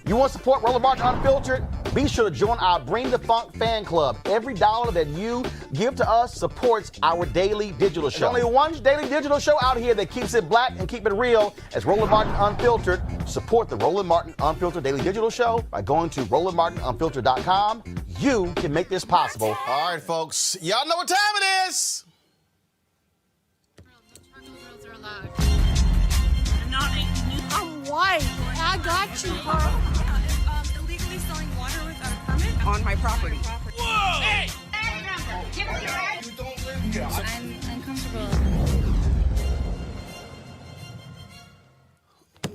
You want to support Roland Martin Unfiltered? Be sure to join our Bring the Funk fan club. Every dollar that you give to us supports our daily digital show. There's only one daily digital show out here that keeps it black and keep it real. As Roland Martin Unfiltered. Support the Roland Martin Unfiltered daily digital show by going to RolandMartinUnfiltered.com. You can make this possible. All right, folks. Y'all know what time it is. I'm white. I got you, huh? Illegally selling water without a permit On my property. Whoa! Hey! Give us your ID. You don't live here. I'm uncomfortable.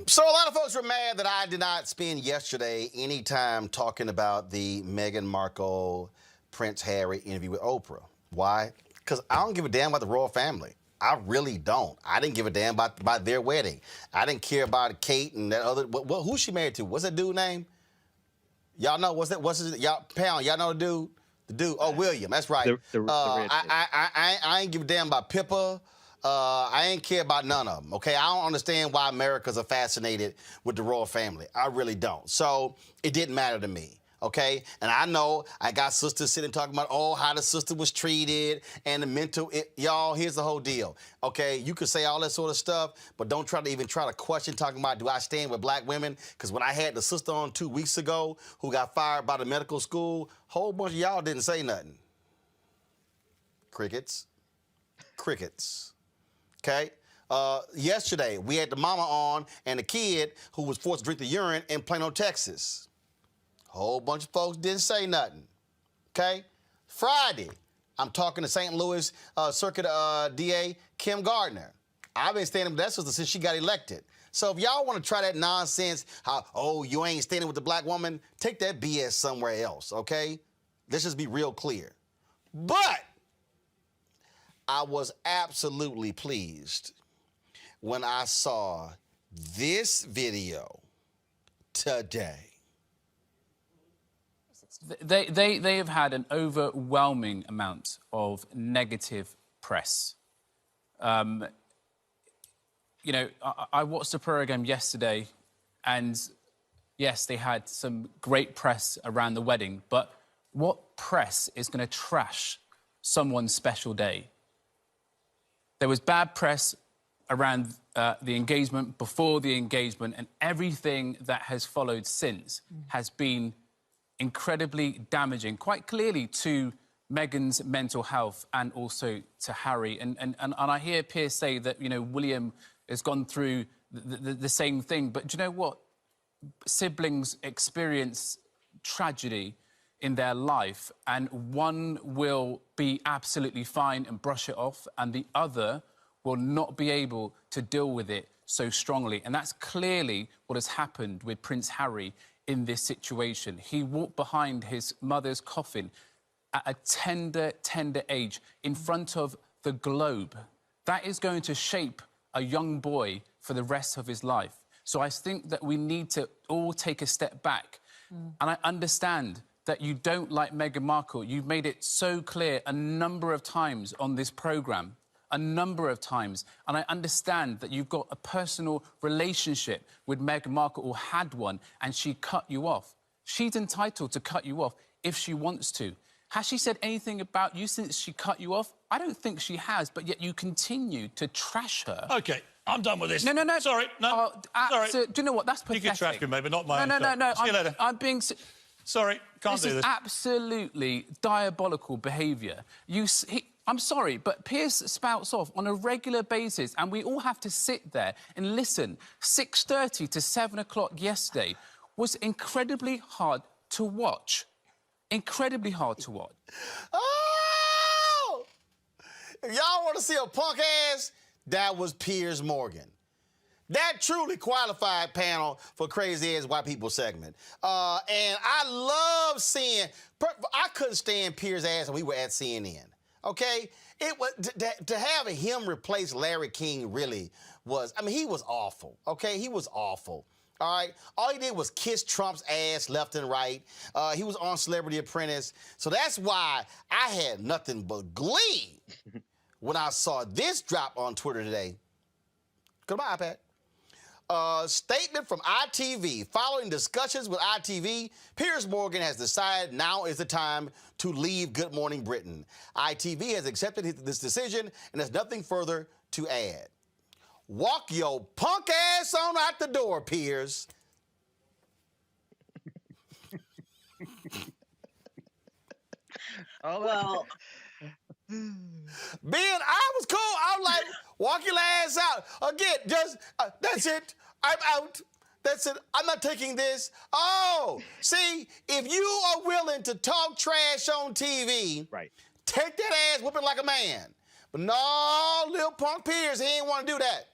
So a lot of folks were mad that I did not spend yesterday any time talking about the Meghan Markle, Prince Harry interview with Oprah. Why? Because I don't give a damn about the royal family. I really don't. I didn't give a damn about their wedding. I didn't care about Kate and that other. Who's she married to? What's that dude name? Y'all know what's that? What's his? Y'all Pound? Y'all know the dude? The dude? Oh, William. That's right. I ain't give a damn about Pippa. I ain't care about none of them. Okay, I don't understand why Americans are fascinated with the royal family. I really don't. So it didn't matter to me. Okay, and I know I got sisters sitting talking about, oh, how the sister was treated and the mental, y'all, here's the whole deal. Okay, you can say all that sort of stuff, but don't try to question talking about, do I stand with black women? Because when I had the sister on 2 weeks ago who got fired by the medical school, a whole bunch of y'all didn't say nothing. Crickets. Crickets. Okay? Yesterday, we had the mama on and the kid who was forced to drink the urine in Plano, Texas. Whole bunch of folks didn't say nothing, okay? Friday, I'm talking to St. Louis Circuit DA Kim Gardner. I've been standing with that sister since she got elected. So if y'all want to try that nonsense, how, oh, you ain't standing with the black woman, take that BS somewhere else, okay? Let's just be real clear. But I was absolutely pleased when I saw this video today. They have had an overwhelming amount of negative press. You know, I watched the program yesterday, and yes, they had some great press around the wedding, but what press is going to trash someone's special day? There was bad press around the engagement, before the engagement, and everything that has followed since has been incredibly damaging, quite clearly, to Meghan's mental health and also to Harry. And I hear Piers say that, you know, William has gone through the same thing. But do you know what? Siblings experience tragedy in their life, and one will be absolutely fine and brush it off, and the other will not be able to deal with it so strongly. And that's clearly what has happened with Prince Harry in this situation. He walked behind his mother's coffin at a tender age in front of the globe. That is going to shape a young boy for the rest of his life. So I think that we need to all take a step back. And I understand that you don't like Meghan Markle. You've made it so clear a number of times on this programme. A number of times. And I understand that you've got a personal relationship with Meghan Markle, or had one, and she cut you off. She's entitled to cut you off if she wants to. Has she said anything about you since she cut you off? I don't think she has, but yet you continue to trash her. OK, I'm done with this. No. Sorry, no, sorry. So, do you know what? That's pathetic. You can trash me, maybe, not my own. No. See you later. I'm being... Sorry, can't do this. This is absolutely diabolical behaviour. I'm sorry, but Piers spouts off on a regular basis, and we all have to sit there and listen. 6:30 to 7 o'clock yesterday was incredibly hard to watch. incredibly hard to watch. Oh! If y'all want to see a punk ass, that was Piers Morgan. That truly qualified panel for Crazy Ass White People segment. And I love seeing, I couldn't stand Piers' ass when we were at CNN, okay? It was, to have him replace Larry King really was, I mean, he was awful, okay? He was awful. All right, all he did was kiss Trump's ass left and right. He was on Celebrity Apprentice. So that's why I had nothing but glee when I saw this drop on Twitter today. Go to my iPad. Statement from ITV. Following discussions with ITV, Piers Morgan has decided now is the time to leave Good Morning Britain. ITV has accepted this decision and has nothing further to add. Walk your punk ass on out the door, Piers. Oh, well. I was cool. I was like, walk your ass out. Again, just, that's it. I'm out. That's it. I'm not taking this. Oh, see, if you are willing to talk trash on TV, right, take that ass whooping like a man. But no, little punk Piers, he ain't want to do that.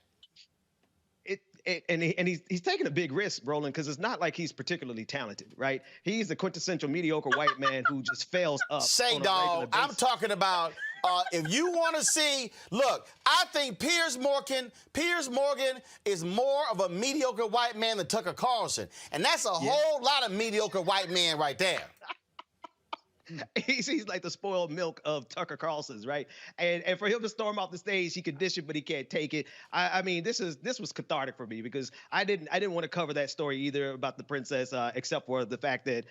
And he's taking a big risk, Roland, because it's not like he's particularly talented, right? He's the quintessential mediocre white man who just fails up. Say, dog, I'm talking about if you want to see, look, I think Piers Morgan is more of a mediocre white man than Tucker Carlson. And that's a whole lot of mediocre white men right there. He's like the spoiled milk of Tucker Carlson's, right? And for him to storm off the stage, he can dish it, but he can't take it. I mean, this was cathartic for me because I didn't want to cover that story either about the princess, except for the fact that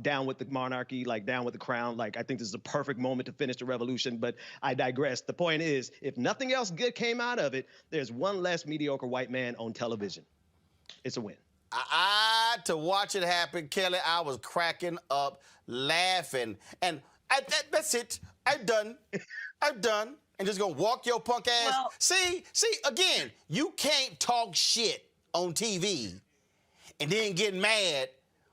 down with the monarchy, like down with the crown, like I think this is a perfect moment to finish the revolution. But I digress. The point is, if nothing else good came out of it, there's one less mediocre white man on television. It's a win. To watch it happen, Kelly, I was cracking up, laughing. And that's it. I'm done. I'm done. And just gonna walk your punk ass. Well, see, again, you can't talk shit on TV and then get mad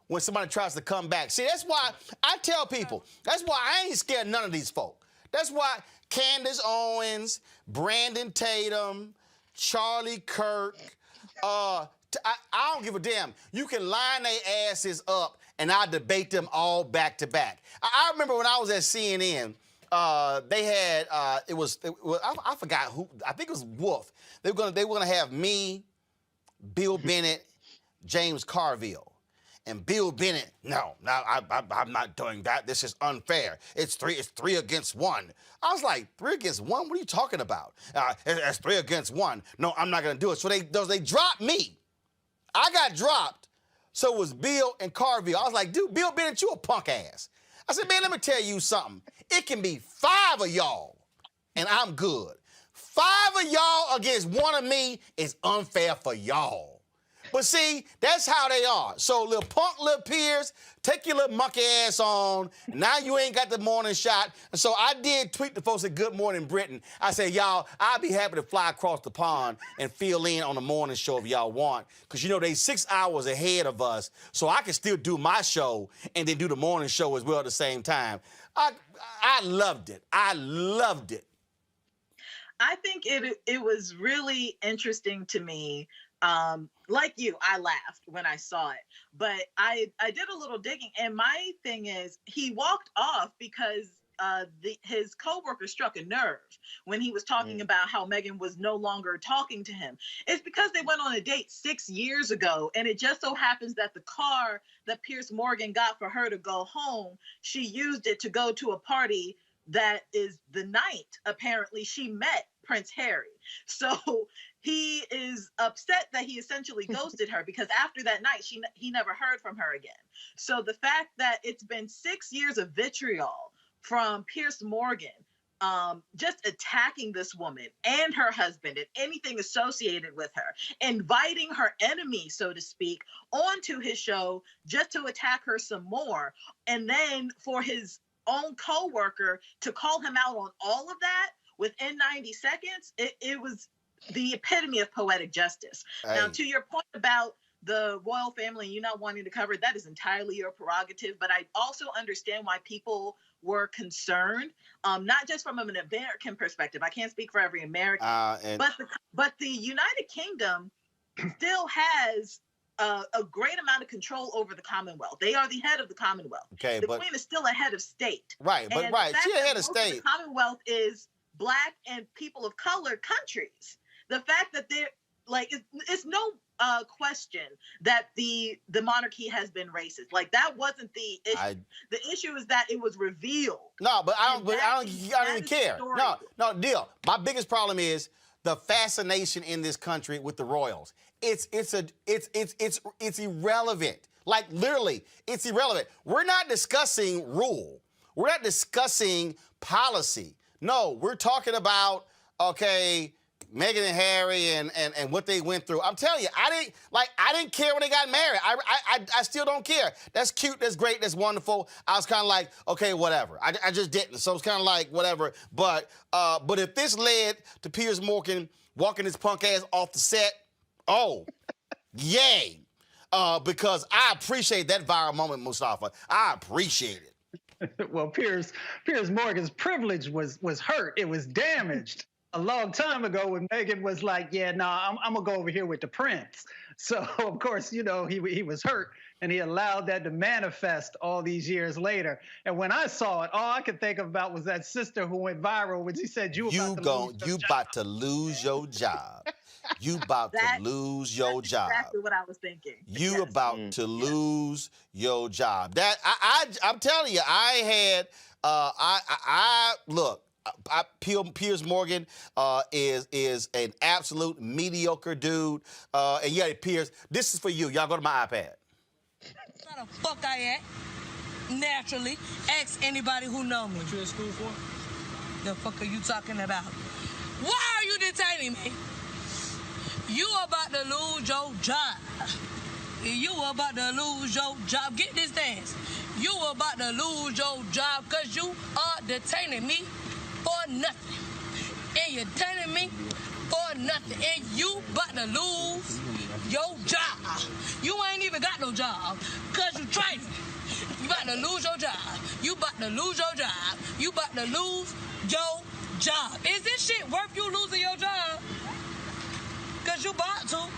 when somebody tries to come back. See, that's why I tell people, that's why I ain't scared of none of these folk. That's why Candace Owens, Brandon Tatum, Charlie Kirk, I don't give a damn. You can line their asses up, and I debate them all back to back. I remember when I was at CNN, they had I forgot who. I think it was Wolf. They were gonna have me, Bill Bennett, James Carville, and Bill Bennett. No, I'm not doing that. This is unfair. It's three against one. I was like, 3 against 1? What are you talking about? It's 3 against 1. No, I'm not gonna do it. So they dropped me. I got dropped, so it was Bill and Carville. I was like, dude, Bill Bennett, you a punk ass. I said, man, let me tell you something. It can be 5 of y'all, and I'm good. 5 of y'all against 1 of me is unfair for y'all. But see, that's how they are. So little punk, little Piers, take your little monkey ass on. Now you ain't got the morning shot. And so I did tweet the folks at Good Morning Britain. I said, y'all, I'll be happy to fly across the pond and fill in on the morning show if y'all want. Because, you know, they 6 hours ahead of us. So I can still do my show and then do the morning show as well at the same time. I loved it. I loved it. I think it was really interesting to me. Like you, I laughed when I saw it, but I did a little digging, and my thing is he walked off because his coworker struck a nerve when he was talking about how Meghan was no longer talking to him. It's because they went on a date 6 years ago, and it just so happens that the car that Piers Morgan got for her to go home, she used it to go to a party that is the night, apparently, she met Prince Harry. So he is upset that he essentially ghosted her because after that night, he never heard from her again. So the fact that it's been 6 years of vitriol from Piers Morgan, just attacking this woman and her husband and anything associated with her, inviting her enemy, so to speak, onto his show just to attack her some more. And then for his own co-worker to call him out on all of that within 90 seconds, it was the epitome of poetic justice. Hey. Now, to your point about the royal family and you not wanting to cover it, that is entirely your prerogative. But I also understand why people were concerned, not just from an American perspective. I can't speak for every American, but the United Kingdom still has a great amount of control over the Commonwealth. They are the head of the Commonwealth. Okay, the Queen is still a head of state. Right, but and right, she's a head of most state. The Commonwealth is Black and people of color countries. The fact that they're like, it's no question that the monarchy has been racist. Like, that wasn't the issue. The issue is that it was revealed. No, but I don't even care. No, deal. My biggest problem is the fascination in this country with the royals. It's irrelevant. Like, literally, it's irrelevant. We're not discussing rule. We're not discussing policy. No, we're talking about, okay, Meghan and Harry and what they went through. I'm telling you, I didn't care when they got married. I still don't care. That's cute, that's great, that's wonderful. I was kind of like, okay, whatever. I just didn't. So it's kind of like, whatever. But if this led to Piers Morgan walking his punk ass off the set, oh, yay. Because I appreciate that viral moment, Mustafa. I appreciate it. Well, Piers Morgan's privilege was hurt. It was damaged a long time ago when Meghan was like, yeah, nah, I'm going to go over here with the prince. So, of course, you know, he was hurt, and he allowed that to manifest all these years later. And when I saw it, all I could think about was that sister who went viral when she said, you about to lose your job. You about to lose your job. That's exactly what I was thinking. You about to lose your job. That I'm telling you, I had look. Piers Morgan is an absolute mediocre dude. And yeah, Piers, this is for you. Y'all go to my iPad. How the fuck I act? Naturally. Ask anybody who know me. What you in school for? The fuck are you talking about? Why are you detaining me? You about to lose your job. You about to lose your job. Get this dance. You about to lose your job because you are detaining me for nothing. And you're detaining me for nothing. And you about to lose your job. You ain't even got no job because you training. You about to lose your job. You about to lose your job. You about to lose your job. Is this shit worth you losing your job? Because you about to.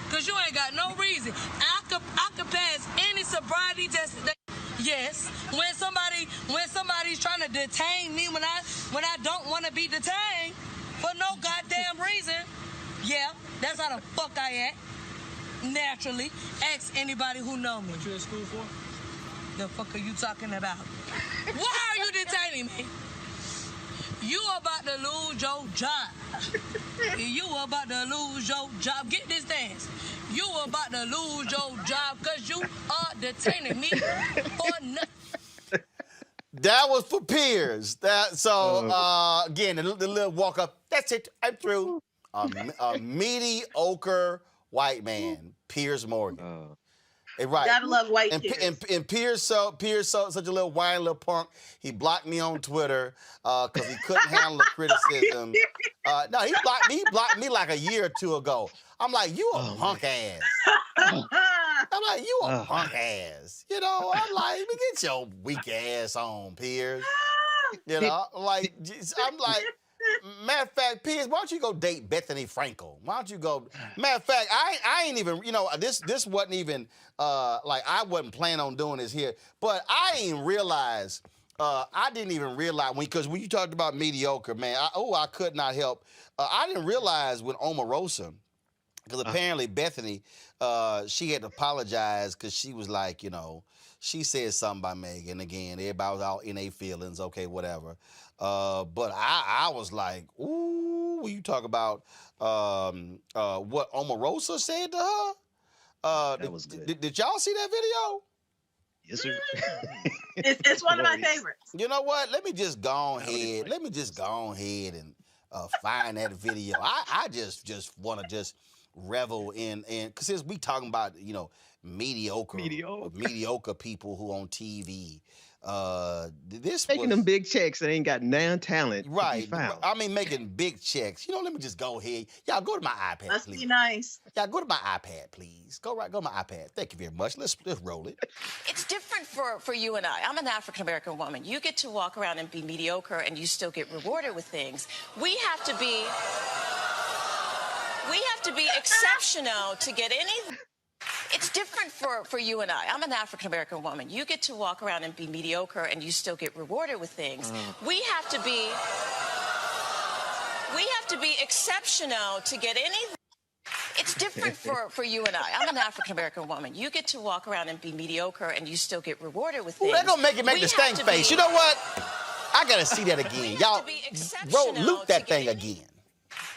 Because you ain't got no reason. I could pass any sobriety test. Yes, when somebody's trying to detain me when I don't want to be detained for no goddamn reason, yeah, that's how the fuck I act. Naturally. Ask anybody who know me. What you in school for? The fuck are you talking about? Why are you detaining me? You about to lose your job. You about to lose your job. Get this dance. You about to lose your job because you are detaining me for nothing. That was for Piers. Again, the little walk up. That's it. I'm through. A mediocre white man, Piers Morgan. Right. Gotta love white kids. And Piers such a little whiny little punk. He blocked me on Twitter because he couldn't handle the criticism. No, he blocked me like a year or two ago. I'm like, you a punk ass. I'm like, you a punk ass. You know, I'm like, get your weak ass on, Piers. You know, like, I'm like, matter of fact, Piers, why don't you go date Bethany Frankel? Why don't you go? Matter of fact, I ain't even, you know, this wasn't even, like, I wasn't planning on doing this here, but I didn't even realize, because when you talked about mediocre, man, I could not help. I didn't realize when Omarosa, because apparently Bethany, she had to apologize because she was like, you know, she said something about Meghan. Again, everybody was all in their feelings, okay, whatever. But I was like, ooh, when you talk about what Omarosa said to her? That was good. Did y'all see that video? Yes, sir. It's one of my favorites. You know what? Let me just go ahead. Let me just go ahead and find that video. I just want to just revel in because since we talking about, you know, mediocre people who on TV. This Making was, them big checks and ain't got nan talent. to be right. found. I mean, making big checks. Let me just go ahead. Y'all go to my iPad, Let's please. be nice. Y'all go to my iPad, please. Go to my iPad. Thank you very much. Let's roll it. It's different for you and I. I'm an African-American woman. You get to walk around and be mediocre and you still get rewarded with things. We have to be exceptional to get anything. It's different for you and I. I'm an African-American woman. You get to walk around and be mediocre and you still get rewarded with things. We have to be exceptional to get anything. It's different for you and I. I'm an African-American woman. You get to walk around and be mediocre and you still get rewarded with things. They're going to make the stank face. You know what? I got to see that again. Y'all, loop that thing again.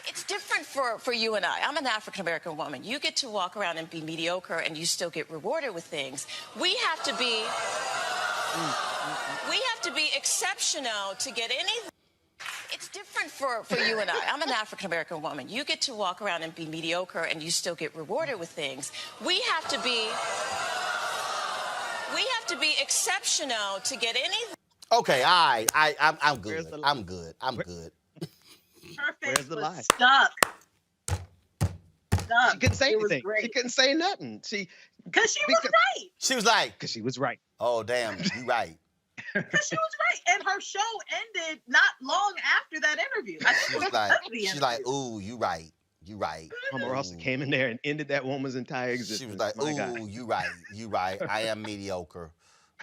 It's different for you and I. I'm an African-American woman. You get to walk around and be mediocre and you still get rewarded with things. We have to be exceptional to get anything. It's different for you and I. I'm an African-American woman. You get to walk around and be mediocre and you still get rewarded with things. We have to be exceptional to get anything. Okay, I'm good. I'm good. Her face Where's the was lie? stuck. She couldn't say It was anything. great. She couldn't say nothing. Because she was right. She was like, Because she was right. oh, damn, you right. Because she was right. And her show ended not long after that interview. I think it was the She's like, ooh, you right. You right. Omarosa came in there and ended that woman's entire existence. She was like, My God. ooh, you right. You right. I am mediocre.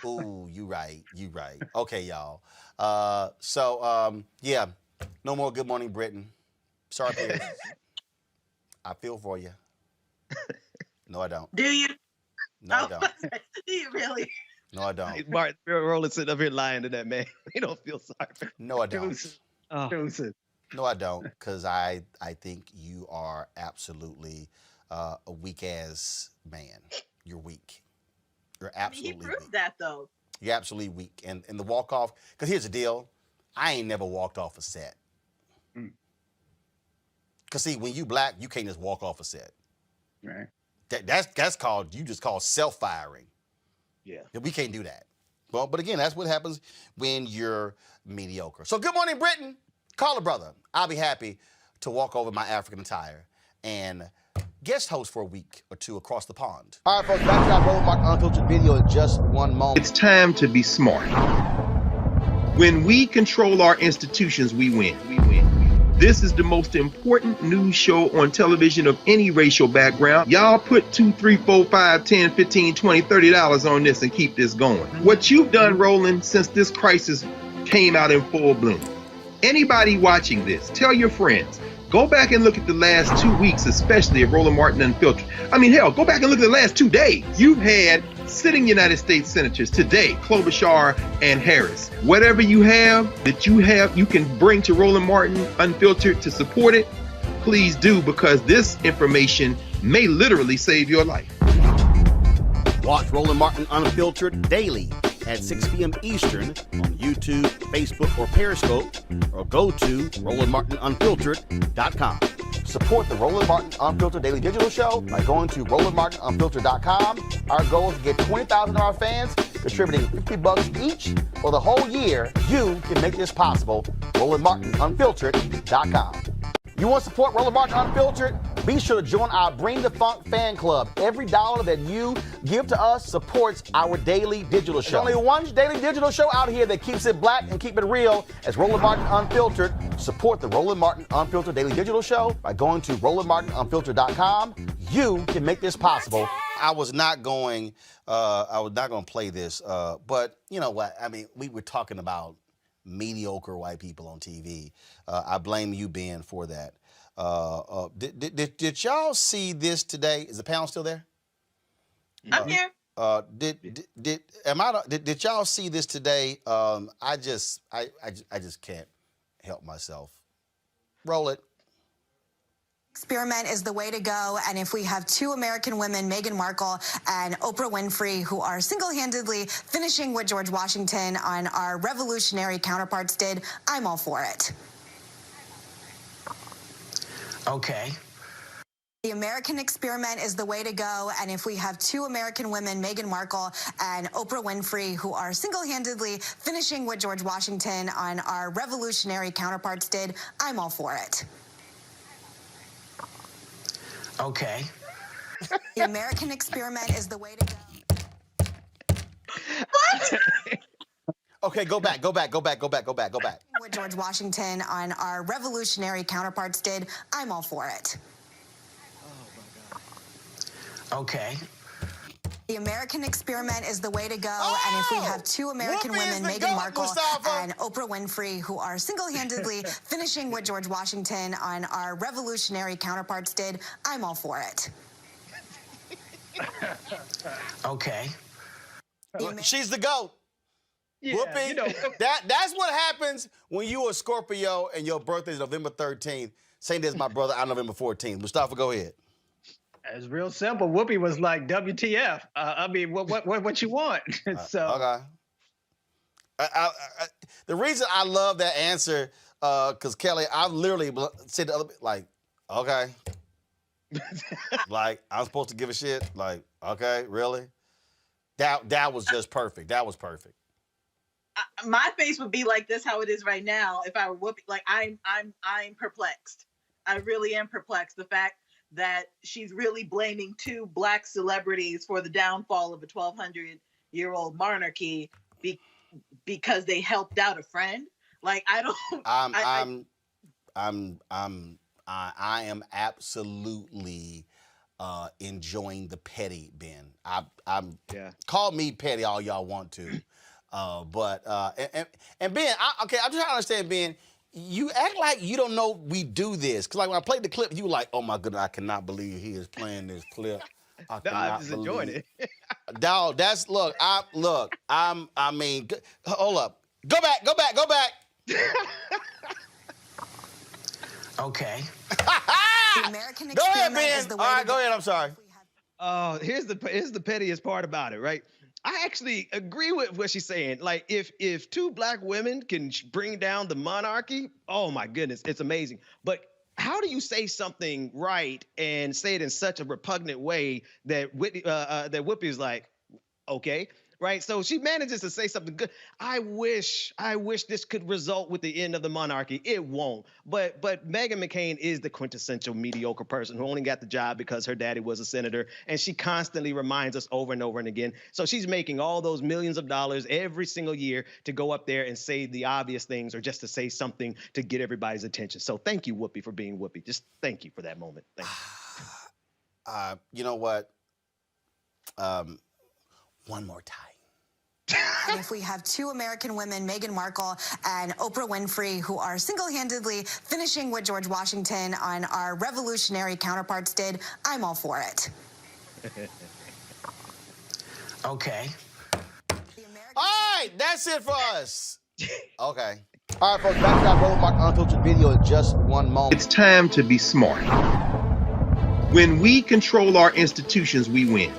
Ooh, you right. You right. Okay, y'all. Yeah, no more Good Morning Britain. Sorry, Piers. I feel for you. No, I don't. Do you? No, I don't. Do you really? No, I don't. Martin Roland sitting up here lying to that man. He don't feel sorry for him. No, I don't. Joseph. No, I don't, because I think you are absolutely a weak-ass man. You're weak. You're absolutely He proved weak. that, though. You're absolutely weak. And the walk-off, because here's the deal. I ain't never walked off a set. Because, see, when you black, you can't just walk off a set. Right. That's called self-firing. Yeah. We can't do that. Well, but again, that's what happens when you're mediocre. So Good Morning Britain. Call a brother. I'll be happy to walk over my African attire and guest host for a week or two across the pond. All right, folks, back to our Roland Martin Unfiltered video in just one moment. It's time to be smart. When we control our institutions, we win. This is the most important news show on television of any racial background. Y'all put $2, $3, $4, $5, $10, $15, $20, $30 on this and keep this going. What you've done, Roland, since this crisis came out in full bloom. Anybody watching this, tell your friends. Go back and look at the last 2 weeks, especially of Roland Martin Unfiltered. I mean, hell, go back and look at the last 2 days. You've had sitting United States senators today, Klobuchar and Harris. Whatever you have you can bring to Roland Martin Unfiltered to support it, please do, because this information may literally save your life. Watch Roland Martin Unfiltered daily at 6 p.m. Eastern on YouTube, Facebook, or Periscope, or go to RolandMartinUnfiltered.com. Support the Roland Martin Unfiltered Daily Digital Show by going to RolandMartinUnfiltered.com. Our goal is to get 20,000 of our fans contributing $50 each for the whole year. You can make this possible. RolandMartinUnfiltered.com. You want to support Roland Martin Unfiltered? Be sure to join our Bring the Funk fan club. Every dollar that you give to us supports our daily digital show. There's only one daily digital show out here that keeps it black and keep it real. As Roland Martin Unfiltered. Support the Roland Martin Unfiltered Daily Digital Show by going to RolandMartinUnfiltered.com. You can make this possible. I was not going to play this, but you know what? I mean, we were talking about mediocre white people on TV. I blame you, Ben, for that. Did y'all see this today? Is the panel still there? I'm here. Did y'all see this today? I just can't help myself. Roll it. Experiment is the way to go, and if we have two American women, Meghan Markle and Oprah Winfrey, who are single-handedly finishing what George Washington and our revolutionary counterparts did, I'm all for it. Okay. The American experiment is the way to go, and if we have two American women, Meghan Markle and Oprah Winfrey, who are single-handedly finishing what George Washington and our revolutionary counterparts did, I'm all for it. Okay. The American experiment is the way to go. What? Okay, go back. What George Washington and our revolutionary counterparts did, I'm all for it. Okay. The American experiment is the way to go, and if we have two American women, Meghan Markle and Oprah Winfrey, who are single-handedly finishing what George Washington and our revolutionary counterparts did, I'm all for it. Okay. She's the GOAT. Yeah, Whoopi, you know, that's what happens when you a Scorpio and your birthday is November 13th. Saying this is my brother, I'm November 14th. Mustafa, go ahead. It's real simple. Whoopi was like, WTF? I mean, what you want? So. Okay. The reason I love that answer, because Kelly, I've literally said the other, like, okay. Like, I'm supposed to give a shit? Like, okay, really? That was just perfect. That was perfect. My face would be like this, how it is right now, if I were Whoopi. Like, I'm perplexed. I really am perplexed. The fact that she's really blaming two Black celebrities for the downfall of a 1,200-year-old monarchy because they helped out a friend. Like, I don't. I am absolutely enjoying the petty, Ben. Call me petty all y'all want to, but Ben, I'm just trying to understand, Ben. You act like you don't know we do this, because like when I played the clip, you were like, "Oh my goodness, I cannot believe he is playing this clip." I'm just enjoying it. Dog, I mean, hold up, go back. Okay. The American Go ahead, experiment Ben. is the All way right, to go ahead. I'm sorry. Here's the pettiest part about it, right? I actually agree with what she's saying. Like, if two Black women can bring down the monarchy, oh my goodness, it's amazing. But how do you say something right and say it in such a repugnant way that Whoopi is like, okay, right? So she manages to say something good. I wish this could result with the end of the monarchy. It won't. But Meghan McCain is the quintessential mediocre person who only got the job because her daddy was a senator, and she constantly reminds us over and over and again. So she's making all those millions of dollars every single year to go up there and say the obvious things, or just to say something to get everybody's attention. So thank you, Whoopi, for being Whoopi. Just thank you for that moment. Thank you. You know what? One more time. And if we have two American women, Meghan Markle and Oprah Winfrey, who are single-handedly finishing what George Washington and our revolutionary counterparts did, I'm all for it. Okay. All right, that's it for us. Okay. All right, folks, back to that Roland Martin Unfiltered video in just one moment. It's time to be smart. When we control our institutions, we win.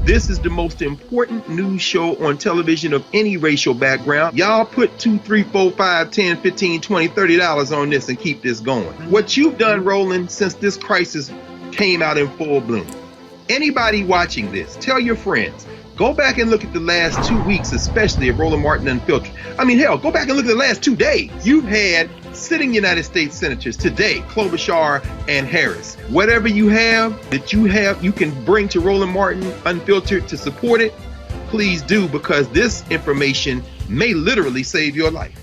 This is the most important news show on television of any racial background. Y'all put $2, $3, $4, $5, $10, $15, $20, $30 on this and keep this going. What you've done, Roland, since this crisis came out in full bloom. Anybody watching this, tell your friends. Go back and look at the last 2 weeks, especially of Roland Martin Unfiltered. I mean, hell, go back and look at the last 2 days. You've had sitting United States senators today, Klobuchar and Harris. Whatever you have, you can bring to Roland Martin Unfiltered to support it. Please do, because this information may literally save your life.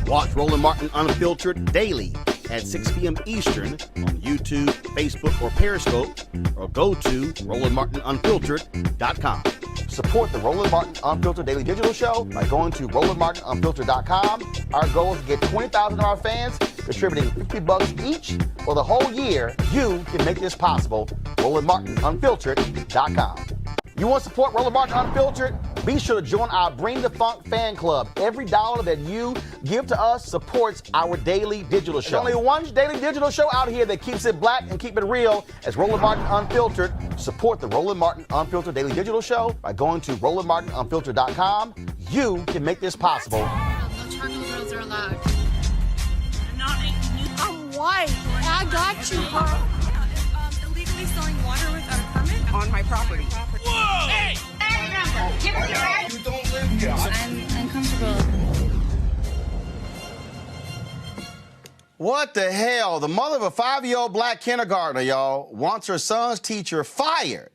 Watch Roland Martin Unfiltered daily at 6 p.m. Eastern on YouTube, Facebook, or Periscope, or go to RolandMartinUnfiltered.com. Support the Roland Martin Unfiltered Daily Digital Show by going to RolandMartinUnfiltered.com. Our goal is to get 20,000 of our fans contributing $50 each for the whole year. You can make this possible. RolandMartinUnfiltered.com. You want to support Roland Martin Unfiltered? Be sure to join our Bring the Funk fan club. Every dollar that you give to us supports our daily digital show. There's only one daily digital show out here that keeps it black and keep it real. It's Roland Martin Unfiltered. Support the Roland Martin Unfiltered Daily Digital Show by going to RolandMartinUnfiltered.com. You can make this possible. No charcoal grills are allowed. I'm white. I got you, huh? illegally selling water without a permit On my property. Whoa! Hey! You don't live here. I'm uncomfortable. What the hell? The mother of a 5-year-old black kindergartner, y'all, wants her son's teacher fired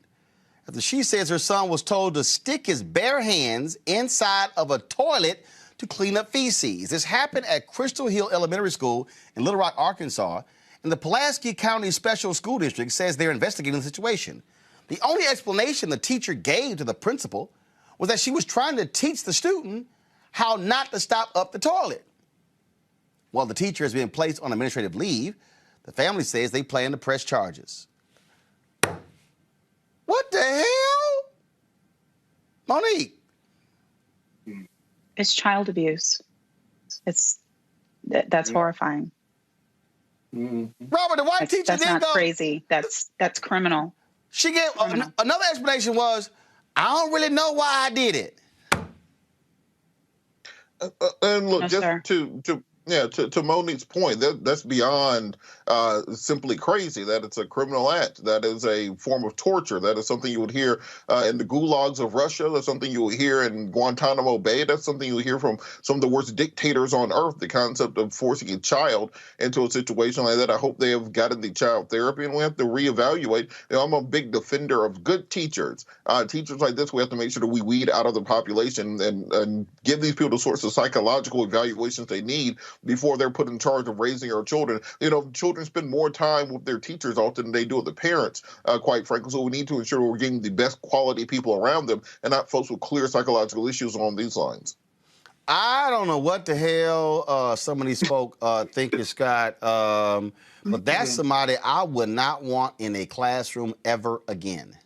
after she says her son was told to stick his bare hands inside of a toilet to clean up feces. This happened at Crystal Hill Elementary School in Little Rock, Arkansas, and the Pulaski County Special School District says they're investigating the situation. The only explanation the teacher gave to the principal was that she was trying to teach the student how not to stop up the toilet. While the teacher has been placed on administrative leave, the family says they plan to press charges. What the hell? Monique. It's child abuse. That's horrifying. Robert, the white teacher that's didn't not go. crazy. That's criminal. She gave another explanation was, I don't really know why I did it. And look, No, just sir. to Monique's point, that's beyond simply crazy. That it's a criminal act. That is a form of torture. That is something you would hear in the gulags of Russia. That's something you would hear in Guantanamo Bay. That's something you hear from some of the worst dictators on earth. The concept of forcing a child into a situation like that. I hope they have gotten the child therapy, and we have to reevaluate. You know, I'm a big defender of good teachers. Teachers like this, we have to make sure that we weed out of the population and give these people the sorts of psychological evaluations they need before they're put in charge of raising our children. You know, children spend more time with their teachers often than they do with the parents, quite frankly. So we need to ensure we're getting the best quality people around them and not folks with clear psychological issues along these lines. I don't know what the hell some of these folk think is Scott, but that's somebody I would not want in a classroom ever again.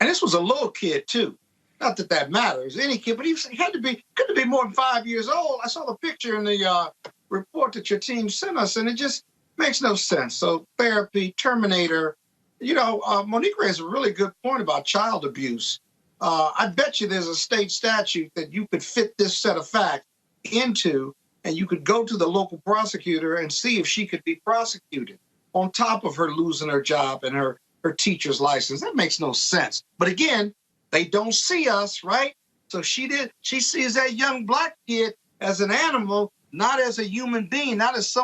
And this was a little kid, too. Not that that matters, any kid, but he couldn't be more than 5 years old. I saw the picture in the report that your team sent us, and it just makes no sense. So therapy, terminator, you know, Monique raised a really good point about child abuse. I bet you there's a state statute that you could fit this set of facts into, and you could go to the local prosecutor and see if she could be prosecuted on top of her losing her job and her teacher's license. That makes no sense. But again, they don't see us, right? So she sees that young black kid as an animal, not as a human being, not as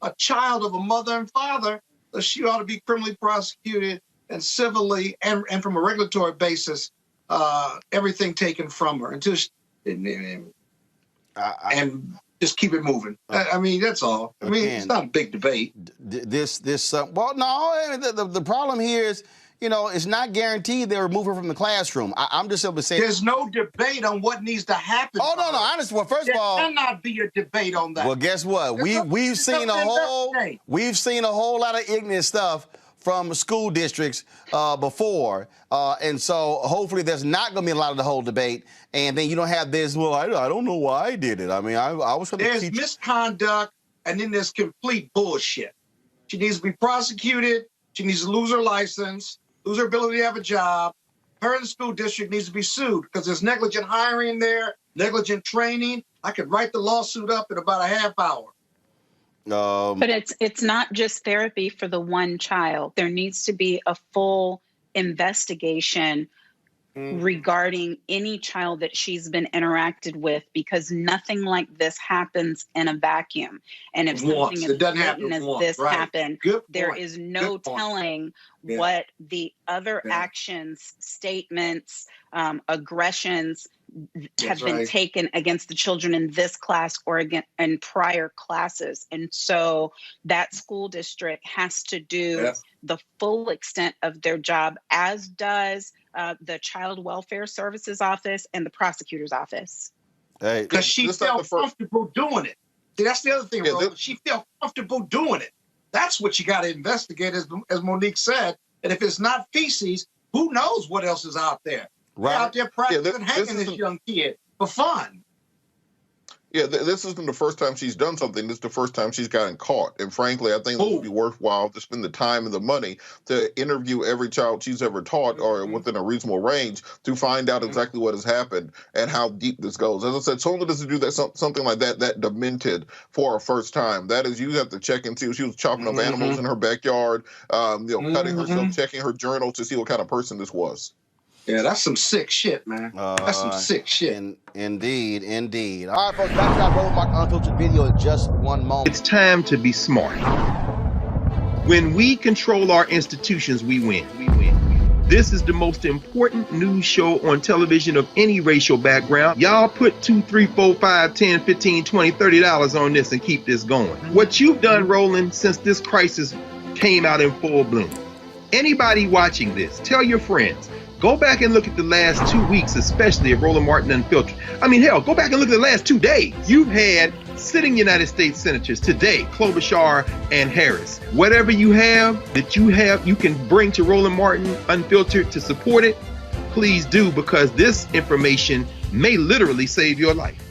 a child of a mother and father. So she ought to be criminally prosecuted and civilly and from a regulatory basis, everything taken from her until and just keep it moving. I mean, that's all. I mean, it's not a big debate. Well, no, the problem here is, you know, it's not guaranteed they'll remove her from the classroom. I'm just simply saying. There's no debate on what needs to happen. Oh, no, I understand. Well, first of all. There cannot be a debate on that. Well, guess what? We've seen a whole lot of ignorant stuff from school districts before. And so hopefully there's not going to be a lot of the whole debate. And then you don't have this, well, I don't know why I did it. I mean, I was trying to teach. There's misconduct, and then there's complete bullshit. She needs to be prosecuted. She needs to lose her license, lose her ability to have a job. Her and the school district needs to be sued because there's negligent hiring there, negligent training. I could write the lawsuit up in about a half hour. But it's not just therapy for the one child. There needs to be a full investigation regarding any child that she's been interacted with, because nothing like this happens in a vacuum. And if something as blatant as this happened, there is no telling what the other actions, statements, aggressions have been taken against the children in this class or in prior classes. And so that school district has to do the full extent of their job, as does the Child Welfare Services Office and the prosecutor's office. Because she felt comfortable doing it. See, that's the other thing, Roland. She felt comfortable doing it. That's what you got to investigate, as Monique said. And if it's not feces, who knows what else is out there? Right. They're out there practicing hanging this young kid for fun. Yeah, this isn't the first time she's done something. This is the first time she's gotten caught. And frankly, I think it would be worthwhile to spend the time and the money to interview every child she's ever taught or within a reasonable range to find out exactly what has happened and how deep this goes. As I said, someone doesn't do that something like that demented for a first time. That is, you have to check and see if she was chopping up animals in her backyard, cutting herself, checking her journal to see what kind of person this was. Yeah, that's some sick shit, man. That's some sick shit. Indeed, indeed. All right, folks, back to our Roland Martin Unfiltered video in just one moment. It's time to be smart. When we control our institutions, we win. This is the most important news show on television of any racial background. Y'all put $2, $3, $4, $5, $10, $15, $20, $30 on this and keep this going. What you've done, Roland, since this crisis came out in full bloom. Anybody watching this, tell your friends. Go back and look at the last 2 weeks, especially of Roland Martin Unfiltered. I mean, hell, go back and look at the last 2 days. You've had sitting United States senators today, Klobuchar and Harris. Whatever you have, you can bring to Roland Martin Unfiltered to support it, please do, because this information may literally save your life.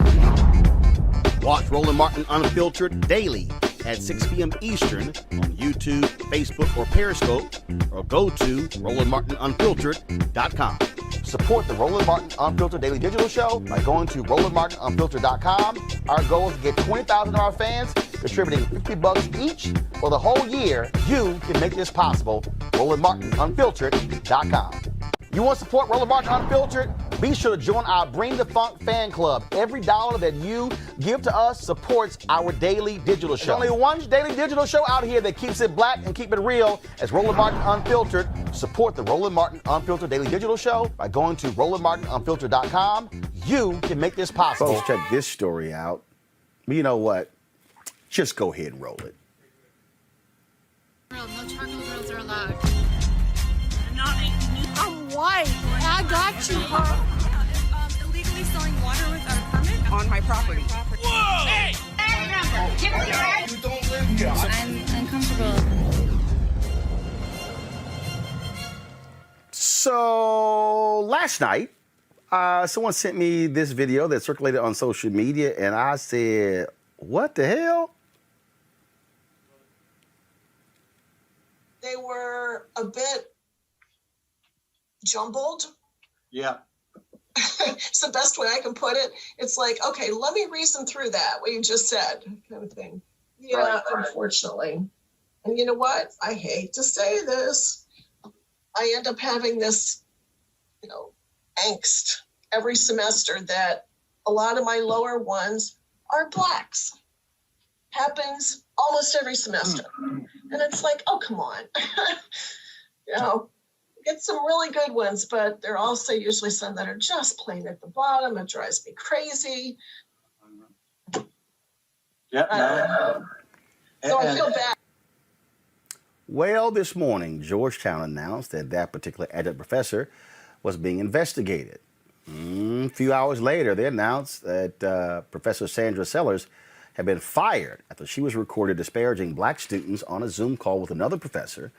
Watch Roland Martin Unfiltered daily at 6 p.m. Eastern on YouTube, Facebook, or Periscope, or go to RolandMartinUnfiltered.com. Support the Roland Martin Unfiltered Daily Digital Show by going to RolandMartinUnfiltered.com. Our goal is to get 20,000 of our fans contributing $50 each for the whole year. You can make this possible. RolandMartinUnfiltered.com. You want to support Roland Martin Unfiltered? Be sure to join our Bring the Funk fan club. Every dollar that you give to us supports our daily digital show. There's only one daily digital show out here that keeps it black and keep it real. As Roland Martin Unfiltered. Support the Roland Martin Unfiltered Daily Digital Show by going to RolandMartinUnfiltered.com. You can make this possible. Folks, check this story out. You know what? Just go ahead and roll it. No charcoal grills are allowed. I'm white. I got you, huh? Illegally selling water without a permit on my property. Whoa! Hey! You don't live here. I'm uncomfortable. So last night, someone sent me this video that circulated on social media, and I said, what the hell? They were a bit jumbled. Yeah. It's the best way I can put it. It's like, okay, let me reason through that, what you just said, kind of thing. Yeah, right. Unfortunately. And you know what? I hate to say this. I end up having this, angst every semester that a lot of my lower ones are blacks. Happens almost every semester. And it's like, oh, come on. Get some really good ones, but there are also usually some that are just plain at the bottom. It drives me crazy. Yeah. So I feel bad. Well, this morning, Georgetown announced that particular adjunct professor was being investigated. A few hours later, they announced that Professor Sandra Sellers had been fired after she was recorded disparaging black students on a Zoom call with another professor.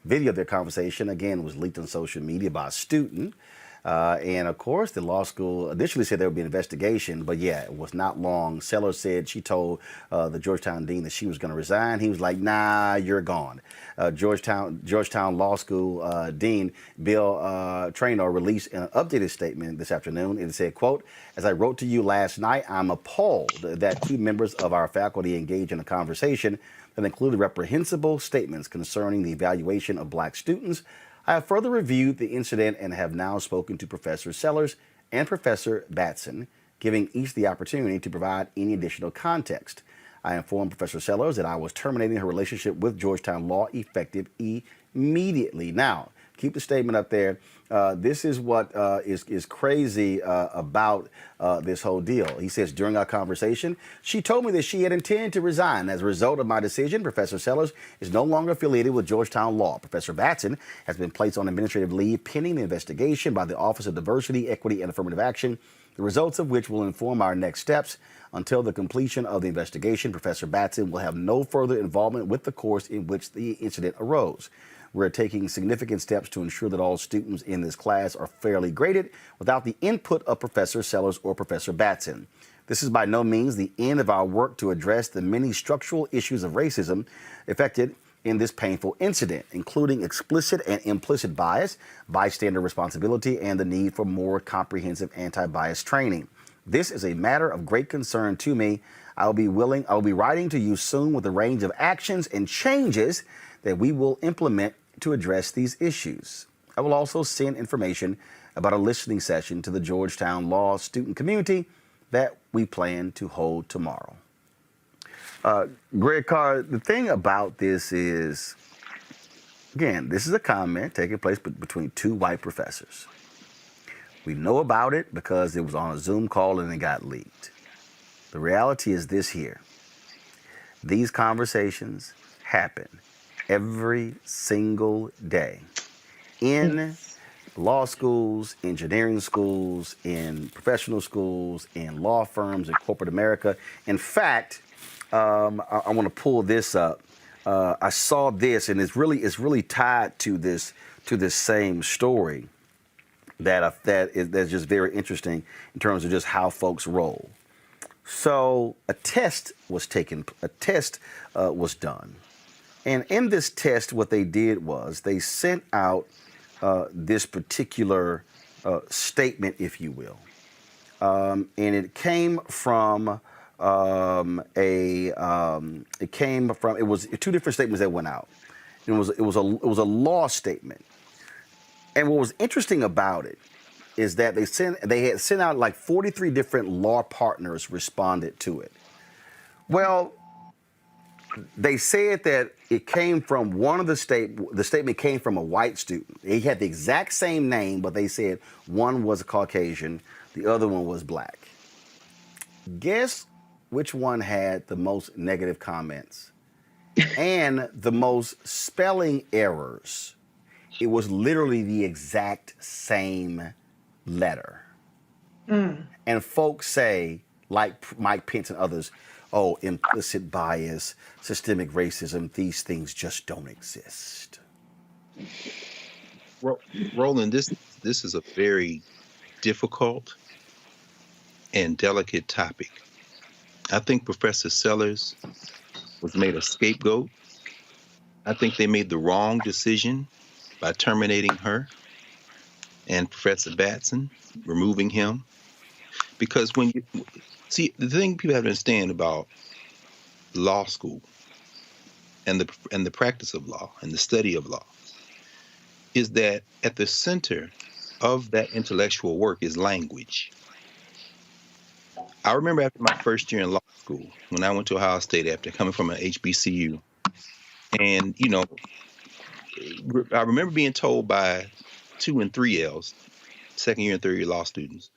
Video of their conversation, again, was leaked on social media by a student. And, of course, the law school initially said there would be an investigation, but, yeah, it was not long. Sellers said she told the Georgetown dean that she was going to resign. He was like, nah, you're gone. Georgetown Law School Dean Bill Traynor released an updated statement this afternoon. It said, quote, as I wrote to you last night, I'm appalled that 2 members of our faculty engaged in a conversation that included reprehensible statements concerning the evaluation of black students. I have further reviewed the incident and have now spoken to Professor Sellers and Professor Batson, giving each the opportunity to provide any additional context. I informed Professor Sellers that I was terminating her relationship with Georgetown Law effective immediately. Now, keep the statement up there. This is what is crazy about this whole deal. He says, during our conversation, she told me that she had intended to resign. As a result of my decision, Professor Sellers is no longer affiliated with Georgetown Law. Professor Batson has been placed on administrative leave pending the investigation by the Office of Diversity, Equity, and Affirmative Action, the results of which will inform our next steps. Until the completion of the investigation, Professor Batson will have no further involvement with the course in which the incident arose. We're taking significant steps to ensure that all students in this class are fairly graded without the input of Professor Sellers or Professor Batson. This is by no means the end of our work to address the many structural issues of racism affected in this painful incident, including explicit and implicit bias, bystander responsibility, and the need for more comprehensive anti-bias training. This is a matter of great concern to me. I will be writing to you soon with a range of actions and changes that we will implement to address these issues. I will also send information about a listening session to the Georgetown law student community that we plan to hold tomorrow. Greg Carr, the thing about this is, again, this is a comment taking place between two white professors. We know about it because it was on a Zoom call and it got leaked. The reality is this here. These conversations happen every single day in law schools, engineering schools, in professional schools, in law firms, in corporate America. In fact, I want to pull this up. I saw this, and it's really tied to this same story that's just very interesting in terms of just how folks roll. So a test was done, and in this test, what they did was they sent out this particular statement, if you will, and it came from. It was two different statements that went out. It was a law statement, and what was interesting about it is that they had sent out like 43 different law partners responded to it. Well, they said that it came from one of the statement came from a white student. He had the exact same name, but they said one was a Caucasian, the other one was black. Guess which one had the most negative comments and the most spelling errors? It was literally the exact same letter. And folks say, like Mike Pence and others, oh, implicit bias, systemic racism, these things just don't exist. Roland, this is a very difficult and delicate topic. I think Professor Sellers was made a scapegoat. I think they made the wrong decision by terminating her and Professor Batson, removing him. Because when you see, the thing people have to understand about law school and the practice of law and the study of law is that at the center of that intellectual work is language. I remember after my first year in law school, when I went to Ohio State after coming from an HBCU, and, you know, I remember being told by 2 and 3Ls, second year and third year law students,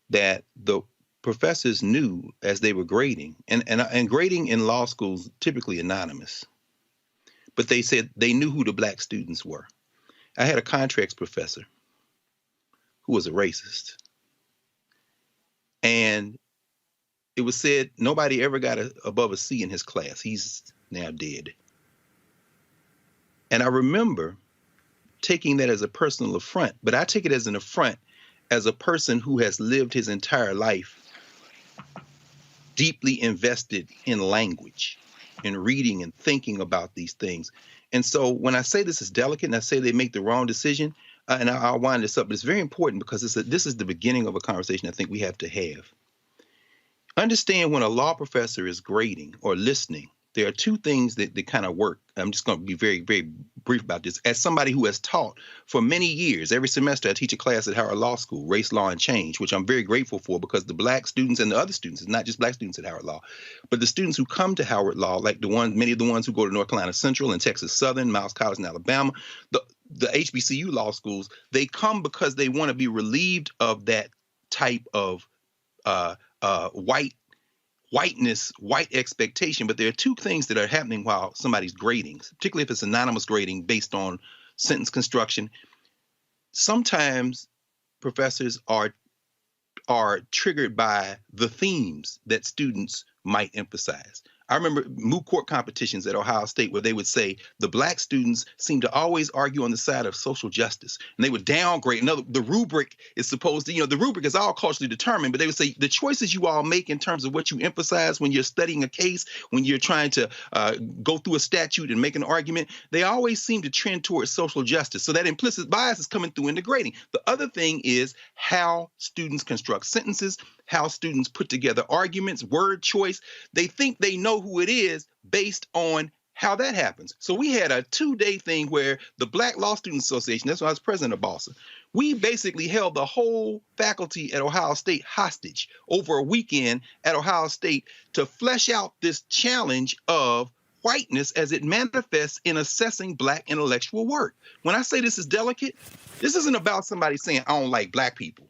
that the professors knew as they were grading, and grading in law schools typically anonymous, but they said they knew who the black students were. I had a contracts professor who was a racist, and it was said nobody ever got above a C in his class. He's now dead. And I remember taking that as a personal affront, but I take it as an affront as a person who has lived his entire life deeply invested in language, in reading and thinking about these things. And so when I say this is delicate and I say they make the wrong decision, and I'll wind this up, but it's very important because this is the beginning of a conversation I think we have to have. Understand when a law professor is grading or listening, there are two things that kind of work. I'm just going to be very, very brief about this. As somebody who has taught for many years, every semester I teach a class at Howard Law School, Race, Law, and Change, which I'm very grateful for because the black students and the other students, it's not just black students at Howard Law, but the students who come to Howard Law, like many of the ones who go to North Carolina Central and Texas Southern, Miles College in Alabama, the HBCU law schools, they come because they want to be relieved of that type of whiteness, white expectation. But there are two things that are happening while somebody's grading, particularly if it's anonymous grading based on sentence construction. Sometimes professors are triggered by the themes that students might emphasize. I remember moot court competitions at Ohio State where they would say the black students seem to always argue on the side of social justice, and they would downgrade. The rubric is supposed to, the rubric is all culturally determined, but they would say the choices you all make in terms of what you emphasize when you're studying a case, when you're trying to go through a statute and make an argument, they always seem to trend towards social justice. So that implicit bias is coming through in the grading. The other thing is how students construct sentences, how students put together arguments, word choice. They think they know who it is based on how that happens. So we had a 2-day thing where the Black Law Student Association, that's when I was president of BALSA, we basically held the whole faculty at Ohio State hostage over a weekend at Ohio State to flesh out this challenge of whiteness as it manifests in assessing black intellectual work. When I say this is delicate, this isn't about somebody saying, I don't like black people.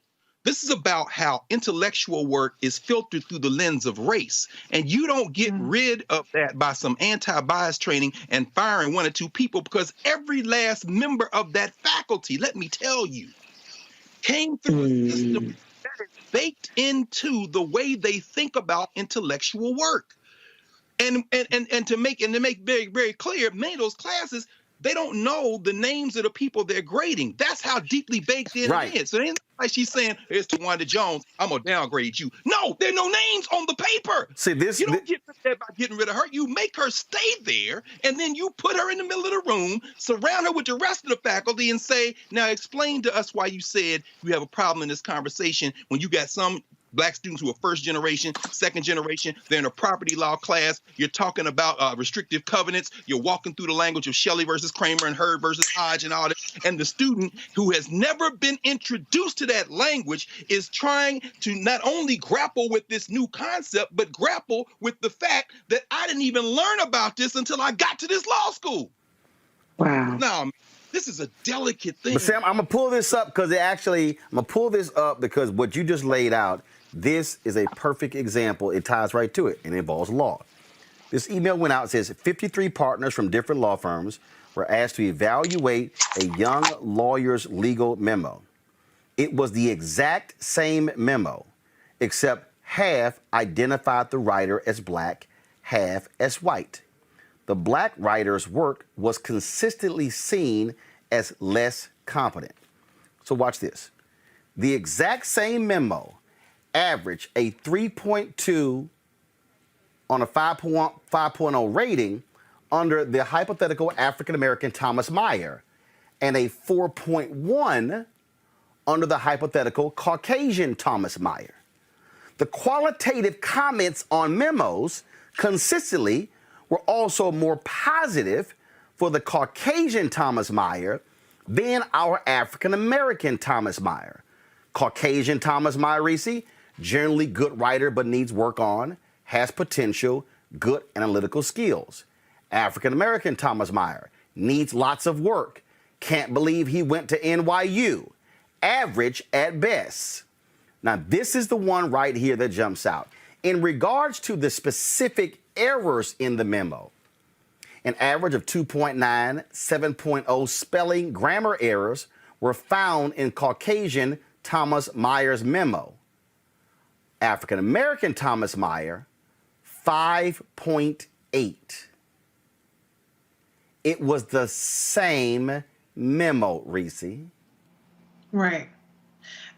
This is about how intellectual work is filtered through the lens of race. And you don't get rid of that by some anti-bias training and firing 1 or 2 people, because every last member of that faculty, let me tell you, came through a system that is baked into the way they think about intellectual work. And to make very, very clear, many of those classes, they don't know the names of the people they're grading. That's how deeply baked in it is. So it ain't like she's saying, it's Tawanda Jones, I'm going to downgrade you. No, there are no names on the paper. See, you don't get rid of that by getting rid of her. You make her stay there, and then you put her in the middle of the room, surround her with the rest of the faculty, and say, now explain to us why you said you have a problem in this conversation when you got some black students who are first generation, second generation, they're in a property law class. You're talking about restrictive covenants. You're walking through the language of Shelley versus Kramer and Hurd versus Hodge and all that. And the student who has never been introduced to that language is trying to not only grapple with this new concept, but grapple with the fact that I didn't even learn about this until I got to this law school. Wow. Now, this is a delicate thing. But Sam, I'm going to pull this up because what you just laid out, this is a perfect example. It ties right to it, and it involves law. This email went out. It says 53 partners from different law firms were asked to evaluate a young lawyer's legal memo. It was the exact same memo, except half identified the writer as black, half as white. The black writer's work was consistently seen as less competent. So watch this. The exact same memo averaged a 3.2 on a 5.0 rating under the hypothetical African-American Thomas Meyer and a 4.1 under the hypothetical Caucasian Thomas Meyer. The qualitative comments on memos consistently were also more positive for the Caucasian Thomas Meyer than our African-American Thomas Meyer. Caucasian Thomas Meyer, Reese, generally good writer but needs work on, has potential, good analytical skills. African-American Thomas Meyer needs lots of work, can't believe he went to NYU, average at best. Now, this is the one right here that jumps out. In regards to the specific errors in the memo, an average of 2.9, 7.0 spelling grammar errors were found in Caucasian Thomas Meyer's memo. African-American Thomas Meyer, 5.8. It was the same memo, Reese. Right.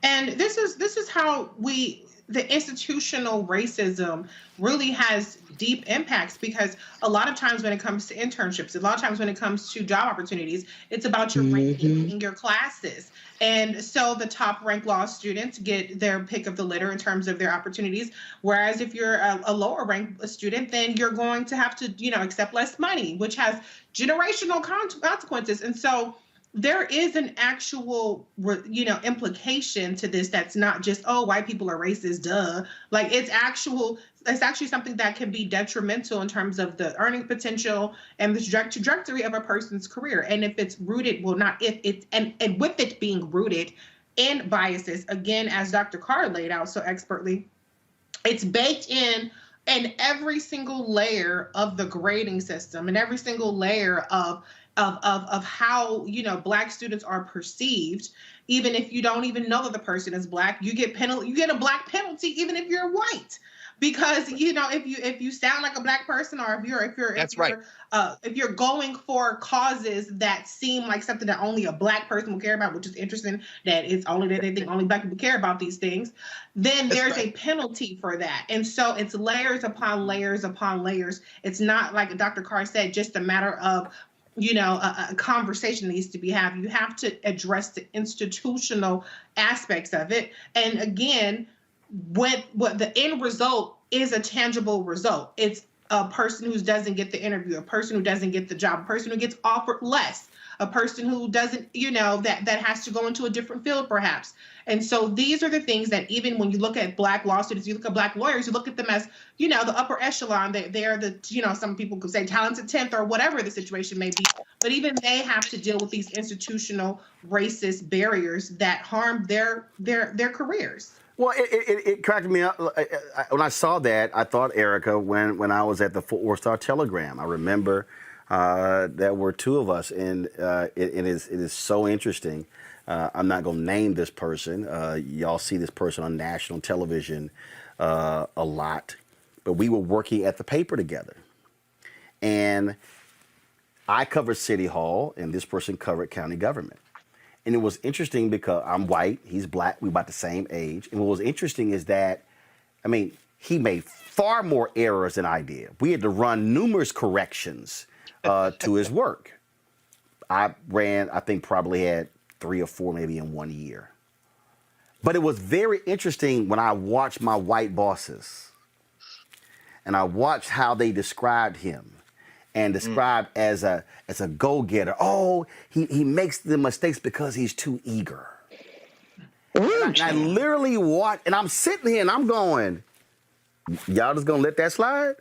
And this is how the institutional racism really has deep impacts, because a lot of times when it comes to internships, a lot of times when it comes to job opportunities, it's about your ranking in your classes. And so the top ranked law students get their pick of the litter in terms of their opportunities. Whereas if you're a lower ranked student, then you're going to have to, accept less money, which has generational consequences. And so there is an actual, implication to this that's not just, oh, white people are racist, duh. Like it's actually something that can be detrimental in terms of the earning potential and the trajectory of a person's career. And if it's rooted, and with it being rooted in biases, again, as Dr. Carr laid out so expertly, it's baked in every single layer of the grading system and every single layer of how, Black students are perceived. Even if you don't even know that the person is Black, you get a Black penalty even if you're white. because if you sound like a black person, or if you're going for causes that seem like something that only a black person will care about, which is interesting that it's only that they think only black people care about these things, then there's a penalty for that. And so it's layers upon layers upon layers. It's not, like Dr. Carr said, just a matter of a conversation needs to be had. You have to address the institutional aspects of it. And again, what the end result is, a tangible result. It's a person who doesn't get the interview, a person who doesn't get the job, a person who gets offered less, a person who doesn't, that has to go into a different field perhaps. And so these are the things that, even when you look at black law students, you look at black lawyers, you look at them as, the upper echelon. They're the, some people could say talented 10th or whatever the situation may be. But even they have to deal with these institutional racist barriers that harm their careers. Well, it cracked me up. When I saw that, I thought, Erica, when I was at the Fort Worth Star-Telegram, I remember there were two of us, and it is so interesting. I'm not going to name this person. Y'all see this person on national television a lot. But we were working at the paper together. And I covered City Hall, and this person covered county government. And it was interesting because I'm white, he's black, we're about the same age. And what was interesting is that, he made far more errors than I did. We had to run numerous corrections to his work. I think probably had 3 or 4 maybe in 1 year. But it was very interesting when I watched my white bosses and I watched how they described him and described as a go-getter. Oh, he makes the mistakes because he's too eager. And I literally watched, and I'm sitting here and I'm going, y'all just gonna let that slide?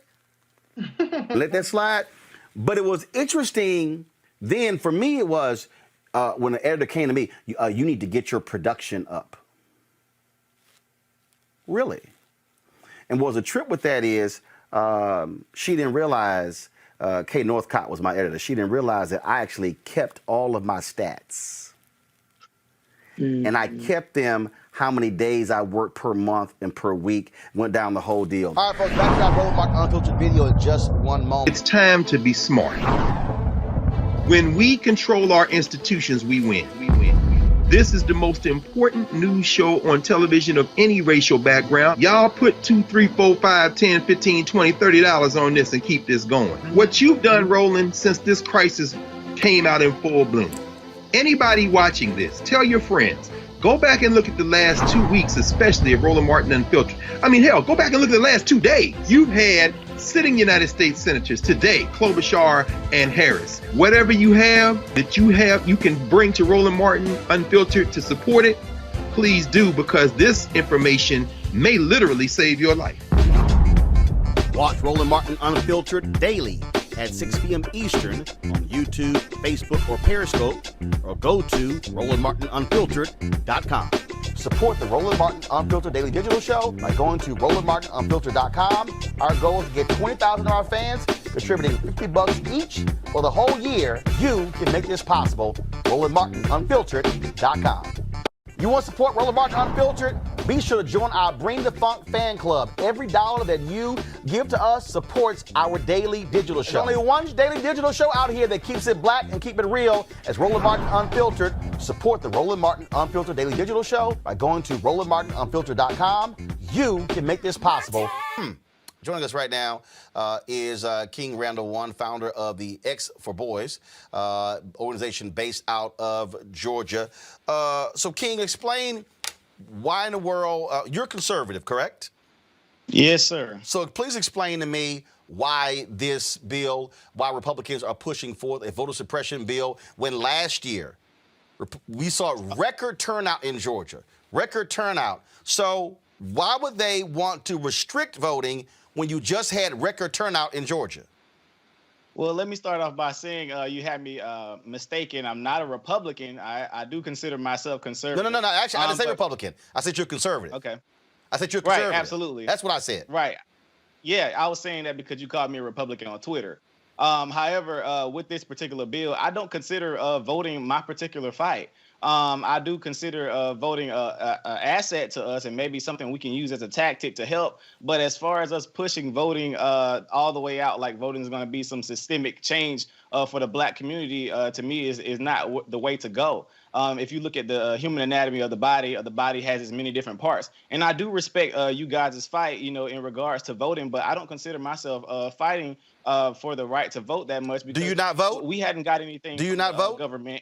Let that slide? But it was interesting then, for me, it was when the editor came to me, you need to get your production up. Really? And what was a trip with that is she didn't realize, Kay Northcott was my editor, she didn't realize that I actually kept all of my stats. And I kept them, how many days I worked per month and per week, went down the whole deal. All right, folks, back to our Roland Martin Unfiltered video in just one moment. It's time to be smart. When we control our institutions, we win. This is the most important news show on television of any racial background. Y'all put $2, $3, $4, $5, $10, $15, $20, $30 on this and keep this going. What you've done, Roland, since this crisis came out in full bloom. Anybody watching this, tell your friends. Go back and look at the last 2 weeks, especially of Roland Martin Unfiltered. Hell, go back and look at the last 2 days. You've had sitting United States senators today, Klobuchar and Harris. Whatever you have that you can bring to Roland Martin Unfiltered to support it, please do, because this information may literally save your life. Watch Roland Martin Unfiltered daily at 6 p.m. Eastern on YouTube, Facebook, or Periscope, or go to RolandMartinUnfiltered.com. Support the Roland Martin Unfiltered Daily Digital Show by going to RolandMartinUnfiltered.com. Our goal is to get 20,000 of our fans contributing $50 each for the whole year. You can make this possible. RolandMartinUnfiltered.com. You want to support Roland Martin Unfiltered? Be sure to join our Bring the Funk fan club. Every dollar that you give to us supports our daily digital show. There's only one daily digital show out here that keeps it black and keep it real. As Roland Martin Unfiltered. Support the Roland Martin Unfiltered Daily Digital Show by going to RolandMartinUnfiltered.com. You can make this possible. Joining us right now is King Randall One, founder of the X for Boys organization based out of Georgia. So, King, explain why in the world you're conservative, correct? Yes, sir. So please explain to me why this bill, why Republicans are pushing forth a voter suppression bill when last year we saw record turnout in Georgia, record turnout. So why would they want to restrict voting when you just had record turnout in Georgia? Well, let me start off by saying you had me mistaken. I'm not a Republican. I do consider myself conservative. No. Actually, I didn't say Republican. I said you're conservative. Okay. I said you're conservative. Right, absolutely. That's what I said. Right. Yeah, I was saying that because you called me a Republican on Twitter. However, with this particular bill, I don't consider voting my particular fight. I do consider voting a asset to us and maybe something we can use as a tactic to help. But as far as us pushing voting all the way out, like voting is going to be some systemic change for the Black community, to me is not the way to go. If you look at the human anatomy of the body has its many different parts. And I do respect you guys' fight, you know, in regards to voting, but I don't consider myself fighting for the right to vote that much. Because do you not vote? We hadn't got anything. Do you not vote? Government.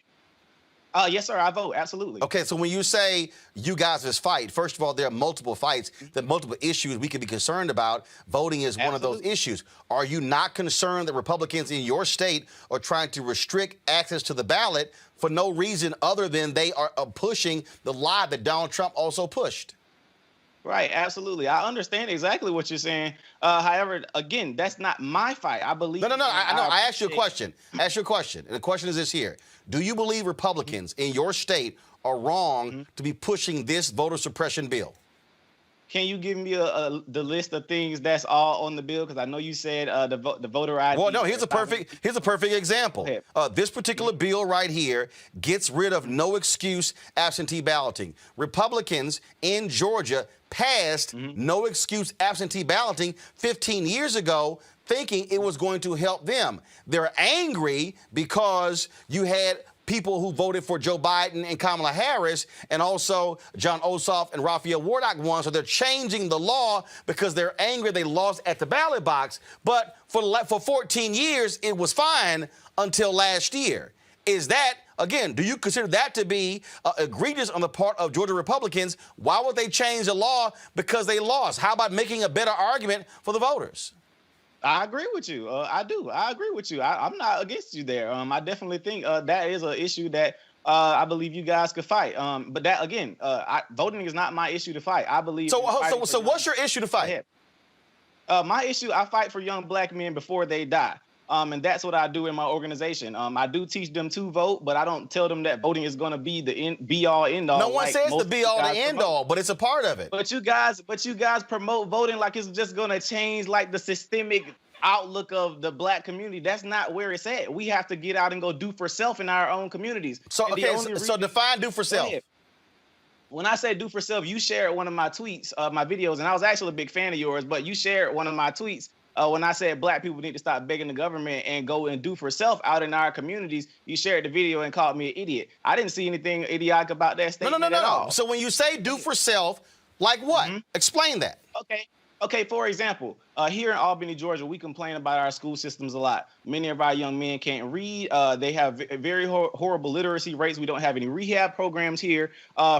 Yes, sir. I vote. Absolutely. Okay, so when you say you guys' fight, first of all, there are multiple fights, there are multiple issues we can be concerned about. Voting is one of those issues. Are you not concerned that Republicans in your state are trying to restrict access to the ballot for no reason other than they are pushing the lie that Donald Trump also pushed? Right, absolutely. I understand exactly what you're saying. However, again, that's not my fight. I believe. No. I know. I asked you a question. And the question is this here: do you believe Republicans in your state are wrong to be pushing this voter suppression bill? Can you give me the list of things that's all on the bill? Because I know you said the voter ID. Well, no. Here's a perfect example. This particular bill right here gets rid of no excuse absentee balloting. Republicans in Georgia passed no excuse absentee balloting 15 years ago, thinking it was going to help them. They're angry because you had people who voted for Joe Biden and Kamala Harris, and also John Ossoff and Raphael Warnock won. So they're changing the law because they're angry they lost at the ballot box. But for 14 years, it was fine until last year. Is that, again, do you consider that to be egregious on the part of Georgia Republicans? Why would they change the law because they lost? How about making a better argument for the voters? I agree with you. I do. I agree with you. I'm not against you there. I definitely think that is an issue that I believe you guys could fight. But that, again, voting is not my issue to fight. I believe. So what's your issue to fight? My issue, I fight for young Black men before they die. And that's what I do in my organization. I do teach them to vote, but I don't tell them that voting is going to be the be-all, end-all. No one says the be-all, the end-all, but it's a part of it. But you guys promote voting like it's just going to change like the systemic outlook of the Black community. That's not where it's at. We have to get out and go do for self in our own communities. So define do for self. When I say do for self, you shared one of my tweets, my videos, and I was actually a big fan of yours, but you shared one of my tweets. When I said Black people need to stop begging the government and go and do for self out in our communities, you shared the video and called me an idiot. I didn't see anything idiotic about that statement at all. So when you say do for self, like what? Explain that. Okay, for example, here in Albany, Georgia, we complain about our school systems a lot. Many of our young men can't read. They have very horrible literacy rates. We don't have any rehab programs here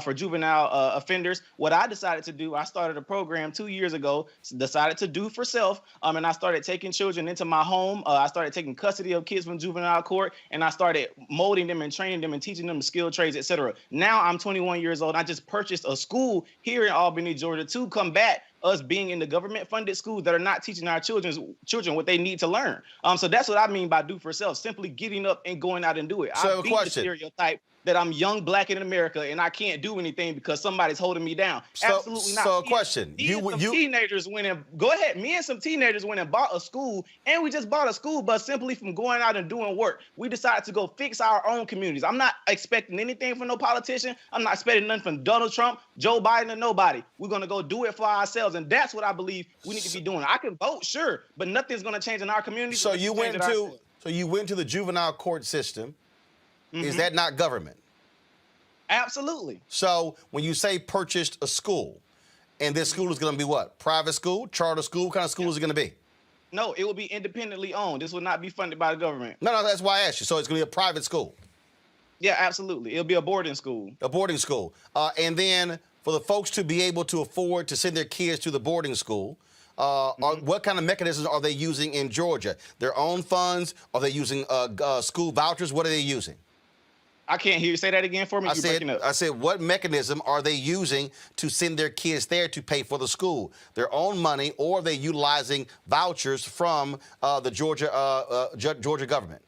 for juvenile offenders. What I decided to do, I started a program 2 years ago, decided to do for self, and I started taking children into my home. I started taking custody of kids from juvenile court, and I started molding them and training them and teaching them skilled trades, etc. Now I'm 21 years old. I just purchased a school here in Albany, Georgia, to combat us being in the government-funded schools that are not teaching our children what they need to learn. So that's what I mean by do for self, simply getting up and going out and do it. So I beat the stereotype that I'm young, Black in America, and I can't do anything because somebody's holding me down. Absolutely not. So a question. Teenagers went and go ahead. Me and some teenagers went and bought a school, and we just bought a school bus simply from going out and doing work. We decided to go fix our own communities. I'm not expecting anything from no politician. I'm not expecting nothing from Donald Trump, Joe Biden, or nobody. We're going to go do it for ourselves, and that's what I believe we need to be doing. I can vote, sure, but nothing's going to change in our community. So you went to the juvenile court system. Is that not government? Absolutely. So when you say purchased a school, and this school is going to be what? Private school, charter school? What kind of school is it going to be? No, it will be independently owned. This will not be funded by the government. No, that's why I asked you. So it's going to be a private school? Yeah, absolutely. It'll be a boarding school. A boarding school. And then for the folks to be able to afford to send their kids to the boarding school, what kind of mechanisms are they using in Georgia? Their own funds? Are they using school vouchers? What are they using? I can't hear you. Say that again for me. I said, what mechanism are they using to send their kids there to pay for the school? Their own money, or are they utilizing vouchers from the Georgia government?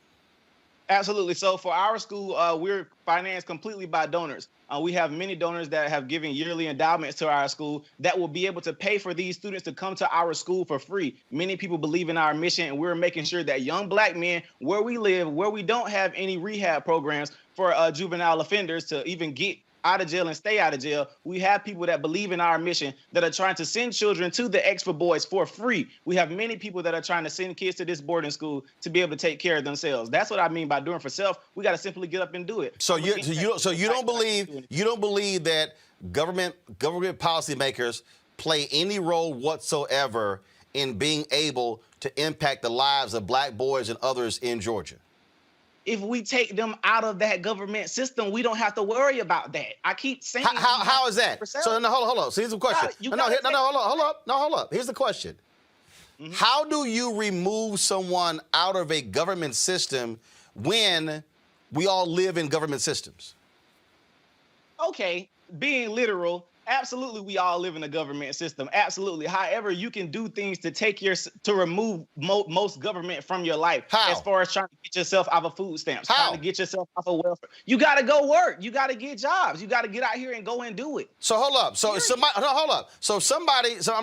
Absolutely. So for our school, we're financed completely by donors. We have many donors that have given yearly endowments to our school that will be able to pay for these students to come to our school for free. Many people believe in our mission, and we're making sure that young black men, where we live, where we don't have any rehab programs for juvenile offenders to even get out of jail and stay out of jail, we have people that believe in our mission that are trying to send children to the Extra Boys for free. We have many people that are trying to send kids to this boarding school to be able to take care of themselves. That's what I mean by doing for self. We got to simply get up and do it. So you don't believe that government policymakers play any role whatsoever in being able to impact the lives of black boys and others in Georgia? If we take them out of that government system, we don't have to worry about that. I keep saying. How is that? So hold on. So here's the question. Hold up. Here's the question. Mm-hmm. How do you remove someone out of a government system when we all live in government systems? Okay, being literal. Absolutely, we all live in a government system. Absolutely. However, you can do things to remove most government from your life. How? As far as trying to get yourself out of food stamps, How? trying to get yourself off of welfare. You got to go work. You got to get jobs. You got to get out here and go and do it. So hold up. So I'm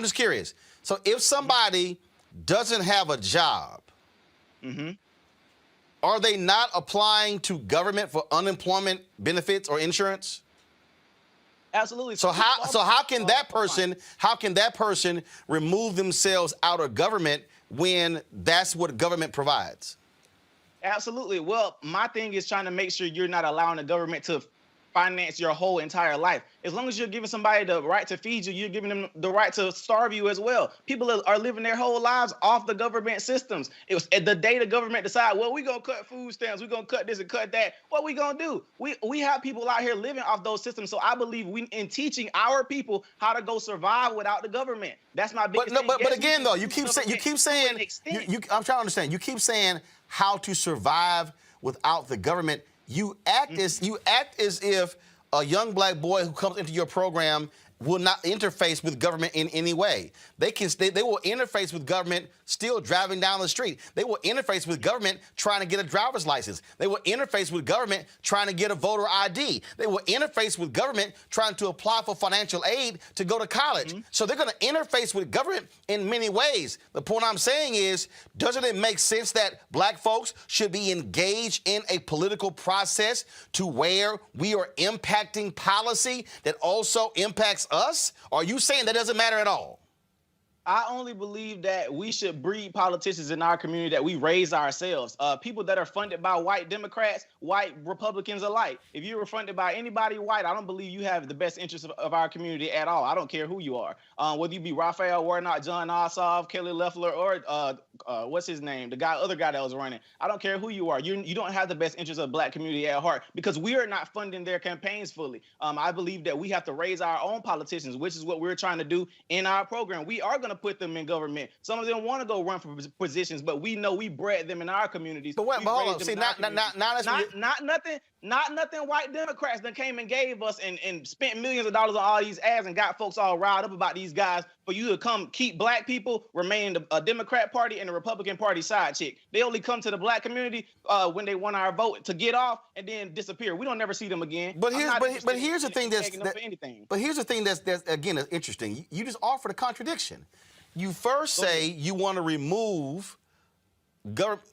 just curious. So if somebody doesn't have a job, are they not applying to government for unemployment benefits or insurance? Absolutely. So how can that person remove themselves out of government when that's what government provides? Absolutely. Well, my thing is trying to make sure you're not allowing the government to finance your whole entire life. As long as you're giving somebody the right to feed you, you're giving them the right to starve you as well. People are living their whole lives off the government systems. It was the day the government decide, well, we're going to cut food stamps, we're going to cut this and cut that. What we going to do? We have people out here living off those systems. So I believe in teaching our people how to go survive without the government. That's my biggest thing. But again, though, you keep saying, I'm trying to understand. You keep saying how to survive without the government. You act as if a young black boy who comes into your program will not interface with government in any way. They will interface with government still driving down the street. They will interface with government trying to get a driver's license. They will interface with government trying to get a voter ID. They will interface with government trying to apply for financial aid to go to college. So they're going to interface with government in many ways. The point I'm saying is, doesn't it make sense that black folks should be engaged in a political process to where we are impacting policy that also impacts us? Or are you saying that doesn't matter at all? I only believe that we should breed politicians in our community that we raise ourselves. People that are funded by white Democrats, white Republicans alike. If you were funded by anybody white, I don't believe you have the best interests of our community at all. I don't care who you are. Whether you be Raphael Warnock, John Ossoff, Kelly Loeffler, or what's his name? The other guy that was running. I don't care who you are. You don't have the best interests of the black community at heart because we are not funding their campaigns fully. I believe that we have to raise our own politicians, which is what we're trying to do in our program. We are going to put them in government. Some of them want to go run for positions, but we know we bred them in our communities. But hold on. See, not nothing white Democrats that came and gave us and spent millions of dollars on all these ads and got folks all riled up about these guys for you to come keep black people, remain a Democrat Party and the Republican Party side chick. They only come to the black community when they want our vote to get off and then disappear. We don't never see them again. But here's the thing that's again interesting. You just offered a contradiction. You first say you want to remove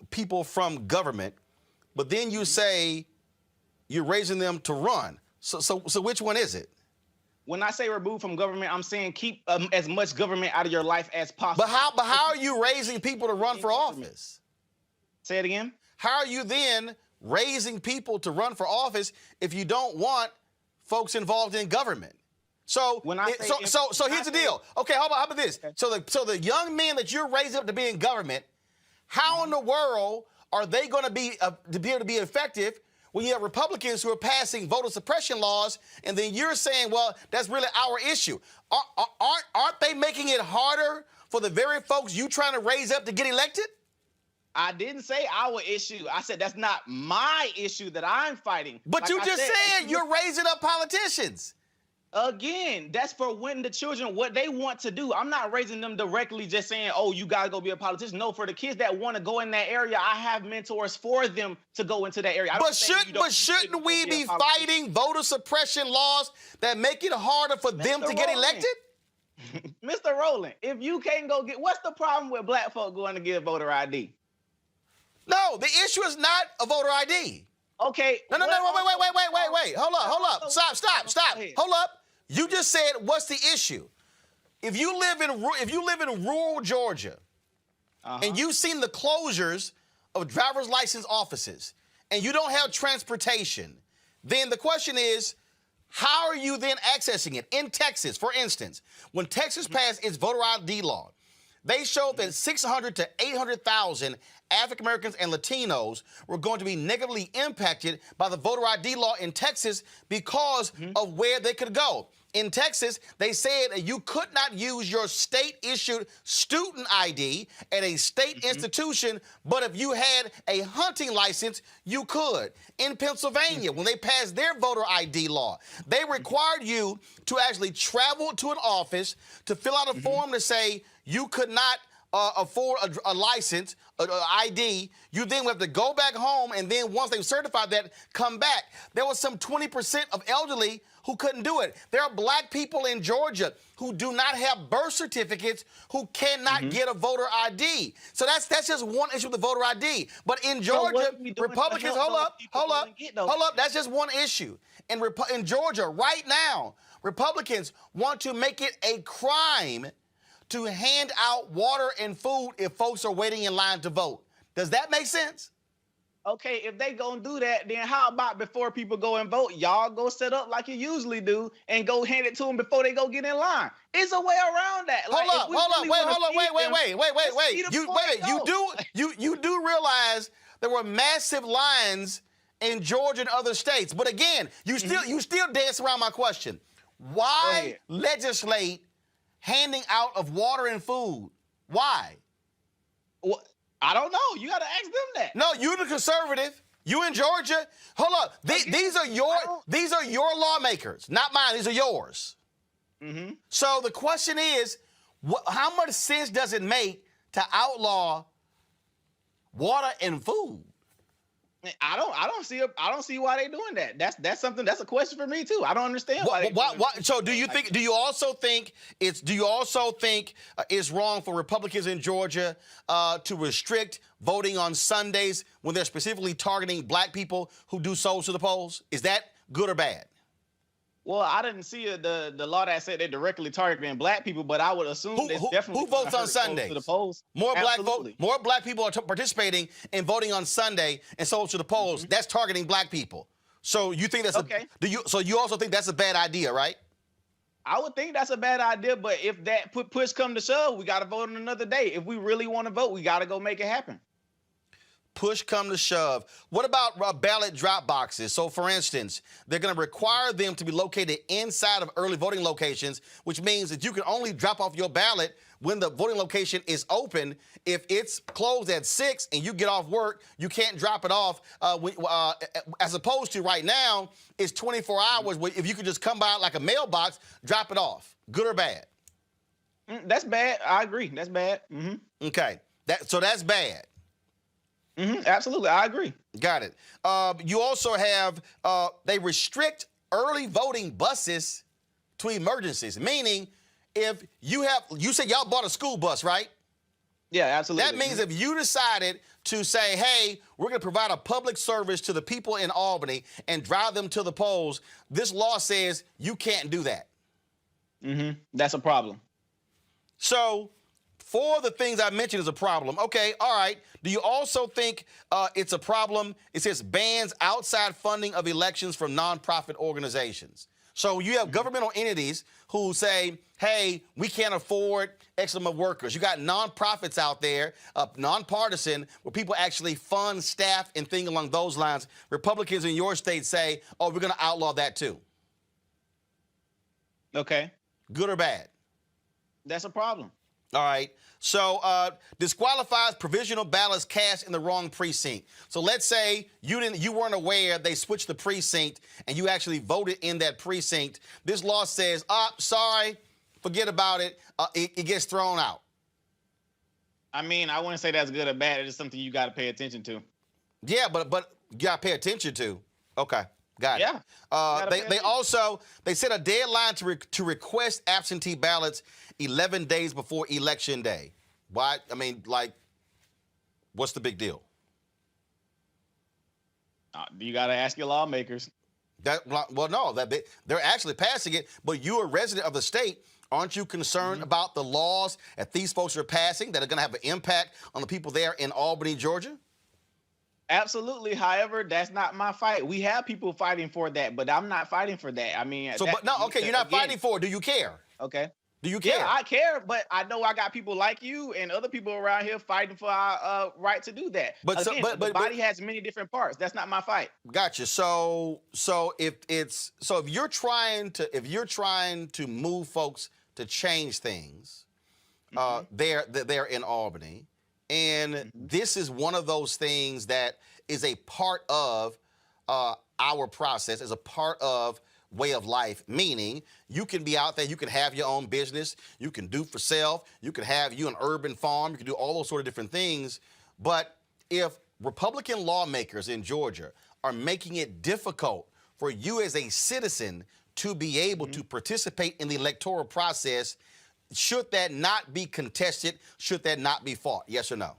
people from government, but then you say you're raising them to run. So which one is it? When I say remove from government, I'm saying keep as much government out of your life as possible. But how are you raising people to run for office? Say it again. How are you then raising people to run for office if you don't want folks involved in government? So here's the deal. Okay, how about this? Okay. So the young men that you're raising up to be in government, how in the world are they going to be able to be effective when you have Republicans who are passing voter suppression laws, and then you're saying, well, that's really our issue? Aren't they making it harder for the very folks you trying to raise up to get elected? I didn't say our issue. I said that's not my issue that I'm fighting. But like you just said you're raising up politicians. Again, that's for when the children, what they want to do. I'm not raising them directly just saying, oh, you got to go be a politician. No, for the kids that want to go in that area, I have mentors for them to go into that area. But shouldn't we be fighting voter suppression laws that make it harder for them to get elected? Mr. Roland, if you can't go get, what's the problem with black folk going to get voter ID? No, the issue is not a voter ID. Okay. No, wait. Hold up. Stop. Hold up. You just said, what's the issue? If you live in rural Georgia, and you've seen the closures of driver's license offices, and you don't have transportation, then the question is, how are you then accessing it? In Texas, for instance, when Texas passed its voter ID law, they showed that 600 to 800,000 African Americans and Latinos were going to be negatively impacted by the voter ID law in Texas because of where they could go. In Texas, they said that you could not use your state-issued student ID at a state institution, but if you had a hunting license, you could. In Pennsylvania, when they passed their voter ID law, they required you to actually travel to an office to fill out a form to say you could not afford a license, an ID. You then would have to go back home, and then once they've certified that, come back. There was some 20% of elderly who couldn't do it. There are black people in Georgia who do not have birth certificates who cannot get a voter ID. So that's just one issue with the voter ID. But in Georgia, Republicans, hold up, that's just one issue. In Georgia, right now, Republicans want to make it a crime to hand out water and food if folks are waiting in line to vote. Does that make sense? Okay, if they gonna do that, then how about before people go and vote, y'all go set up like you usually do and go hand it to them before they go get in line? It's a way around that. You do realize there were massive lines in Georgia and other states, but again, you still dance around my question. Why legislate handing out of water and food? Why? Well, I don't know. You got to ask them that. No, you the conservative. You in Georgia. Hold up. These are your lawmakers, not mine. These are yours. So the question is, how much sense does it make to outlaw water and food? I don't see why they're doing that. That's something. That's a question for me too. I don't understand why. So do you also think it's wrong for Republicans in Georgia to restrict voting on Sundays when they're specifically targeting black people who do souls to the polls? Is that good or bad? Well, I didn't see the law that said they're directly targeting black people, but I would assume there's definitely who votes on Sundays? To the polls. More black people are participating in voting on Sunday and souls to the polls. That's targeting black people. So you think that's So you also think that's a bad idea, right? I would think that's a bad idea, but if that push come to shove, we got to vote on another day. If we really want to vote, we got to go make it happen. Push come to shove. What about ballot drop boxes? So, for instance, they're going to require them to be located inside of early voting locations, which means that you can only drop off your ballot when the voting location is open. If it's closed at 6 and you get off work, you can't drop it off. As opposed to right now, it's 24 hours. If you could just come by like a mailbox, drop it off. Good or bad? That's bad. I agree. That's bad. Okay. So that's bad. Absolutely, I agree. Got it. You also have, they restrict early voting buses to emergencies, meaning if you said y'all bought a school bus, right? Yeah, absolutely. That means if you decided to say, hey, we're going to provide a public service to the people in Albany and drive them to the polls, this law says you can't do that. That's a problem. So, for the things I mentioned is a problem. Okay, all right. Do you also think it's a problem? It says bans outside funding of elections from nonprofit organizations. So you have governmental entities who say, hey, we can't afford X number of workers. You got nonprofits out there, nonpartisan, where people actually fund staff and things along those lines. Republicans in your state say, oh, we're going to outlaw that too. Okay. Good or bad? That's a problem. All right. So disqualifies provisional ballots cast in the wrong precinct. So let's say you weren't aware they switched the precinct and you actually voted in that precinct. This law says, sorry, forget about it. It gets thrown out. I mean, I wouldn't say that's good or bad. It's just something you got to pay attention to. Yeah, but you got to pay attention to. Okay. Got it. Yeah. They set a deadline to request absentee ballots 11 days before Election Day. Why? I mean, like, what's the big deal? You got to ask your lawmakers. They're actually passing it, but you're a resident of the state. Aren't you concerned about the laws that these folks are passing that are going to have an impact on the people there in Albany, Georgia? Absolutely. However, that's not my fight. We have people fighting for that, but I'm not fighting for that. I mean, you're not fighting for it. Do you care? Okay. Do you care? Yeah, I care, but I know I got people like you and other people around here fighting for our right to do that. But the body has many different parts. That's not my fight. Gotcha. So if you're trying to move folks to change things, they're in Albany. And this is one of those things that is a part of our process, is a part of way of life, meaning you can be out there, you can have your own business, you can do for self, you can have an urban farm, you can do all those sort of different things. But if Republican lawmakers in Georgia are making it difficult for you as a citizen to be able to participate in the electoral process, should that not be contested? Should that not be fought? Yes or no?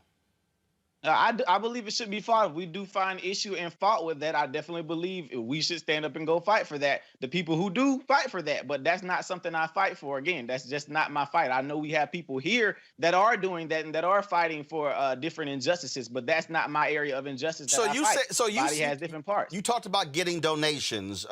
I believe it should be fought. If we do find issue and fault with that, I definitely believe we should stand up and go fight for that. The people who do fight for that, but that's not something I fight for. Again, that's just not my fight. I know we have people here that are doing that and that are fighting for different injustices, but that's not my area of injustice. Body has different parts. You talked about getting donations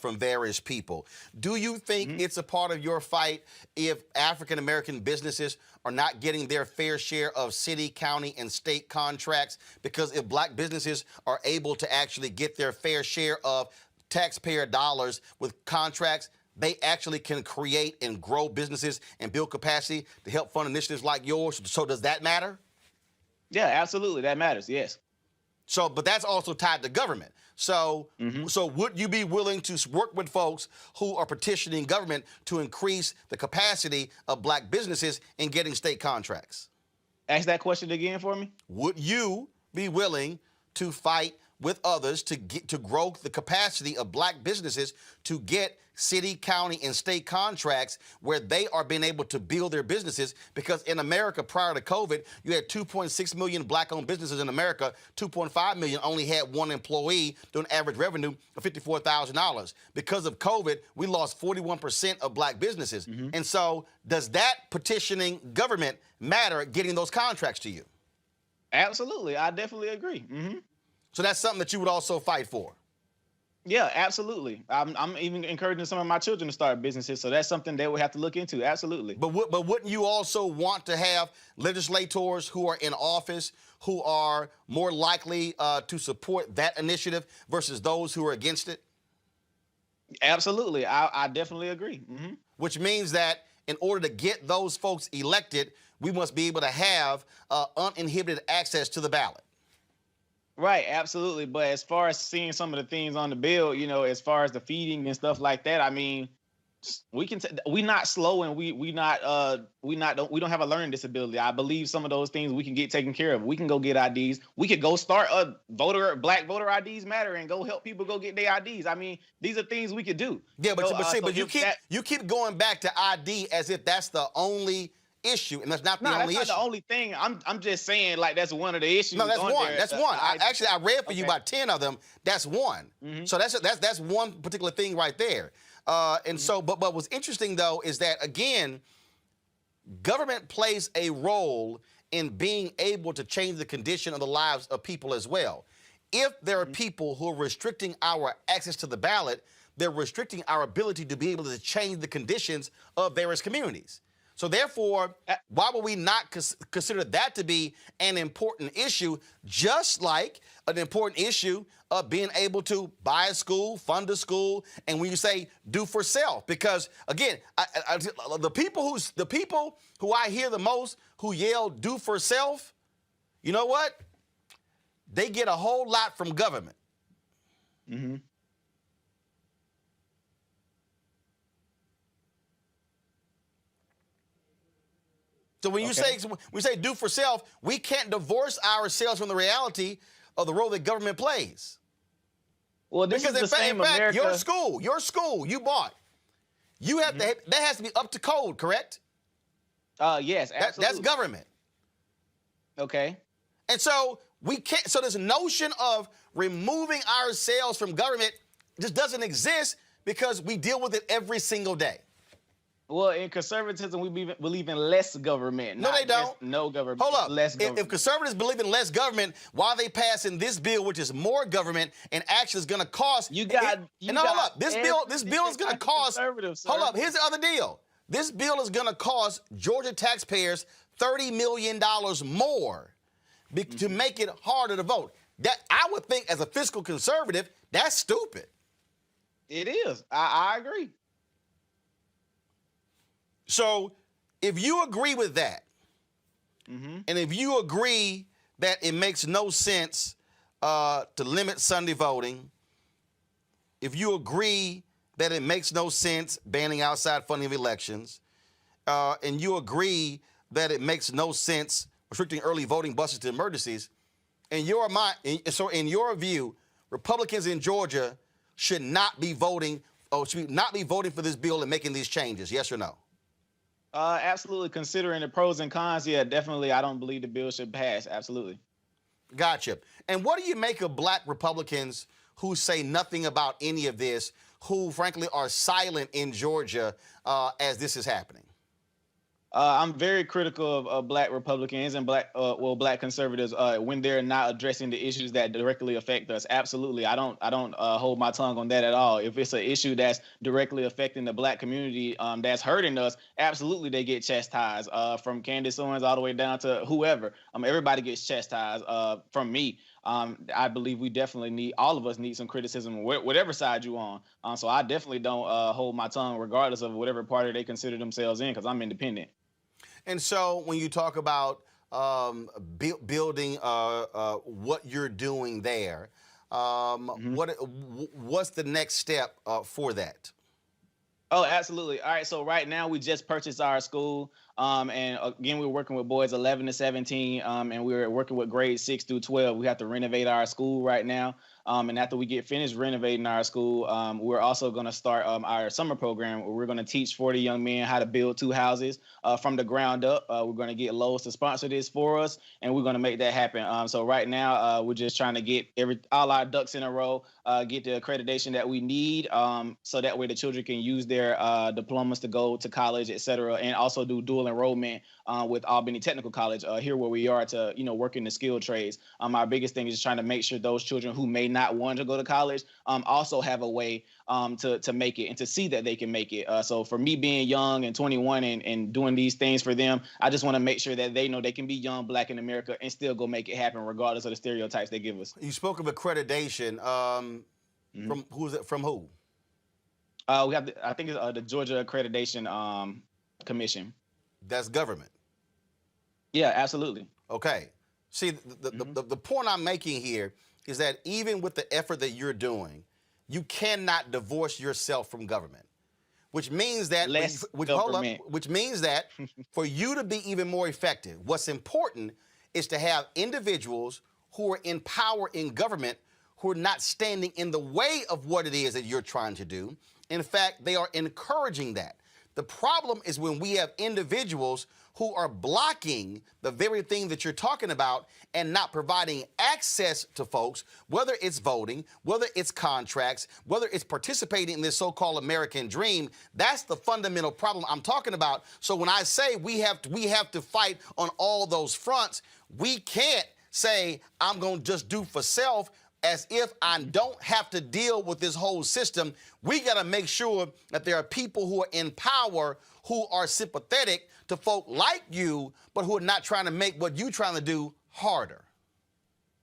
from various people. Do you think it's a part of your fight if African American businesses are not getting their fair share of city, county, and state contracts? Because if black businesses are able to actually get their fair share of taxpayer dollars with contracts, they actually can create and grow businesses and build capacity to help fund initiatives like yours. So does that matter? Yeah, absolutely. That matters, yes. So, but that's also tied to government. So, so would you be willing to work with folks who are petitioning government to increase the capacity of black businesses in getting state contracts? Ask that question again for me. Would you be willing to fight with others to grow the capacity of black businesses to get city, county, and state contracts where they are being able to build their businesses? Because in America, prior to COVID, you had 2.6 million black-owned businesses in America. 2.5 million only had one employee doing average revenue of $54,000. Because of COVID, we lost 41% of black businesses. And so does that petitioning government matter getting those contracts to you? Absolutely. I definitely agree. So that's something that you would also fight for? Yeah, absolutely. I'm even encouraging some of my children to start businesses, so that's something they would have to look into. Absolutely. But wouldn't you also want to have legislators who are in office who are more likely to support that initiative versus those who are against it? Absolutely. I definitely agree. Which means that in order to get those folks elected, we must be able to have uninhibited access to the ballot. Right, absolutely. But as far as seeing some of the things on the bill, as far as the feeding and stuff like that, I mean, we not slow and we don't have a learning disability. I believe some of those things we can get taken care of. We can go get IDs. We could go start a black voter IDs matter and go help people go get their IDs. I mean, these are things we could do. Yeah, but you keep going back to ID as if that's the only issue, and that's not the only issue. That's not the only thing. I'm just saying, like, that's one of the issues. No, that's one. That's one. I read for you about 10 of them. That's one. So that's one particular thing right there. So, but what's interesting though is that again, government plays a role in being able to change the condition of the lives of people as well. If there are people who are restricting our access to the ballot, they're restricting our ability to be able to change the conditions of various communities. So therefore, why would we not consider that to be an important issue, just like an important issue of being able to buy a school, fund a school, and when you say do for self? Because again, the people who I hear the most who yell do for self, you know what? They get a whole lot from government. Mm-hmm. So when you say do for self, we can't divorce ourselves from the reality of the role that government plays. Well, this because is the same in fact, America. your school you bought, you have to that has to be up to code, correct? Yes, absolutely. That's government. Okay. And so we can't. So this notion of removing ourselves from government just doesn't exist because we deal with it every single day. Well, in conservatism, we believe in less government. No, they don't. No government. Hold up. Less government. If conservatives believe in less government, why are they passing this bill, which is more government and actually is going to cost? Hold up. This bill is going to cost. Hold up. Here's the other deal. This bill is going to cost Georgia taxpayers $30 million more to make it harder to vote. That I would think, as a fiscal conservative, that's stupid. It is. I agree. So if you agree with that, and if you agree that it makes no sense to limit Sunday voting, if you agree that it makes no sense banning outside funding of elections, and you agree that it makes no sense restricting early voting buses to emergencies, in your view, Republicans in Georgia should not be voting for this bill and making these changes, yes or no? Absolutely. Considering the pros and cons, yeah, definitely. I don't believe the bill should pass. Absolutely. Gotcha. And what do you make of black Republicans who say nothing about any of this, who frankly are silent in Georgia as this is happening? I'm very critical of black Republicans and black conservatives when they're not addressing the issues that directly affect us. Absolutely, I don't hold my tongue on that at all. If it's an issue that's directly affecting the black community, that's hurting us, absolutely they get chastised. From Candace Owens all the way down to whoever, everybody gets chastised. From me. I believe all of us need some criticism, whatever side you on. So I definitely don't hold my tongue regardless of whatever party they consider themselves in, because I'm independent. And so when you talk about building what you're doing there, what's the next step for that? Oh, absolutely. All right. So right now we just purchased our school. And again, we're working with boys 11 to 17, and we're working with grades 6 through 12. We have to renovate our school right now. And after we get finished renovating our school, we're also going to start our summer program where we're going to teach 40 young men how to build 2 houses from the ground up. We're going to get Lowe's to sponsor this for us, and we're going to make that happen. So right now, we're just trying to get all our ducks in a row, get the accreditation that we need, so that way the children can use their diplomas to go to college, et cetera, and also do dual enrollment with Albany Technical College here where we are to, work in the skilled trades. Our biggest thing is trying to make sure those children who may not want to go to college also have a way to make it and to see that they can make it. So for me being young and 21 and doing these things for them, I just want to make sure that they know they can be young, black in America and still go make it happen regardless of the stereotypes they give us. You spoke of accreditation. From who's it? From who? We have I think it's the Georgia Accreditation Commission. That's government. Yeah, absolutely. Okay. See, the point I'm making here is that even with the effort that you're doing, you cannot divorce yourself from government, which means that which means that for you to be even more effective, what's important is to have individuals who are in power in government who are not standing in the way of what it is that you're trying to do. In fact, they are encouraging that. The problem is when we have individuals who are blocking the very thing that you're talking about and not providing access to folks, whether it's voting, whether it's contracts, whether it's participating in this so-called American dream. That's the fundamental problem I'm talking about. So when I say we have to fight on all those fronts, we can't say I'm going to just do for self as if I don't have to deal with this whole system. We got to make sure that there are people who are in power who are sympathetic to folk like you, but who are not trying to make what you're trying to do harder.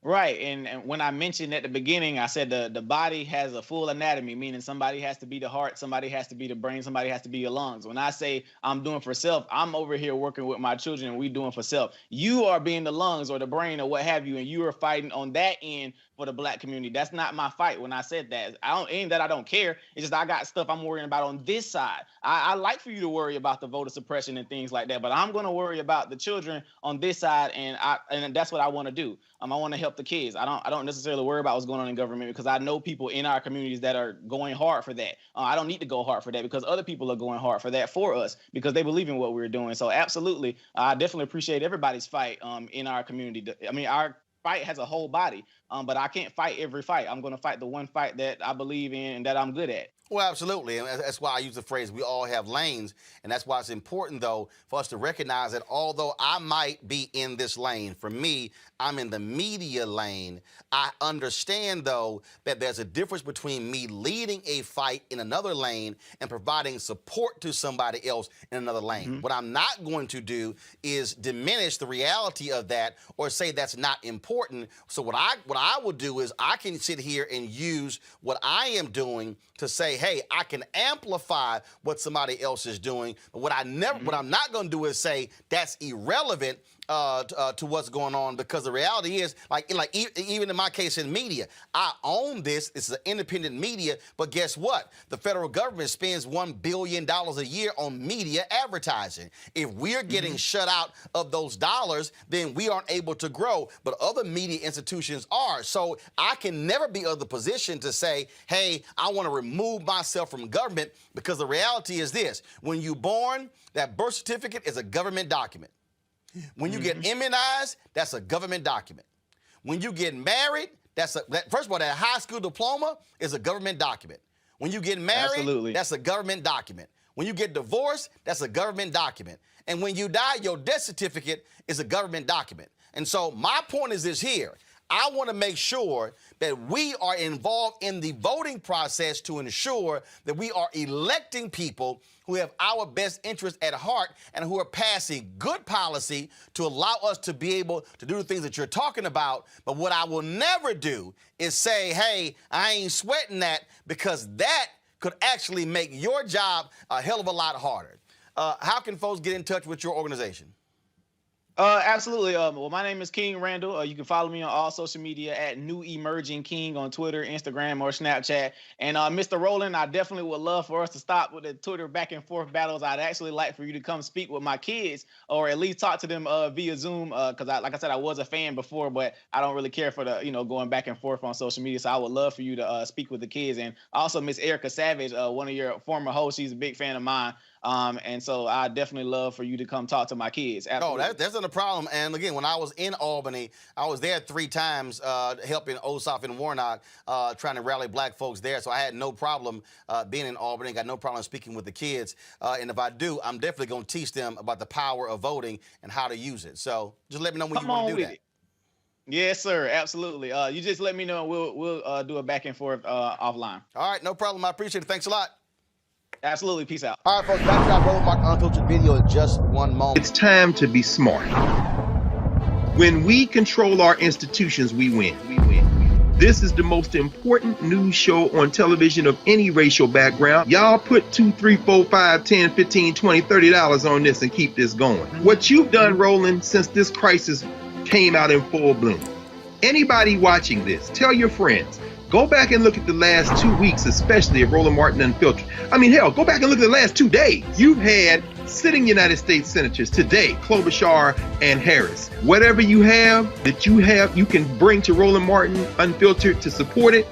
Right, and when I mentioned at the beginning, I said the body has a full anatomy, meaning somebody has to be the heart, somebody has to be the brain, somebody has to be your lungs. When I say I'm doing for self, I'm over here working with my children and we doing for self. You are being the lungs or the brain or what have you, and you are fighting on that end for the Black community. That's not my fight. When I said that, ain't that I don't care. It's just I got stuff I'm worrying about on this side. I like for you to worry about the voter suppression and things like that, but I'm going to worry about the children on this side, and that's what I want to do. I want to help the kids. I don't necessarily worry about what's going on in government because I know people in our communities that are going hard for that. I don't need to go hard for that because other people are going hard for that for us because they believe in what we're doing. So absolutely, I definitely appreciate everybody's fight in our community. I mean, our fight has a whole body, but I can't fight every fight. I'm going to fight the one fight that I believe in and that I'm good at. Well, absolutely, and that's why I use the phrase, we all have lanes, and that's why it's important, though, for us to recognize that although I might be in this lane, for me, I'm in the media lane, I understand, though, that there's a difference between me leading a fight in another lane and providing support to somebody else in another lane. Mm-hmm. What I'm not going to do is diminish the reality of that or say that's not important. So what I will do is I can sit here and use what I am doing to say, hey, I can amplify what somebody else is doing. But what I'm not going to do is say that's irrelevant to what's going on, because the reality is, like even in my case in media, I own this. It's an independent media, but guess what? The federal government spends $1 billion a year on media advertising. If we're getting shut out of those dollars, then we aren't able to grow, but other media institutions are. So I can never be of the position to say, hey, I want to remove myself from government, because the reality is this: when you're born, that birth certificate is a government document. When you get immunized, that's a government document. When you get married, first of all, that high school diploma is a government document. When you get married, that's a government document. When you get divorced, that's a government document. And when you die, your death certificate is a government document. And so my point is this here: I want to make sure that we are involved in the voting process to ensure that we are electing people who have our best interest at heart and who are passing good policy to allow us to be able to do the things that you're talking about. But what I will never do is say, hey, I ain't sweating that, because that could actually make your job a hell of a lot harder. How can folks get in touch with your organization? Absolutely. Well, my name is King Randall. You can follow me on all social media at New Emerging King on Twitter, Instagram, or Snapchat. And Mr. Roland, I definitely would love for us to stop with the Twitter back and forth battles. I'd actually like for you to come speak with my kids, or at least talk to them via Zoom. Because like I said, I was a fan before, but I don't really care for the going back and forth on social media. So I would love for you to speak with the kids. And also Miss Erica Savage, one of your former hosts, she's a big fan of mine. And so I definitely love for you to come talk to my kids. Absolutely. Oh, that's not a problem. And again, when I was in Albany, I was there 3 times helping Ossoff and Warnock, trying to rally black folks there. So I had no problem being in Albany, got no problem speaking with the kids. And if I do, I'm definitely going to teach them about the power of voting and how to use it. So just let me know when you want to do that. Yes, sir. Absolutely. You just let me know. We'll do a back and forth offline. All right. No problem. I appreciate it. Thanks a lot. Absolutely. Peace out. All right, folks, back to our Roland Martin Unfiltered video in just one moment. It's time to be smart. When we control our institutions, we win. This is the most important news show on television of any racial background. Y'all put $2, $3, $4, $5, $10, $15, $20, $30 on this and keep this going. What you've done, Roland, since this crisis came out in full bloom. Anybody watching this, tell your friends. Go back and look at the last 2 weeks, especially of Roland Martin Unfiltered. I mean, hell, go back and look at the last 2 days. You've had sitting United States senators today, Klobuchar and Harris. Whatever you have that you can bring to Roland Martin Unfiltered to support it,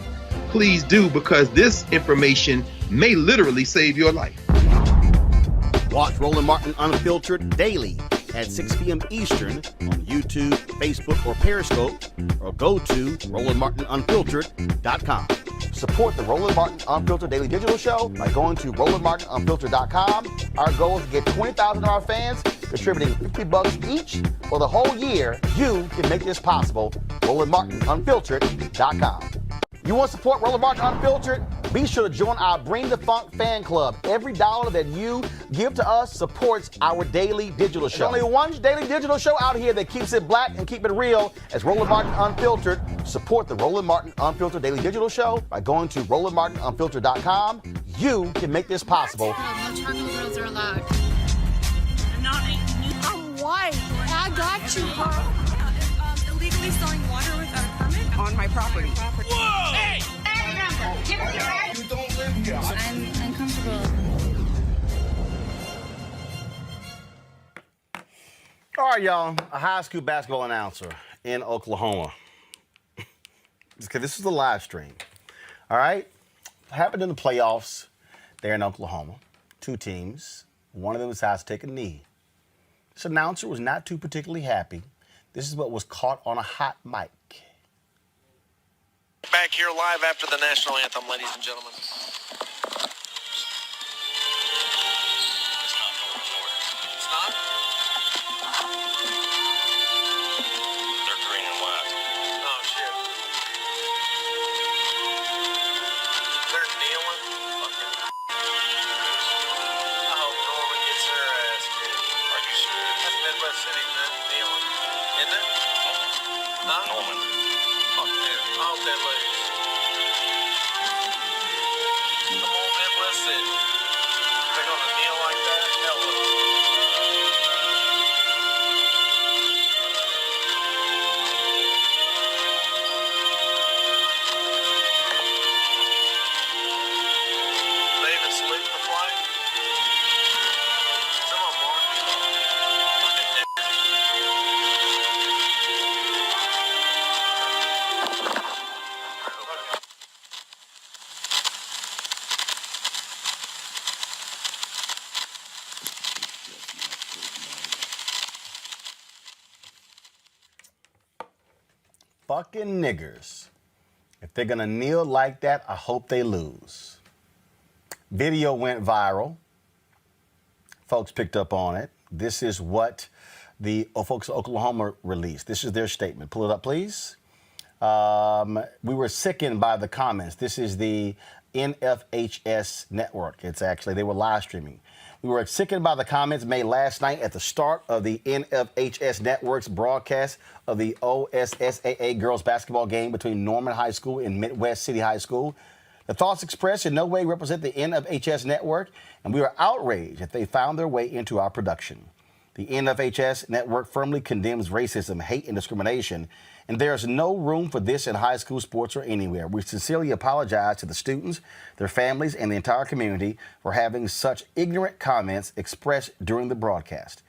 please do, because this information may literally save your life. Watch Roland Martin Unfiltered daily at 6 p.m. Eastern on YouTube, Facebook, or Periscope, or go to RolandMartinUnfiltered.com. Support the Roland Martin Unfiltered Daily Digital Show by going to RolandMartinUnfiltered.com. Our goal is to get 20,000 of our fans contributing $50 each for the whole year. You can make this possible. RolandMartinUnfiltered.com. You want to support Roland Martin Unfiltered? Be sure to join our Bring the Funk fan club. Every dollar that you give to us supports our daily digital show. There's only one daily digital show out here that keeps it black and keep it real as Roland Martin Unfiltered. Support the Roland Martin Unfiltered daily digital show by going to RolandMartinUnfiltered.com. You can make this possible. No charcoal girls are allowed. I'm white. I got you, Illegally selling water without a permit on my property. Whoa! Hey! Give us your ID. You don't live here. I'm uncomfortable. All right, y'all. A high school basketball announcer in Oklahoma. Okay, this is the live stream. All right? Happened in the playoffs there in Oklahoma. Two teams. One of them decides to take a knee. This announcer was not too particularly happy. This is what was caught on a hot mic. Back here live after the national anthem, ladies and gentlemen. It's not? They're green and white. Oh, shit. They're kneeling? Okay. I hope Norman gets their ass kicked. Are you sure? That's Midwest City, man. Kneeling. Isn't it? Huh? Norman. Fuck them. I hope they lose. Come on, Midwest City. They're gonna kneel like that? Hell no. They even salute the flag? Some of them are. Fucking niggers. Fucking niggers. If they're going to kneel like that, I hope they lose. Video went viral. Folks picked up on it. This is what the folks of Oklahoma released. This is their statement. Pull it up, please. We were sickened by the comments. This is the NFHS network. It's actually, they were live streaming. We were sickened by the comments made last night at the start of the NFHS network's broadcast of the OSSAA girls basketball game between Norman High School and Midwest City High School. The thoughts expressed in no way represent the NFHS network, and we are outraged that they found their way into our production. The NFHS network firmly condemns racism, hate, and discrimination, and there is no room for this in high school sports or anywhere. We sincerely apologize to the students, their families, and the entire community for having such ignorant comments expressed during the broadcast.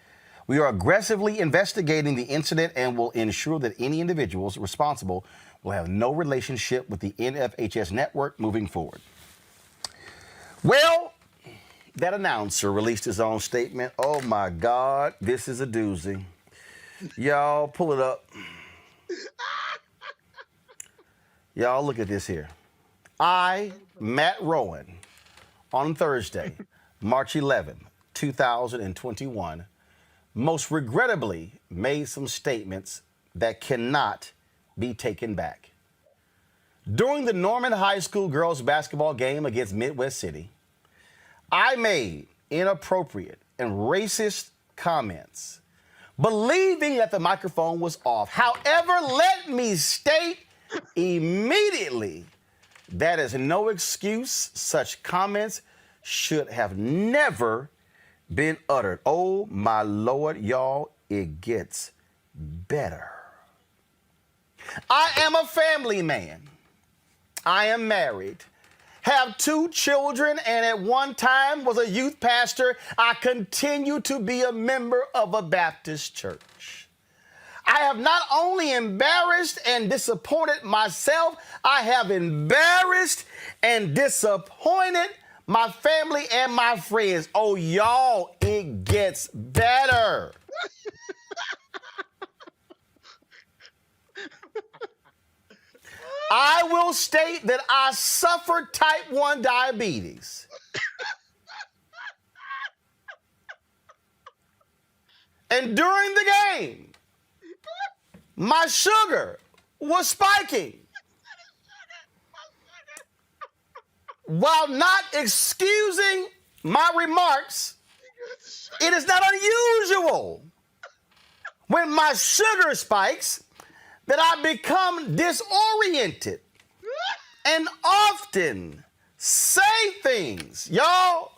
We are aggressively investigating the incident and will ensure that any individuals responsible will have no relationship with the NFHS network moving forward. Well, that announcer released his own statement. Oh my God, this is a doozy. Y'all, pull it up. Y'all, look at this here. I, Matt Rowan, on Thursday, March 11, 2021, most regrettably made some statements that cannot be taken back. During the Norman High School girls basketball game against Midwest City, I made inappropriate and racist comments, believing that the microphone was off. However, let me state immediately that is no excuse. Such comments should have never been uttered. Oh, my Lord, y'all, it gets better. I am a family man. I am married, have 2 children, and at one time was a youth pastor. I continue to be a member of a Baptist church. I have not only embarrassed and disappointed myself, I have embarrassed and disappointed my family and my friends. Oh, y'all, it gets better. I will state that I suffer type 1 diabetes. And during the game, my sugar was spiking. while not excusing my remarks, it is not unusual when my sugar spikes that I become disoriented and often say things, y'all.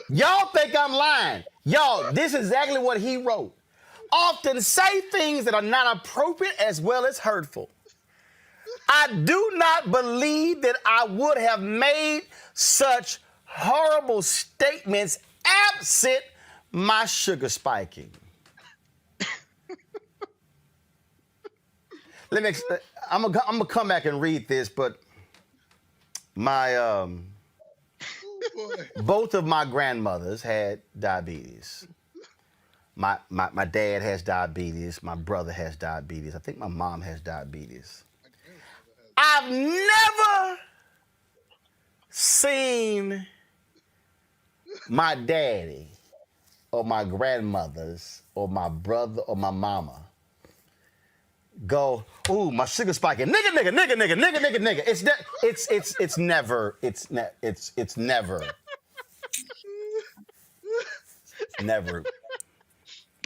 Y'all think I'm lying. Y'all, this is exactly what he wrote. Often say things that are not appropriate as well as hurtful. I do not believe that I would have made such horrible statements absent my sugar spiking. I'm gonna come back and read this, but my both of my grandmothers had diabetes. My dad has diabetes. My brother has diabetes. I think my mom has diabetes. I've never seen my daddy or my grandmothers or my brother or my mama go, ooh, my sugar spiking, nigga. It's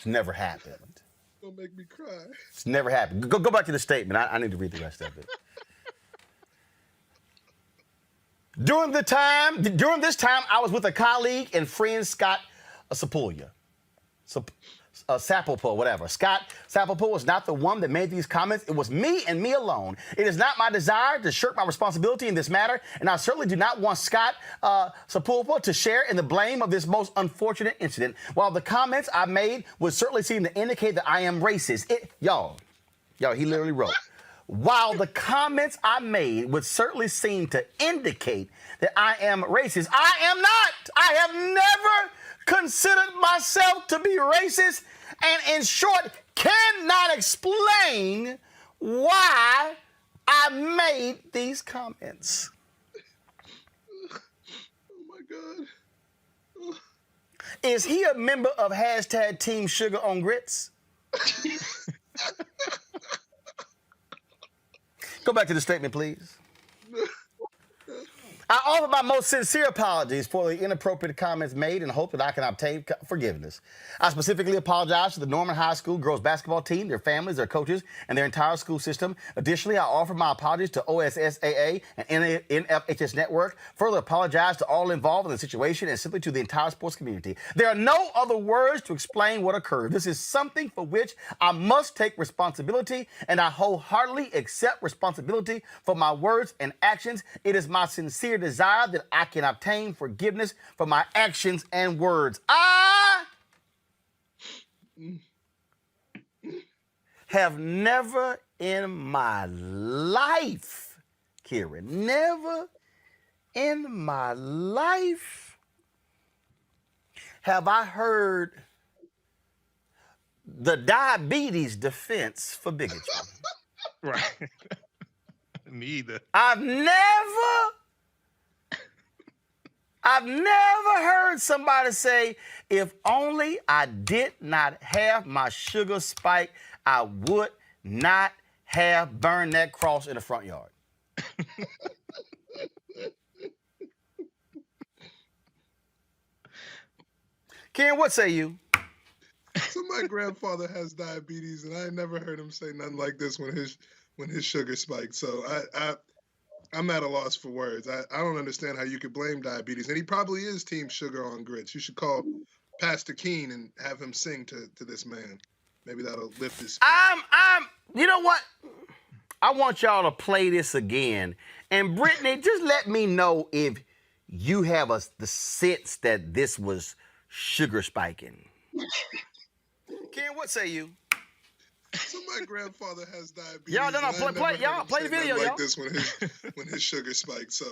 never happened. Don't make me cry. It's never happened. Go back to the statement. I need to read the rest of it. During this time, I was with a colleague and friend, Scott Sapulpa, whatever. Scott Sapulpa was not the one that made these comments. It was me and me alone. It is not my desire to shirk my responsibility in this matter, and I certainly do not want Scott Sapulpa to share in the blame of this most unfortunate incident. While the comments I made would certainly seem to indicate that I am racist. Y'all, he literally wrote, while the comments I made would certainly seem to indicate that I am racist, I am not. I have never considered myself to be racist, and in short, cannot explain why I made these comments. Oh my God. Oh. Is he a member of hashtag Team Sugar on Grits? Go back to the statement, please. I offer my most sincere apologies for the inappropriate comments made and hope that I can obtain forgiveness. I specifically apologize to the Norman High School girls basketball team, their families, their coaches, and their entire school system. Additionally, I offer my apologies to OSSAA and NFHS Network. Further apologize to all involved in the situation and simply to the entire sports community. There are no other words to explain what occurred. This is something for which I must take responsibility, and I wholeheartedly accept responsibility for my words and actions. It is my sincere desire that I can obtain forgiveness for my actions and words. I have never in my life, Kieran, never in my life have I heard the diabetes defense for bigotry. Right. Me either. I've never heard somebody say, if only I did not have my sugar spike, I would not have burned that cross in the front yard. Ken, what say you? So my grandfather has diabetes, and I never heard him say nothing like this when his sugar spiked. So I'm at a loss for words. I don't understand how you could blame diabetes. And he probably is Team Sugar on Grits. You should call Pastor Keen and have him sing to this man. Maybe that'll lift his spirit. You know what? I want y'all to play this again. And Brittany, just let me know if you have the sense that this was sugar spiking. Ken, what say you? So my grandfather has diabetes. Y'all play the video, like y'all. This when his sugar spiked. So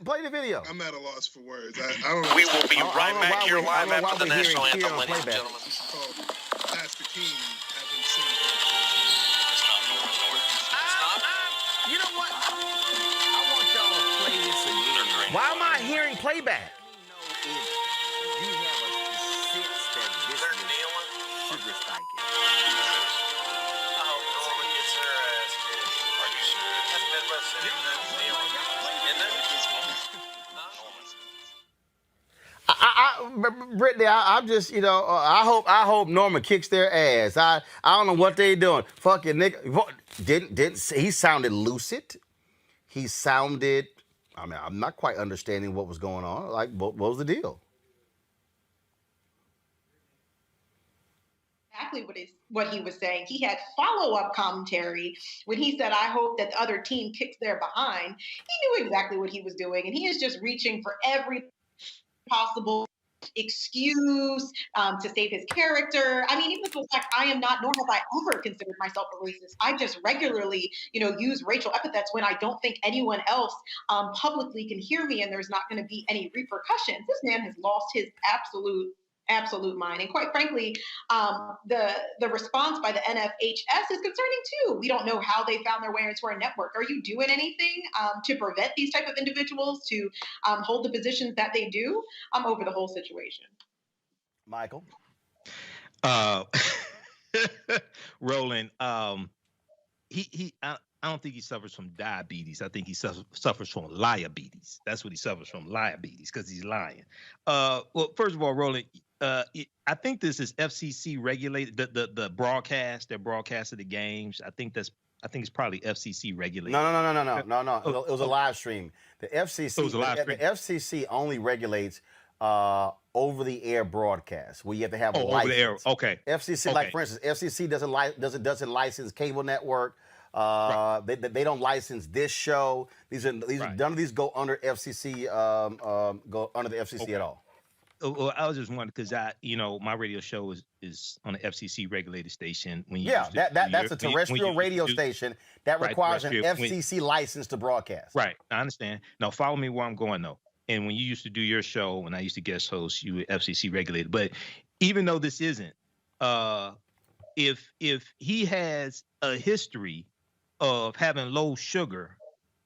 play the video. I'm at a loss for words. I don't know. We will be right back here live after the national anthem, ladies and gentlemen. Pastor King, have him sing. You know what? I want y'all to play this again. Why am I hearing playback? You have a sense that this is sugar spiking. Brittany, I'm just, I hope Norman kicks their ass. I don't know what they doing. Fucking nigga. He sounded lucid. He sounded, I'm not quite understanding what was going on. Like, what was the deal? Exactly what he was saying. He had follow-up commentary when he said, I hope that the other team kicks their behind. He knew exactly what he was doing, and he is just reaching for every possible excuse to save his character. I mean, even the fact I am not, nor have I ever considered myself a racist. I just regularly, use racial epithets when I don't think anyone else publicly can hear me, and there's not going to be any repercussions. This man has lost his absolute mind. And quite frankly, the response by the NFHS is concerning too. We don't know how they found their way into our network. Are you doing anything to prevent these type of individuals to hold the positions that they do over the whole situation? Michael? Roland, I don't think he suffers from diabetes. I think he suffers from liabetes. That's what he suffers from, liabetes, because he's lying. Well, first of all, Roland, I think this is FCC regulated. The broadcast, their broadcast of the games. I think it's probably FCC regulated. No. It was a live stream. The FCC. It was a live stream. The FCC only regulates over-the-air broadcasts where you have to have a license. Over the air. Okay. FCC, okay. like for instance, FCC doesn't license cable network. Right. They don't license this show. Right. None of these go under FCC. Go under the FCC okay. at all. Well, I was just wondering because my radio show is on the FCC regulated station. That's a terrestrial radio station that requires an FCC license to broadcast. Right, I understand. Now follow me where I'm going though. And when you used to do your show, when I used to guest host, you were FCC regulated. But even though this isn't, if he has a history of having low sugar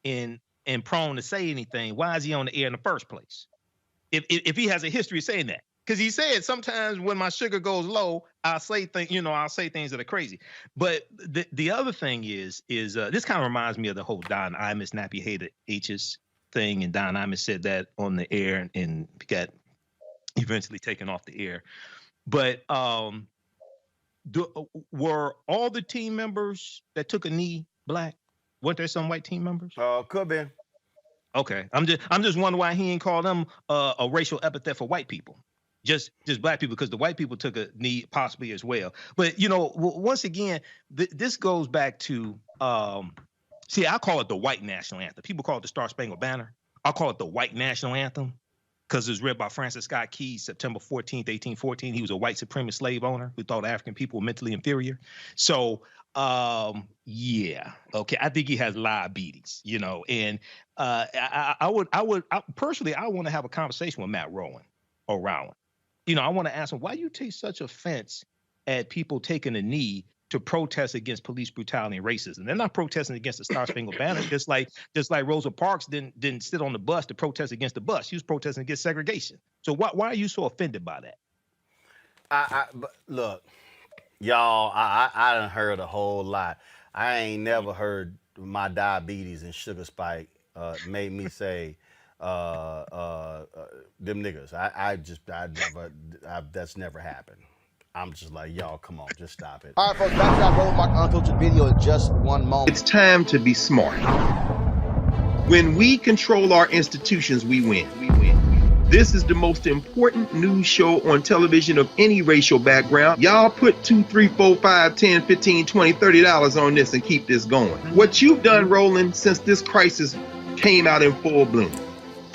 and prone to say anything, why is he on the air in the first place? If he has a history of saying that, because he said sometimes when my sugar goes low, I'll say things that are crazy. But the other thing is this kind of reminds me of the whole Don Imus nappy hated H's thing, and Don Imus said that on the air and got eventually taken off the air. But were all the team members that took a knee black? Weren't there some white team members? Could be. Okay, I'm just wondering why he ain't call them a racial epithet for white people, just black people, because the white people took a knee possibly as well. But once again, this goes back to I call it the white national anthem. People call it the Star Spangled Banner. I call it the white national anthem because it was read by Francis Scott Key, September 14th, 1814. He was a white supremacist slave owner who thought African people were mentally inferior. So. Okay. I think he has diabetes, and I would personally, I want to have a conversation with Matt Roland or Roland. I want to ask him, why you take such offense at people taking a knee to protest against police brutality and racism? They're not protesting against the Star Spangled Banner, just like Rosa Parks didn't sit on the bus to protest against the bus. She was protesting against segregation. So why are you so offended by that? But look. Y'all, I done heard a whole lot. I ain't never heard my diabetes and sugar spike made me say them niggas. That's never happened. I'm just like, y'all, come on, just stop it. All right, folks, back to our Roland Martin Unfiltered video in just one moment. It's time to be smart. When we control our institutions, we win. This is the most important news show on television of any racial background. Y'all put $2, $3, $4, $5, $10, $15, $20, $30 on this and keep this going. What you've done, Roland, since this crisis came out in full bloom.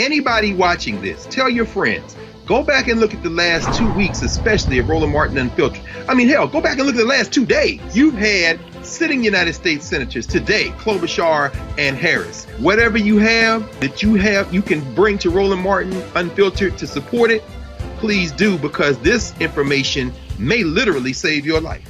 Anybody watching this, tell your friends. Go back and look at the last 2 weeks, especially of Roland Martin Unfiltered. I mean, hell, go back and look at the last 2 days. You've had sitting United States senators today, Klobuchar and Harris. Whatever you have that you can bring to Roland Martin Unfiltered to support it, please do, because this information may literally save your life.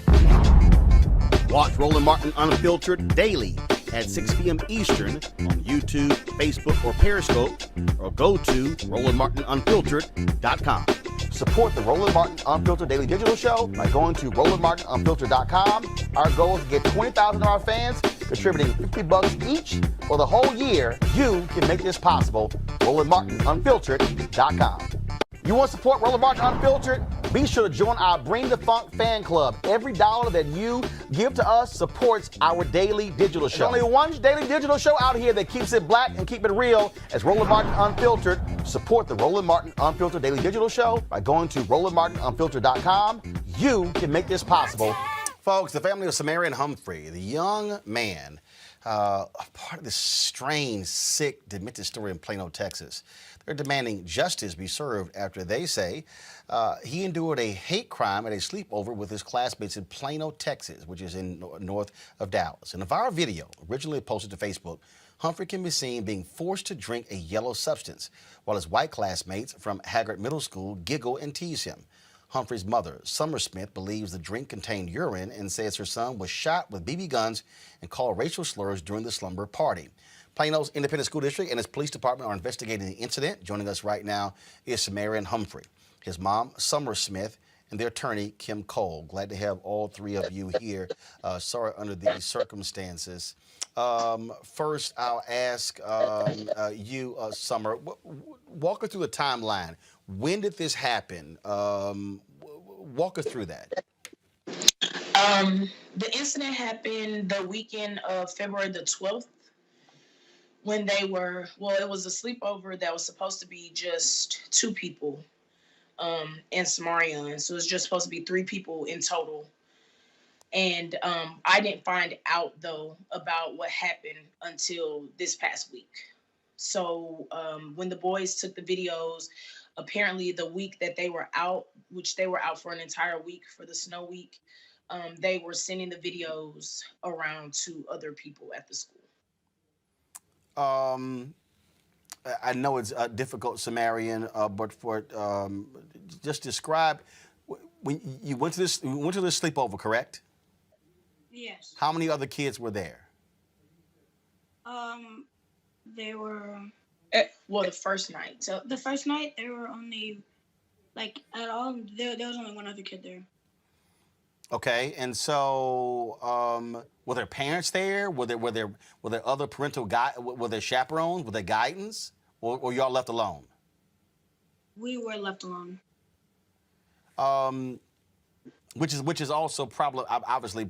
Watch Roland Martin Unfiltered daily at 6 p.m. Eastern on YouTube, Facebook, or Periscope, or go to RolandMartinUnfiltered.com. Support the Roland Martin Unfiltered Daily Digital Show by going to RolandMartinUnfiltered.com. Our goal is to get 20,000 of our fans contributing $50 each for the whole year. You can make this possible. RolandMartinUnfiltered.com. You want to support Roland Martin Unfiltered? Be sure to join our Bring the Funk fan club. Every dollar that you give to us supports our daily digital show. There's only one daily digital show out here that keeps it black and keep it real. It's Roland Martin Unfiltered. Support the Roland Martin Unfiltered daily digital show by going to RolandMartinUnfiltered.com. You can make this possible. Folks, the family of Sumerian Humphrey, the young man, part of this strange, sick, demented story in Plano, Texas. They're demanding justice be served after they say he endured a hate crime at a sleepover with his classmates in Plano, Texas, which is in north of Dallas. In a viral video originally posted to Facebook, Humphrey can be seen being forced to drink a yellow substance while his white classmates from Haggard Middle School giggle and tease him. Humphrey's mother, Summer Smith, believes the drink contained urine and says her son was shot with BB guns and called racial slurs during the slumber party. Plano's Independent School District and its police department are investigating the incident. Joining us right now is Sumerian Humphrey, his mom, Summer Smith, and their attorney, Kim Cole. Glad to have all three of you here. Sorry under these circumstances. First, I'll ask you, Summer, walk us through the timeline. When did this happen? Walk us through that. The incident happened the weekend of February the 12th when they were, it was a sleepover that was supposed to be just 2 people in Sumerian. So it was just supposed to be 3 people in total. And I didn't find out, though, about what happened until this past week. So when the boys took the videos, apparently the week that they were out, which they were out for an entire week for the snow week, they were sending the videos around to other people at the school. I know it's difficult, Sumerian, but for just describe when you went to this sleepover, correct? Yes. How many other kids were there? There were. The first night. So the first night there were only, like, at all there was only 1 other kid there. Okay, and so were there parents there? Were there other parental were there chaperones? Were there guidance, or y'all left alone? We were left alone. Which is also obviously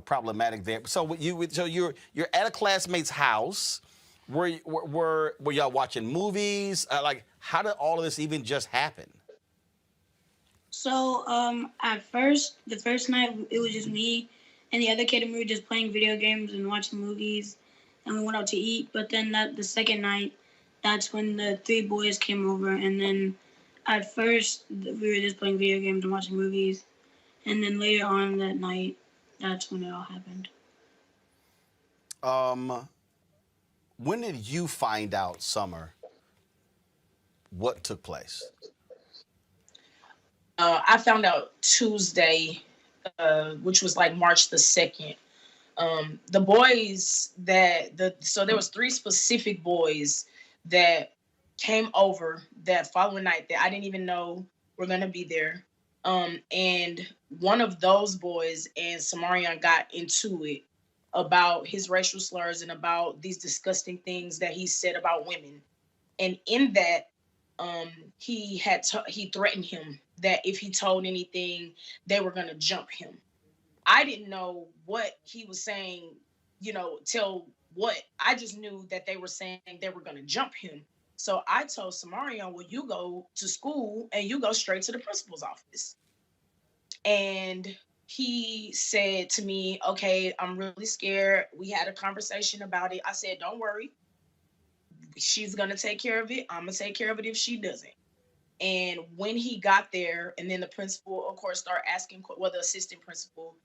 problematic there. So you're at a classmate's house. Were y'all watching movies? Like, how did all of this even just happen? So at first, the first night, it was just me and the other kid, and we were just playing video games and watching movies, and we went out to eat. But then the second night, that's when the 3 boys came over, and then at first we were just playing video games and watching movies, and then later on that night, that's when it all happened. When did you find out, Summer, what took place? I found out Tuesday, which was like March the 2nd. The boys so there was 3 specific boys that came over that following night that I didn't even know were going to be there. And one of those boys and Sumerian got into it about his racial slurs and about these disgusting things that he said about women. And in that, he threatened him that if he told anything, they were going to jump him. I didn't know what he was saying, till what. I just knew that they were saying they were going to jump him. So I told Sumerian, well, you go to school and you go straight to the principal's office. And he said to me, okay, I'm really scared. We had a conversation about it. I said, don't worry. She's going to take care of it. I'm going to take care of it if she doesn't. And when he got there, and then the principal, of course, started asking, the assistant principal,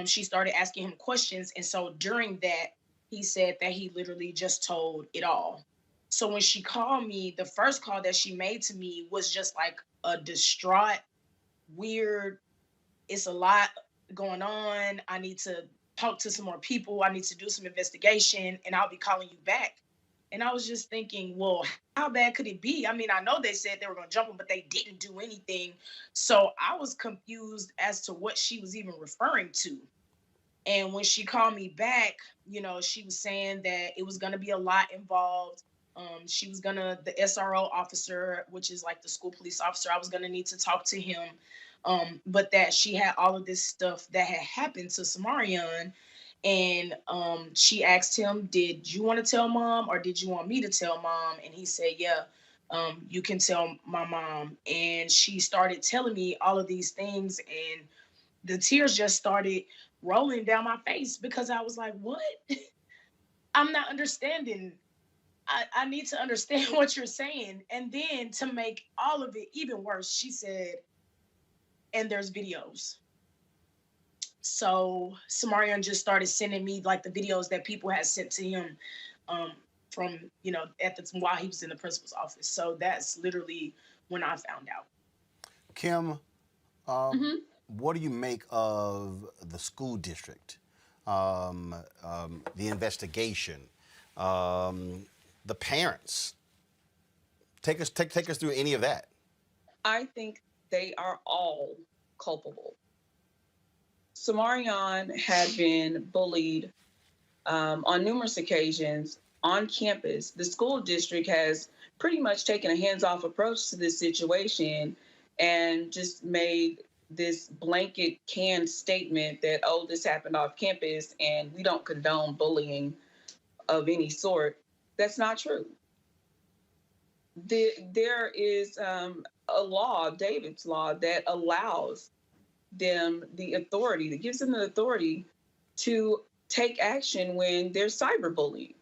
she started asking him questions. And so during that, he said that he literally just told it all. So when she called me, the first call that she made to me was just like a distraught, weird, it's a lot going on. I need to talk to some more people. I need to do some investigation, and I'll be calling you back. And I was just thinking, well, how bad could it be? I mean, I know they said they were going to jump him, but they didn't do anything. So I was confused as to what she was even referring to. And when she called me back, she was saying that it was going to be a lot involved. She was the SRO officer, which is like the school police officer, I was gonna need to talk to him. But that she had all of this stuff that had happened to Sumerian. And she asked him, did you want to tell mom or did you want me to tell mom? And he said, yeah, you can tell my mom. And she started telling me all of these things, and the tears just started rolling down my face because I was like, what? I'm not understanding. I need to understand what you're saying. And then to make all of it even worse, she said, and there's videos. So Sumerian just started sending me like the videos that people had sent to him from, while he was in the principal's office. So that's literally when I found out. Kim, what do you make of the school district, the investigation, the parents? Take us through any of that. I think they are all culpable. Sumerian had been bullied on numerous occasions on campus. The school district has pretty much taken a hands-off approach to this situation and just made this blanket canned statement that, oh, this happened off campus and we don't condone bullying of any sort. That's not true. There is a law, David's law, that allows them the authority, that gives them the authority to take action when there's cyberbullying.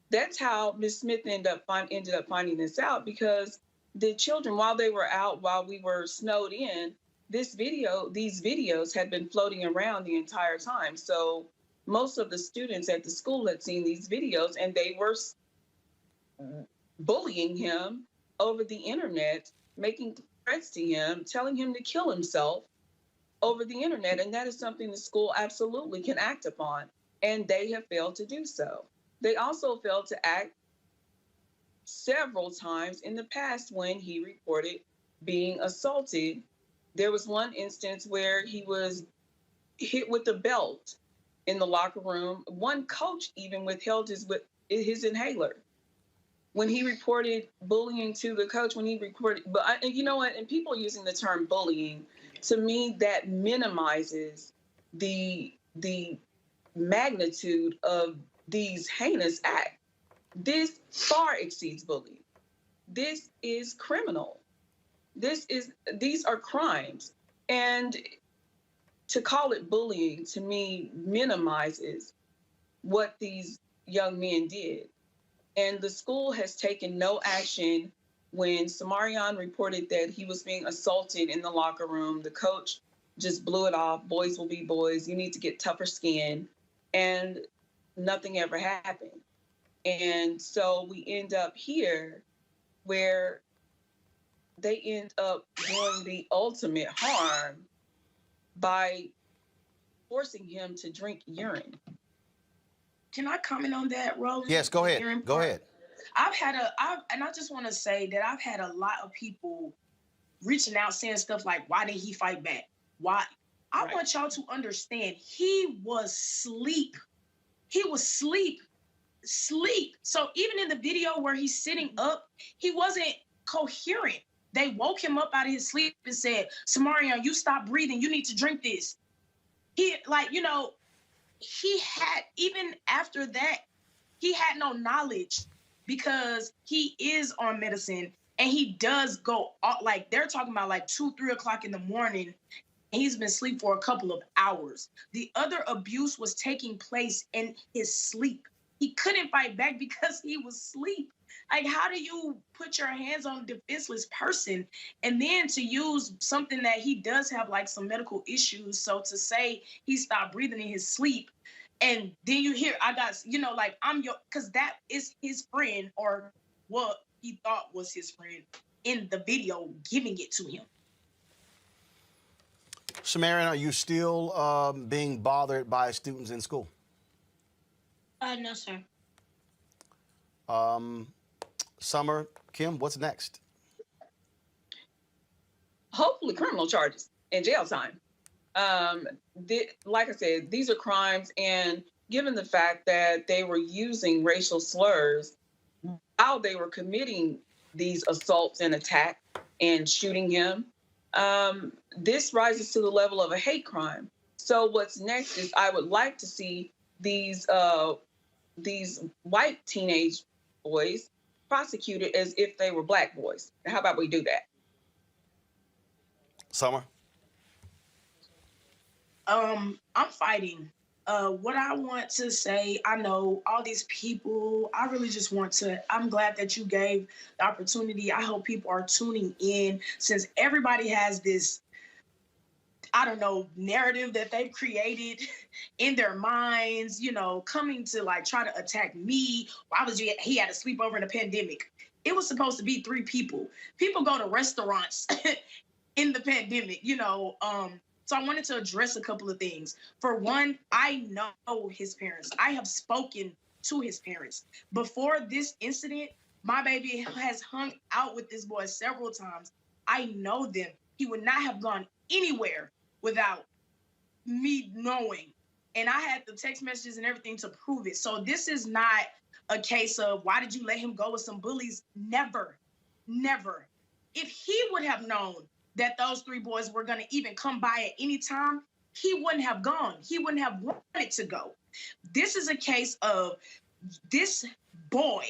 That's how Ms. Smith ended up finding this out, because the children, while they were out, while we were snowed in, these videos had been floating around the entire time. So most of the students at the school had seen these videos, and they were bullying him over the internet, making threats to him, telling him to kill himself over the internet. And that is something the school absolutely can act upon. And they have failed to do so. They also failed to act several times in the past when he reported being assaulted. There was one instance where he was hit with a belt in the locker room. One coach even withheld his inhaler. When he reported bullying to the coach, you know what, and people using the term bullying, to me, that minimizes the magnitude of these heinous acts. This far exceeds bullying. This is criminal. These are crimes. And to call it bullying, to me, minimizes what these young men did. And the school has taken no action. When Sumerian reported that he was being assaulted in the locker room, the coach just blew it off. Boys will be boys. You need to get tougher skin. And nothing ever happened. And so we end up here where they end up doing the ultimate harm by forcing him to drink urine. Can I comment on that, Roland? Yes, go ahead. Go ahead. And I just want to say that I've had a lot of people reaching out saying stuff like, why didn't he fight back? Why? I want y'all to understand, he was asleep. He was asleep. So even in the video where he's sitting up, he wasn't coherent. They woke him up out of his sleep and said, Sumerian, you stop breathing. You need to drink this. He had, even after that, he had no knowledge, because he is on medicine and he does go, like they're talking about like 2-3 o'clock in the morning. And he's been asleep for a couple of hours. The other abuse was taking place in his sleep. He couldn't fight back because he was asleep. Like, how do you put your hands on a defenseless person? And then to use something that he does have like some medical issues. So to say he stopped breathing in his sleep, and then you hear, because that is his friend, or what he thought was his friend in the video, giving it to him. Sumerian, are you still being bothered by students in school? No, sir. Summer, Kim, what's next? Hopefully criminal charges and jail time. Like I said, these are crimes, and given the fact that they were using racial slurs while they were committing these assaults and attacks and shooting him, this rises to the level of a hate crime. So what's next is I would like to see these white teenage boys prosecuted as if they were black boys. How about we do that? Summer? I'm fighting. What I want to say, I know all these people, I really just want to, I'm glad that you gave the opportunity. I hope people are tuning in, since everybody has this, I don't know, narrative that they've created in their minds, you know, coming to like try to attack me. Why was he had a sleepover in a pandemic? It was supposed to be 3 people. People go to restaurants in the pandemic, you know. So I wanted to address a couple of things. For one, I know his parents. I have spoken to his parents. Before this incident, my baby has hung out with this boy several times. I know them. He would not have gone anywhere without me knowing. And I had the text messages and everything to prove it. So this is not a case of why did you let him go with some bullies? Never, never. If he would have known that those 3 boys were going to even come by at any time, he wouldn't have gone. He wouldn't have wanted to go. This is a case of this boy,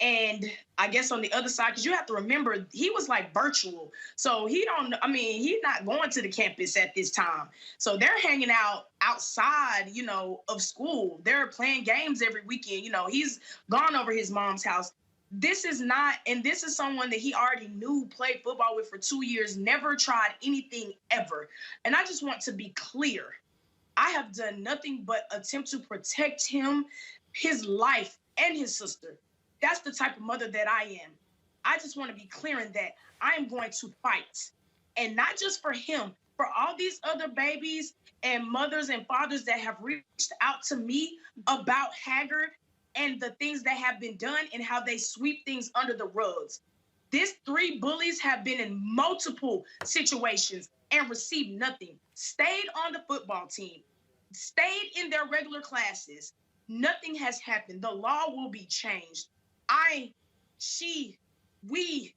and I guess on the other side, because you have to remember, he was like virtual. So he's not going to the campus at this time. So they're hanging out outside, you know, of school. They're playing games every weekend. You know, he's gone over his mom's house. This is not, and this is someone that he already knew, played football with for 2 years, never tried anything ever. And I just want to be clear. I have done nothing but attempt to protect him, his life, and his sister. That's the type of mother that I am. I just want to be clear in that I am going to fight. And not just for him, for all these other babies and mothers and fathers that have reached out to me about Haggard and the things that have been done and how they sweep things under the rugs. These 3 bullies have been in multiple situations and received nothing. Stayed on the football team, stayed in their regular classes. Nothing has happened. The law will be changed. We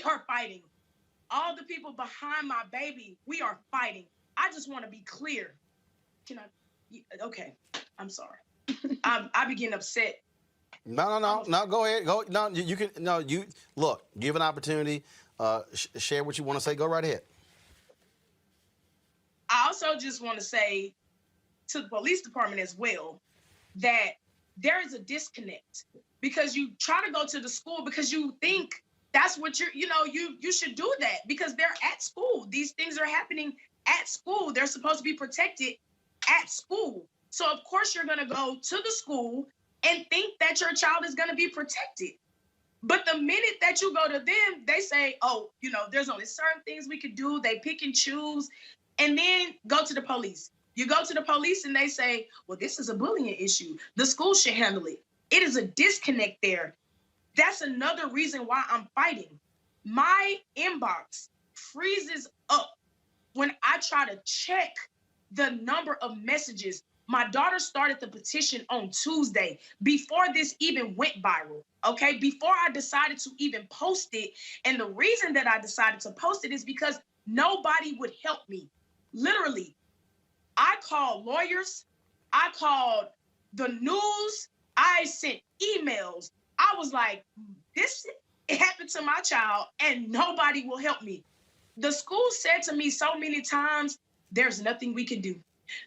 are fighting. All the people behind my baby, we are fighting. I just want to be clear. Okay, I'm sorry. I begin upset. No. Go ahead. Go. No, you can. No, you look. Give an opportunity. Share what you want to say. Go right ahead. I also just want to say to the police department as well that there is a disconnect, because you try to go to the school because you think that's what you should do that because they're at school. These things are happening at school. They're supposed to be protected at school. So of course you're going to go to the school and think that your child is going to be protected. But the minute that you go to them, they say, oh, you know, there's only certain things we could do. They pick and choose, and then go to the police. You go to the police and they say, well, this is a bullying issue. The school should handle it. It is a disconnect there. That's another reason why I'm fighting. My inbox freezes up when I try to check the number of messages. My daughter started the petition on Tuesday before this even went viral, okay? Before I decided to even post it. And the reason that I decided to post it is because nobody would help me. Literally, I called lawyers. I called the news. I sent emails. I was like, this happened to my child and nobody will help me. The school said to me so many times, there's nothing we can do.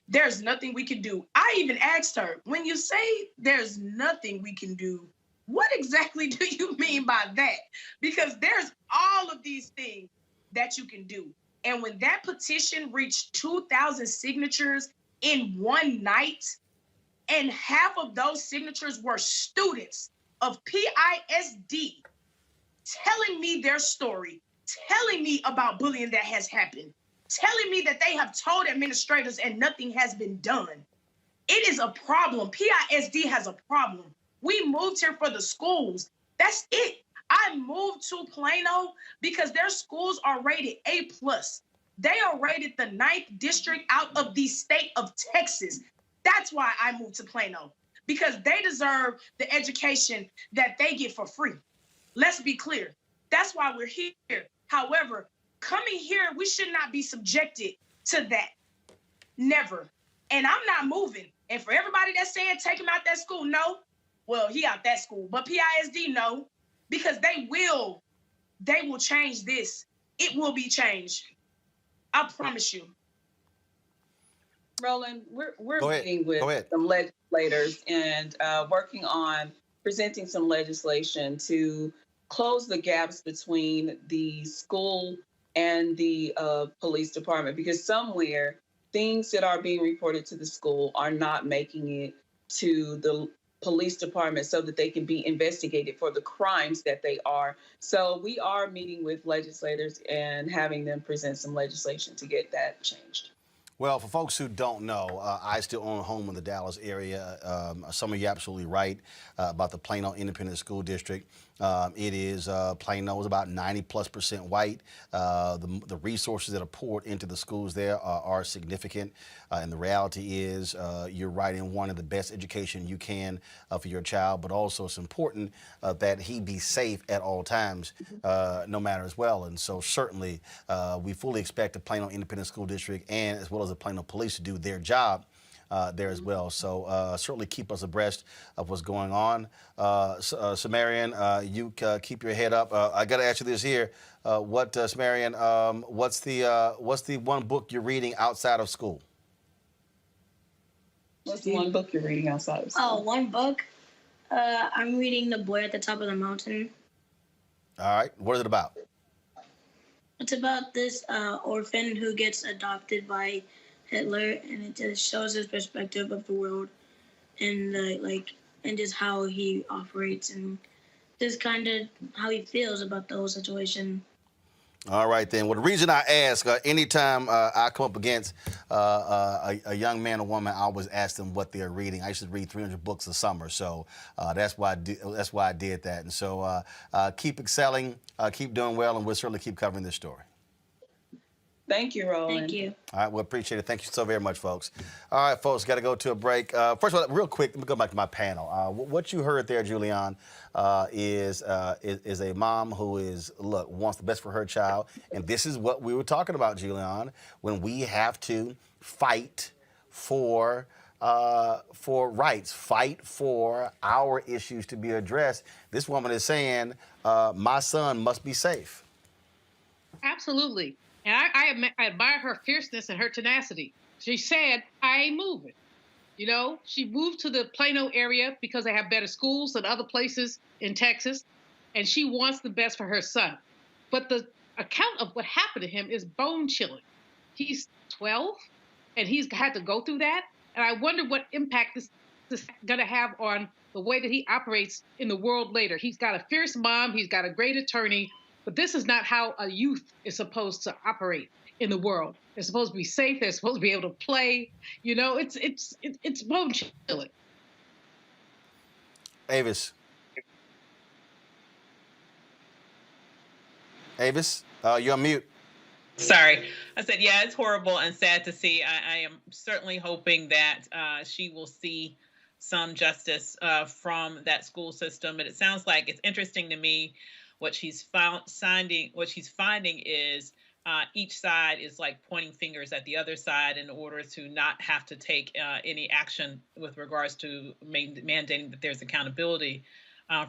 There's nothing we can do. I even asked her, when you say there's nothing we can do, what exactly do you mean by that? Because there's all of these things that you can do. And when that petition reached 2,000 signatures in one night, and half of those signatures were students of PISD telling me their story, telling me about bullying that has happened, telling me that they have told administrators and nothing has been done. It is a problem. PISD has a problem. We moved here for the schools. That's it. I moved to Plano because their schools are rated A+. They are rated the 9th district out of the state of Texas. That's why I moved to Plano. because they deserve the education that they get for free. Let's be clear. That's why we're here. However, coming here, we should not be subjected to that. Never. And I'm not moving. And for everybody that's saying take him out that school, no. Well, he out that school. But PISD, no. Because they will change this. It will be changed. I promise you. Roland, we're meeting with some legislators and working on presenting some legislation to close the gaps between the school and the police department, because somewhere things that are being reported to the school are not making it to the police department so that they can be investigated for the crimes that they are. So we are meeting with legislators and having them present some legislation to get that changed. Well, for folks who don't know, I still own a home in the Dallas area. Some of you are absolutely right about the Plano Independent School District. It is, Plano is about 90+% white. The resources that are poured into the schools there are significant. And the reality is you're right in wanting the best education you can for your child, but also it's important that he be safe at all times, no matter as well. And so certainly we fully expect the Plano Independent School District and as well as the Plano Police to do their job there as well. So certainly keep us abreast of what's going on. Sumerian, you keep your head up. I got to ask you this here. Sumerian, what's the one book you're reading outside of school? What's the one book you're reading outside of school? Oh, one book? I'm reading The Boy at the Top of the Mountain. All right. What is it about? It's about this orphan who gets adopted by Hitler, and it just shows his perspective of the world and and just how he operates and just kind of how he feels about the whole situation. All right, then. Well, the reason I ask, anytime I come up against a young man or woman, I always ask them what they're reading. I used to read 300 books a summer, so that's why I did that. And so keep excelling, keep doing well, and we'll certainly keep covering this story. Thank you, Roland. Thank you. All right, well, appreciate it. Thank you so very much, folks. All right, folks, got to go to a break. First of all, real quick, let me go back to my panel. What you heard there, Julian, is a mom who wants the best for her child, and this is what we were talking about, Julian, when we have to fight for rights, fight for our issues to be addressed. This woman is saying, my son must be safe. Absolutely. And I admire her fierceness and her tenacity. She said, I ain't moving. You know, she moved to the Plano area because they have better schools than other places in Texas. And she wants the best for her son. But the account of what happened to him is bone chilling. He's 12 and he's had to go through that. And I wonder what impact this is going to have on the way that he operates in the world later. He's got a fierce mom. He's got a great attorney. But this is not how a youth is supposed to operate in the world. They're supposed to be safe. They're supposed to be able to play. You know, it's bone chilling. Avis, you're on mute. Sorry. I said, yeah, it's horrible and sad to see. I am certainly hoping that she will see some justice from that school system. But it sounds like it's interesting to me. What she's finding is each side is like pointing fingers at the other side in order to not have to take any action with regards to mandating that there's accountability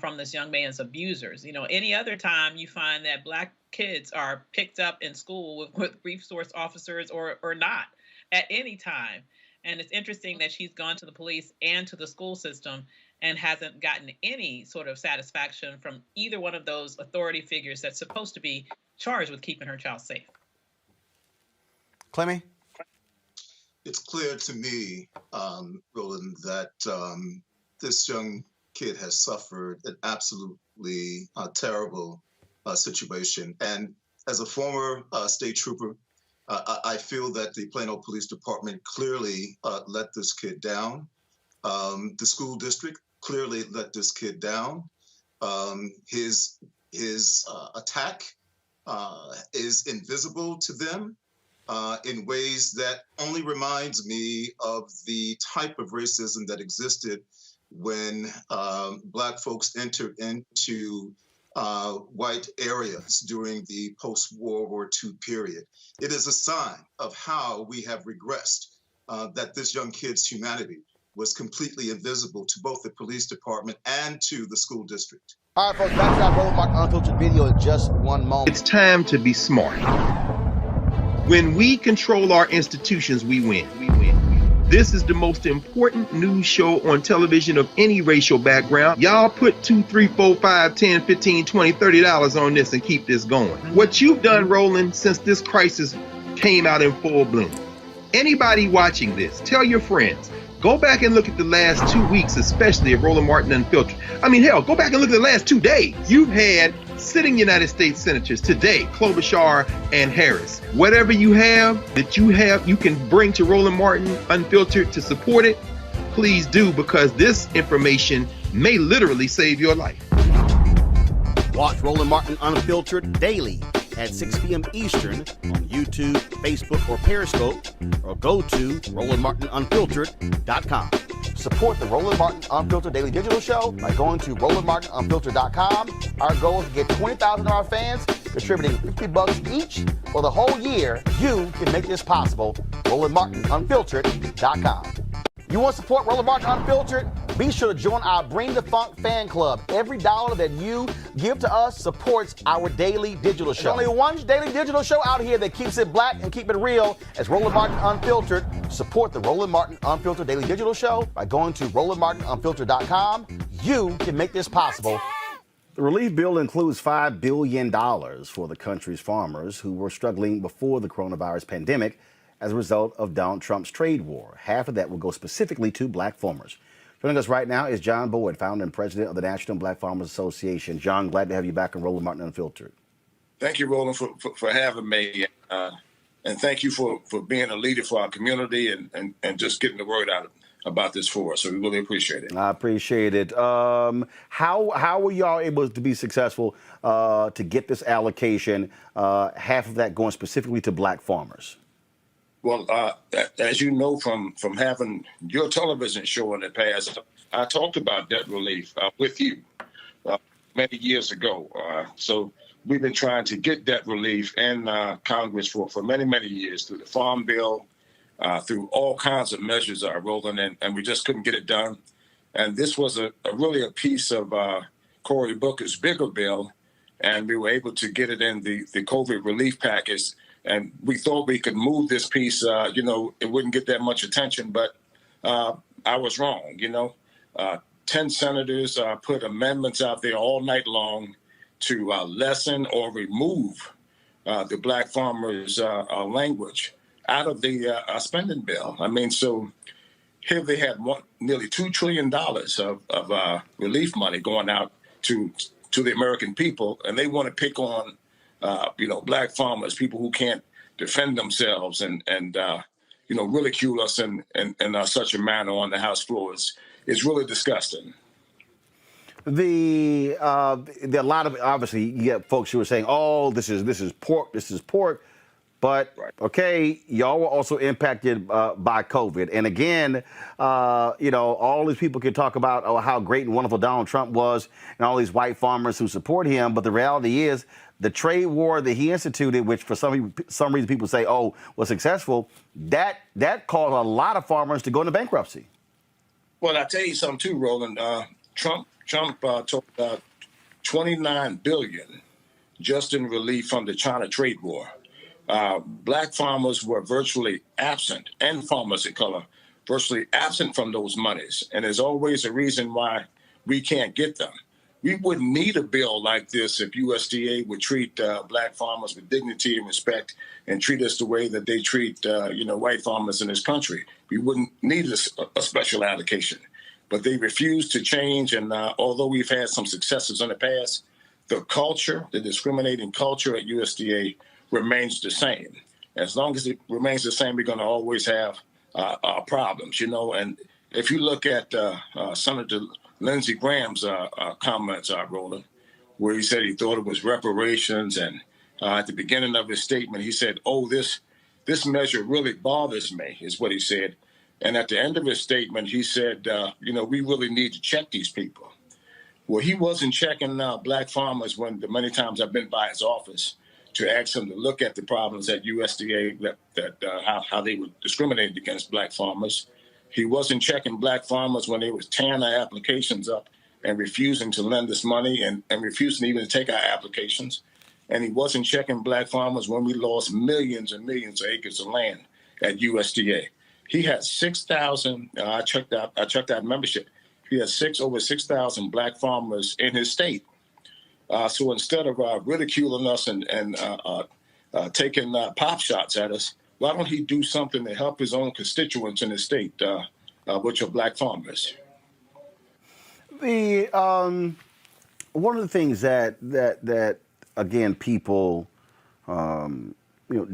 from this young man's abusers. You know, any other time you find that Black kids are picked up in school with resource officers or not at any time. And it's interesting that she's gone to the police and to the school system and hasn't gotten any sort of satisfaction from either one of those authority figures that's supposed to be charged with keeping her child safe. Clemmy? It's clear to me, Roland, that this young kid has suffered an absolutely terrible situation. And as a former state trooper, I feel that the Plano Police Department clearly let this kid down. The school district clearly let this kid down. His attack is invisible to them in ways that only reminds me of the type of racism that existed when Black folks entered into white areas during the post-World War II period. It is a sign of how we have regressed, that this young kid's humanity was completely invisible to both the police department and to the school district. All right, folks, back to our Roland Martin Unfiltered video in just one moment. It's time to be smart. When we control our institutions, we win. This is the most important news show on television of any racial background. Y'all put $2, $3, $4, $5, $10, $15, $20, $30 on this and keep this going. What you've done, Roland, since this crisis came out in full bloom. Anybody watching this, tell your friends. Go back and look at the last 2 weeks, especially of Roland Martin Unfiltered. I mean, hell, go back and look at the last 2 days. You've had sitting United States senators today, Klobuchar and Harris. Whatever you have that you can bring to Roland Martin Unfiltered to support it, please do, because this information may literally save your life. Watch Roland Martin Unfiltered daily at 6 p.m. Eastern on YouTube, Facebook, or Periscope, or go to RolandMartinUnfiltered.com. Support the Roland Martin Unfiltered Daily Digital Show by going to RolandMartinUnfiltered.com. Our goal is to get 20,000 of our fans contributing $50 each for the whole year. You can make this possible. RolandMartinUnfiltered.com. You want to support Roland Martin Unfiltered? Be sure to join our Bring the Funk fan club. Every dollar that you give to us supports our daily digital show. There's only one daily digital show out here that keeps it black and keep it real. It's Roland Martin Unfiltered. Support the Roland Martin Unfiltered Daily Digital Show by going to RolandMartinUnfiltered.com. You can make this possible. The relief bill includes $5 billion for the country's farmers who were struggling before the coronavirus pandemic as a result of Donald Trump's trade war. Half of that will go specifically to black farmers. Joining us right now is John Boyd, founder and president of the National Black Farmers Association. John, glad to have you back on Roland Martin Unfiltered. Thank you, Roland, for having me. And thank you for being a leader for our community and just getting the word out about this for us. So we really appreciate it. I appreciate it. How were y'all able to be successful to get this allocation, half of that going specifically to black farmers? Well, as you know from having your television show in the past, I talked about debt relief with you many years ago. So we've been trying to get debt relief in Congress for many, many years through the Farm Bill, through all kinds of measures rolling in, and we just couldn't get it done. And this was really a piece of Cory Booker's bigger bill, and we were able to get it in the COVID relief package. And we thought we could move this piece, it wouldn't get that much attention, but I was wrong, 10 senators put amendments out there all night long to lessen or remove the black farmers' language out of the spending bill. I mean, so here they had nearly $2 trillion of relief money going out to the American people, and they want to pick on black farmers, people who can't defend themselves and ridicule us in such a manner on the House floors. It's really disgusting. There are a lot of, obviously, you get folks who are saying, oh, this is pork. But, okay, y'all were also impacted by COVID. And again, all these people can talk about how great and wonderful Donald Trump was and all these white farmers who support him. But the reality is the trade war that he instituted, which for some reason people say, oh, was successful, that caused a lot of farmers to go into bankruptcy. Well, I'll tell you something, too, Roland. Trump took $29 billion just in relief from the China trade war. Black farmers were virtually absent, and farmers of color virtually absent from those monies. And there's always a reason why we can't get them. We wouldn't need a bill like this if USDA would treat black farmers with dignity and respect and treat us the way that they treat, white farmers in this country. We wouldn't need a special allocation. But they refuse to change. And although we've had some successes in the past, the discriminating culture at USDA remains the same. As long as it remains the same, we're going to always have problems, And if you look at Senator Lindsey Graham's comments, Roland, where he said he thought it was reparations, and at the beginning of his statement, he said, "Oh, this measure really bothers me," is what he said. And at the end of his statement, he said, we really need to check these people. Well, he wasn't checking black farmers when the many times I've been by his office to ask him to look at the problems at USDA, how they were discriminated against black farmers. He wasn't checking black farmers when they was tearing our applications up and refusing to lend us money and refusing even to take our applications. And he wasn't checking black farmers when we lost millions and millions of acres of land at USDA. He had 6,000, I checked out membership. He has over 6,000 black farmers in his state. So instead of ridiculing us and taking pop shots at us, why don't he do something to help his own constituents in his state, which are black farmers? One of the things that again people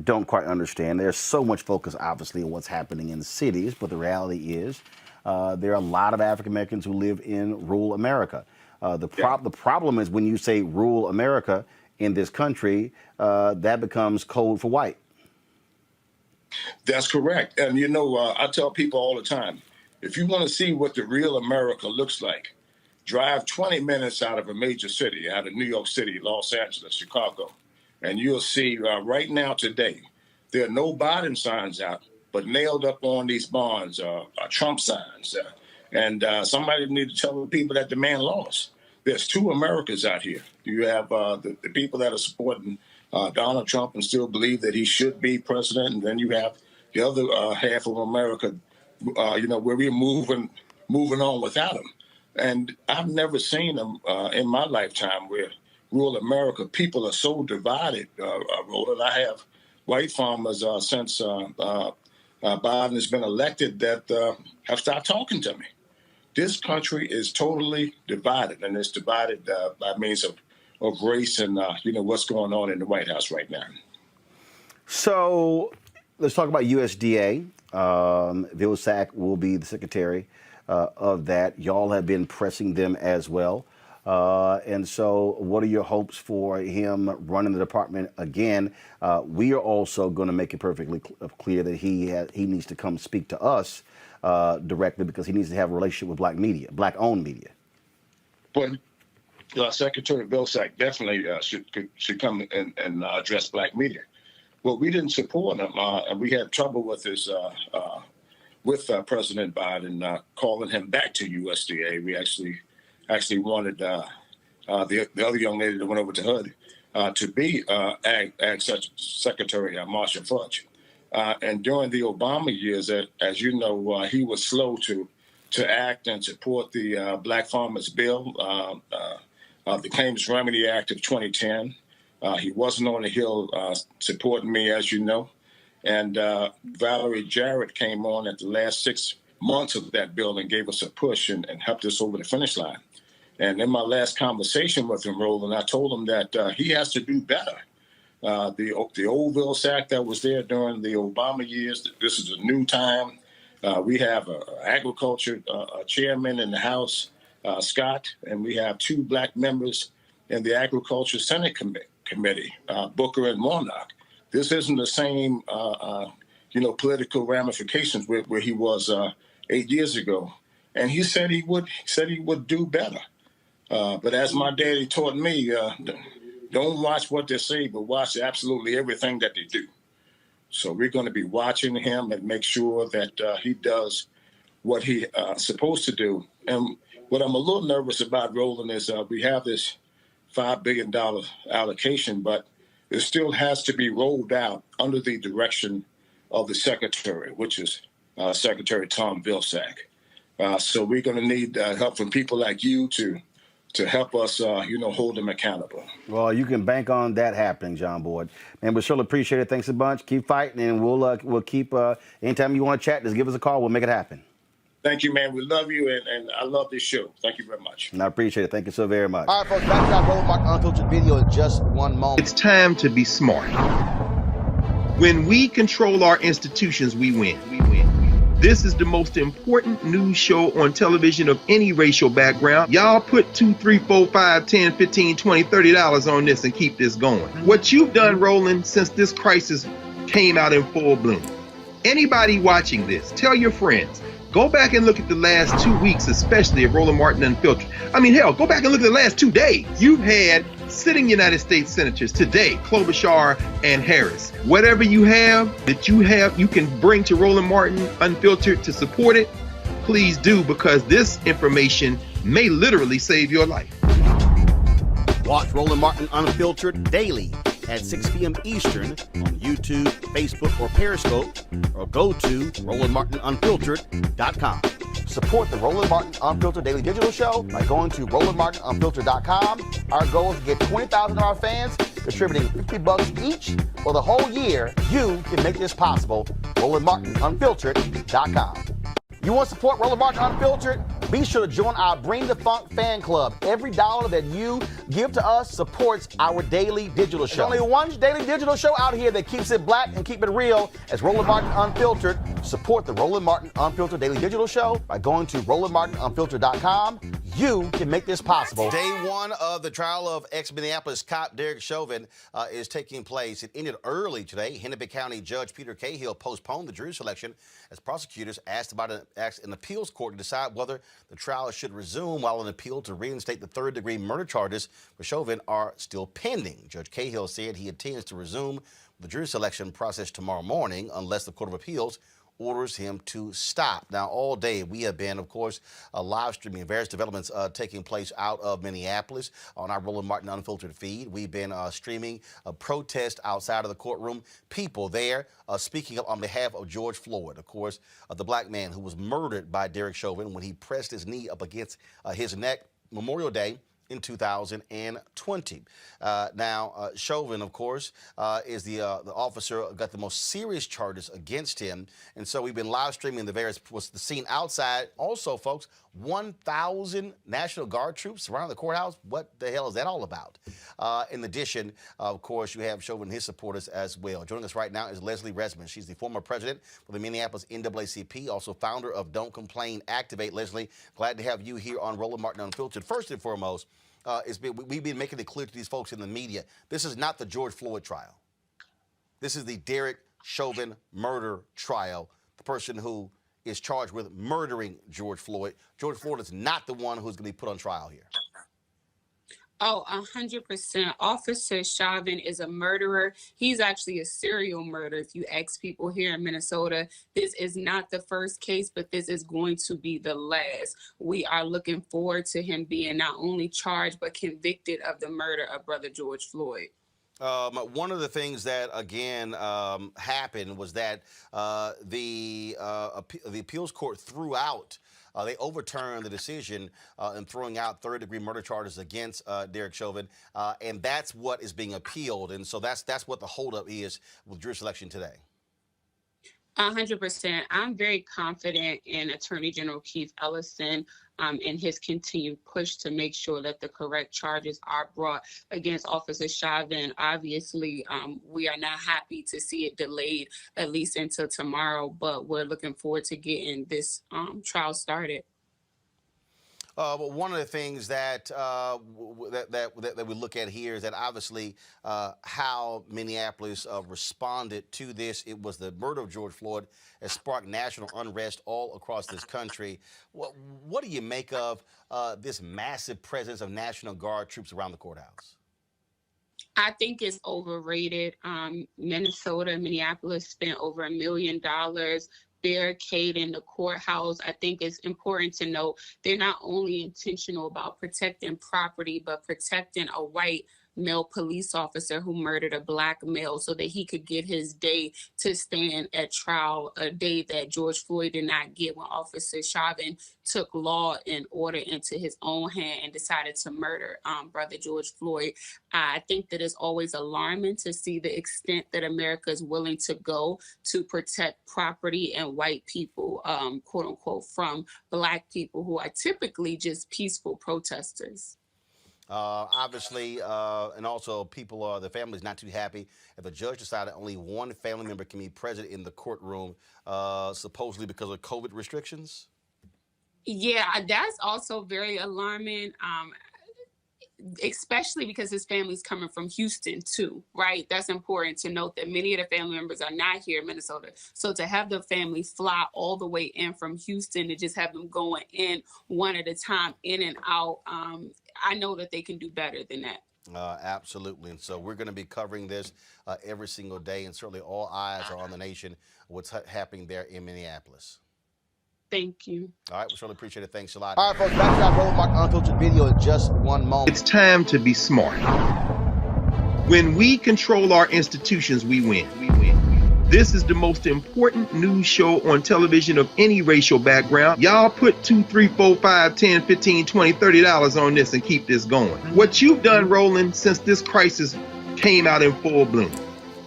don't quite understand. There's so much focus, obviously, on what's happening in the cities, but the reality is there are a lot of African Americans who live in rural America. The problem is when you say rural America in this country, that becomes code for white. That's correct. And, I tell people all the time, if you want to see what the real America looks like, drive 20 minutes out of a major city, out of New York City, Los Angeles, Chicago, and you'll see right now today, there are no Biden signs out, but nailed up on these barns are Trump signs. And somebody need to tell the people that the man lost. There's two Americas out here. You have the people that are supporting Donald Trump and still believe that he should be president. And then you have the other half of America, where we're moving on without him. And I've never seen them in my lifetime where rural America, people are so divided, Roland. I have white farmers since Biden has been elected that have stopped talking to me. This country is totally divided, and it's divided by means of race and, what's going on in the White House right now. So let's talk about USDA. Vilsack will be the secretary of that. Y'all have been pressing them as well. And so what are your hopes for him running the department again? We are also going to make it perfectly clear that he needs to come speak to us directly because he needs to have a relationship with black-owned media. But Secretary Vilsack definitely should come and address black media. Well, we didn't support him, and we had trouble with his with President Biden calling him back to USDA. We actually wanted the other young lady that went over to HUD to be Ag Secretary Marsha Fudge. And during the Obama years, as you know, he was slow to act and support the Black Farmers Bill, the Claims Remedy Act of 2010. He wasn't on the Hill supporting me, as you know. And Valerie Jarrett came on at the last 6 months of that bill and gave us a push and helped us over the finish line. And in my last conversation with him, Roland, I told him that he has to do better. The old Vilsack that was there during the Obama years, this is a new time. We have an agriculture chairman in the House, Scott, and we have 2 black members in the Agriculture Senate Committee, Booker and Warnock. This isn't the same, political ramifications where he was 8 years ago. And he said he would do better. But as my daddy taught me, don't watch what they say, but watch absolutely everything that they do. So we're going to be watching him and make sure that he does what he's supposed to do. And what I'm a little nervous about, Roland, is we have this $5 billion allocation, but it still has to be rolled out under the direction of the secretary, which is Secretary Tom Vilsack. So we're going to need help from people like you to help us, hold them accountable. Well, you can bank on that happening, John Boyd. Man, we surely appreciate it. Thanks a bunch. Keep fighting, and we'll keep. Anytime you want to chat, just give us a call. We'll make it happen. Thank you, man. We love you, and I love this show. Thank you very much. And I appreciate it. Thank you so very much. All right, folks, back to our Roland Mark Unfiltered video in just one moment. It's time to be smart. When we control our institutions, we win. This is the most important news show on television of any racial background. Y'all put $2, $3, $4, $5, $10, $15, $20, $30 on this and keep this going. What you've done, Roland, since this crisis came out in full bloom, Anybody watching this, tell your friends. Go back and look at the last 2 weeks, especially of Roland Martin Unfiltered. I mean, hell, go back and look at the last 2 days. You've had sitting United States senators today, Klobuchar and Harris. Whatever you have that you can bring to Roland Martin Unfiltered to support it, please do, because this information may literally save your life. Watch Roland Martin Unfiltered daily at 6 p.m. Eastern on YouTube, Facebook, or Periscope, or go to RolandMartinUnfiltered.com. Support the Roland Martin Unfiltered Daily Digital Show by going to RolandMartinUnfiltered.com. Our goal is to get 20,000 of our fans contributing $50 each for the whole year. You can make this possible. RolandMartinUnfiltered.com. You want to support Roland Martin Unfiltered? Be sure to join our Bring the Funk fan club. Every dollar that you give to us supports our daily digital show. There's only one daily digital show out here that keeps it black and keep it real as Roland Martin Unfiltered. Support the Roland Martin Unfiltered Daily Digital Show by going to RolandMartinUnfiltered.com. You can make this possible. Day one of the trial of ex-Minneapolis cop Derek Chauvin is taking place. It ended early today. Hennepin County Judge Peter Cahill postponed the jury selection as prosecutors asked an appeals court to decide whether the trial should resume, while an appeal to reinstate the third-degree murder charges for Chauvin are still pending. Judge Cahill said he intends to resume the jury selection process tomorrow morning unless the Court of Appeals orders him to stop. Now, all day we have been, of course, live streaming various developments taking place out of Minneapolis on our Roland Martin Unfiltered feed. We've been streaming a protest outside of the courtroom, people there speaking up on behalf of George Floyd, of course, the black man who was murdered by Derek Chauvin when he pressed his knee up against his neck Memorial Day in 2020. Now, Chauvin, of course, is the officer got the most serious charges against him. And so we've been live streaming the scene outside. Also, folks, 1,000 National Guard troops surrounding the courthouse. What the hell is that all about? In addition, of course, you have Chauvin and his supporters as well. Joining us right now is Leslie Resman. She's the former president for the Minneapolis NAACP, also founder of Don't Complain, Activate. Leslie, glad to have you here on Roland Martin Unfiltered. First and foremost, we've been making it clear to these folks in the media, this is not the George Floyd trial. This is the Derek Chauvin murder trial, the person who is charged with murdering George Floyd. George Floyd is not the one who's going to be put on trial here. Oh, 100%. Officer Chauvin is a murderer. He's actually a serial murderer. If you ask people here in Minnesota, this is not the first case, but this is going to be the last. We are looking forward to him being not only charged, but convicted of the murder of Brother George Floyd. One of the things that, again, happened was that the appeals court threw out they overturned the decision in throwing out third-degree murder charges against Derek Chauvin, and that's what is being appealed. And so that's what the holdup is with jury selection today. 100%. I'm very confident in Attorney General Keith Ellison and his continued push to make sure that the correct charges are brought against Officer Chauvin. Obviously, we are not happy to see it delayed at least until tomorrow, but we're looking forward to getting this trial started. But one of the things that that we look at here is that obviously how Minneapolis responded to this. It was the murder of George Floyd has sparked national unrest all across this country. What do you make of this massive presence of National Guard troops around the courthouse? I think it's overrated. Minneapolis spent over $1 million barricading the courthouse. I think it's important to note they're not only intentional about protecting property, but protecting a white male police officer who murdered a black male so that he could get his day to stand at trial, a day that George Floyd did not get when Officer Chauvin took law and order into his own hand and decided to murder Brother George Floyd. I think that it's always alarming to see the extent that America is willing to go to protect property and white people, quote unquote, from black people who are typically just peaceful protesters. Obviously, and also people the family's not too happy if the judge decided only one family member can be present in the courtroom, supposedly because of COVID restrictions. Yeah, that's also very alarming. especially because his family's coming from Houston too, right? That's important to note that many of the family members are not here in Minnesota. So to have the family fly all the way in from Houston to just have them going in one at a time, in and out, I know that they can do better than that. Absolutely. And so we're going to be covering this every single day, and certainly all eyes are on the nation, what's happening there in Minneapolis. Thank you. All right, we certainly appreciate it. Thanks a lot. All right, folks, back to our Roland Martin Unfiltered video in just one moment. It's time to be smart. When we control our institutions, we win. This is the most important news show on television of any racial background. Y'all put $2, $3, $4, $5, $10, $15, $20, $30 on this and keep this going. What you've done, Roland, since this crisis came out in full bloom.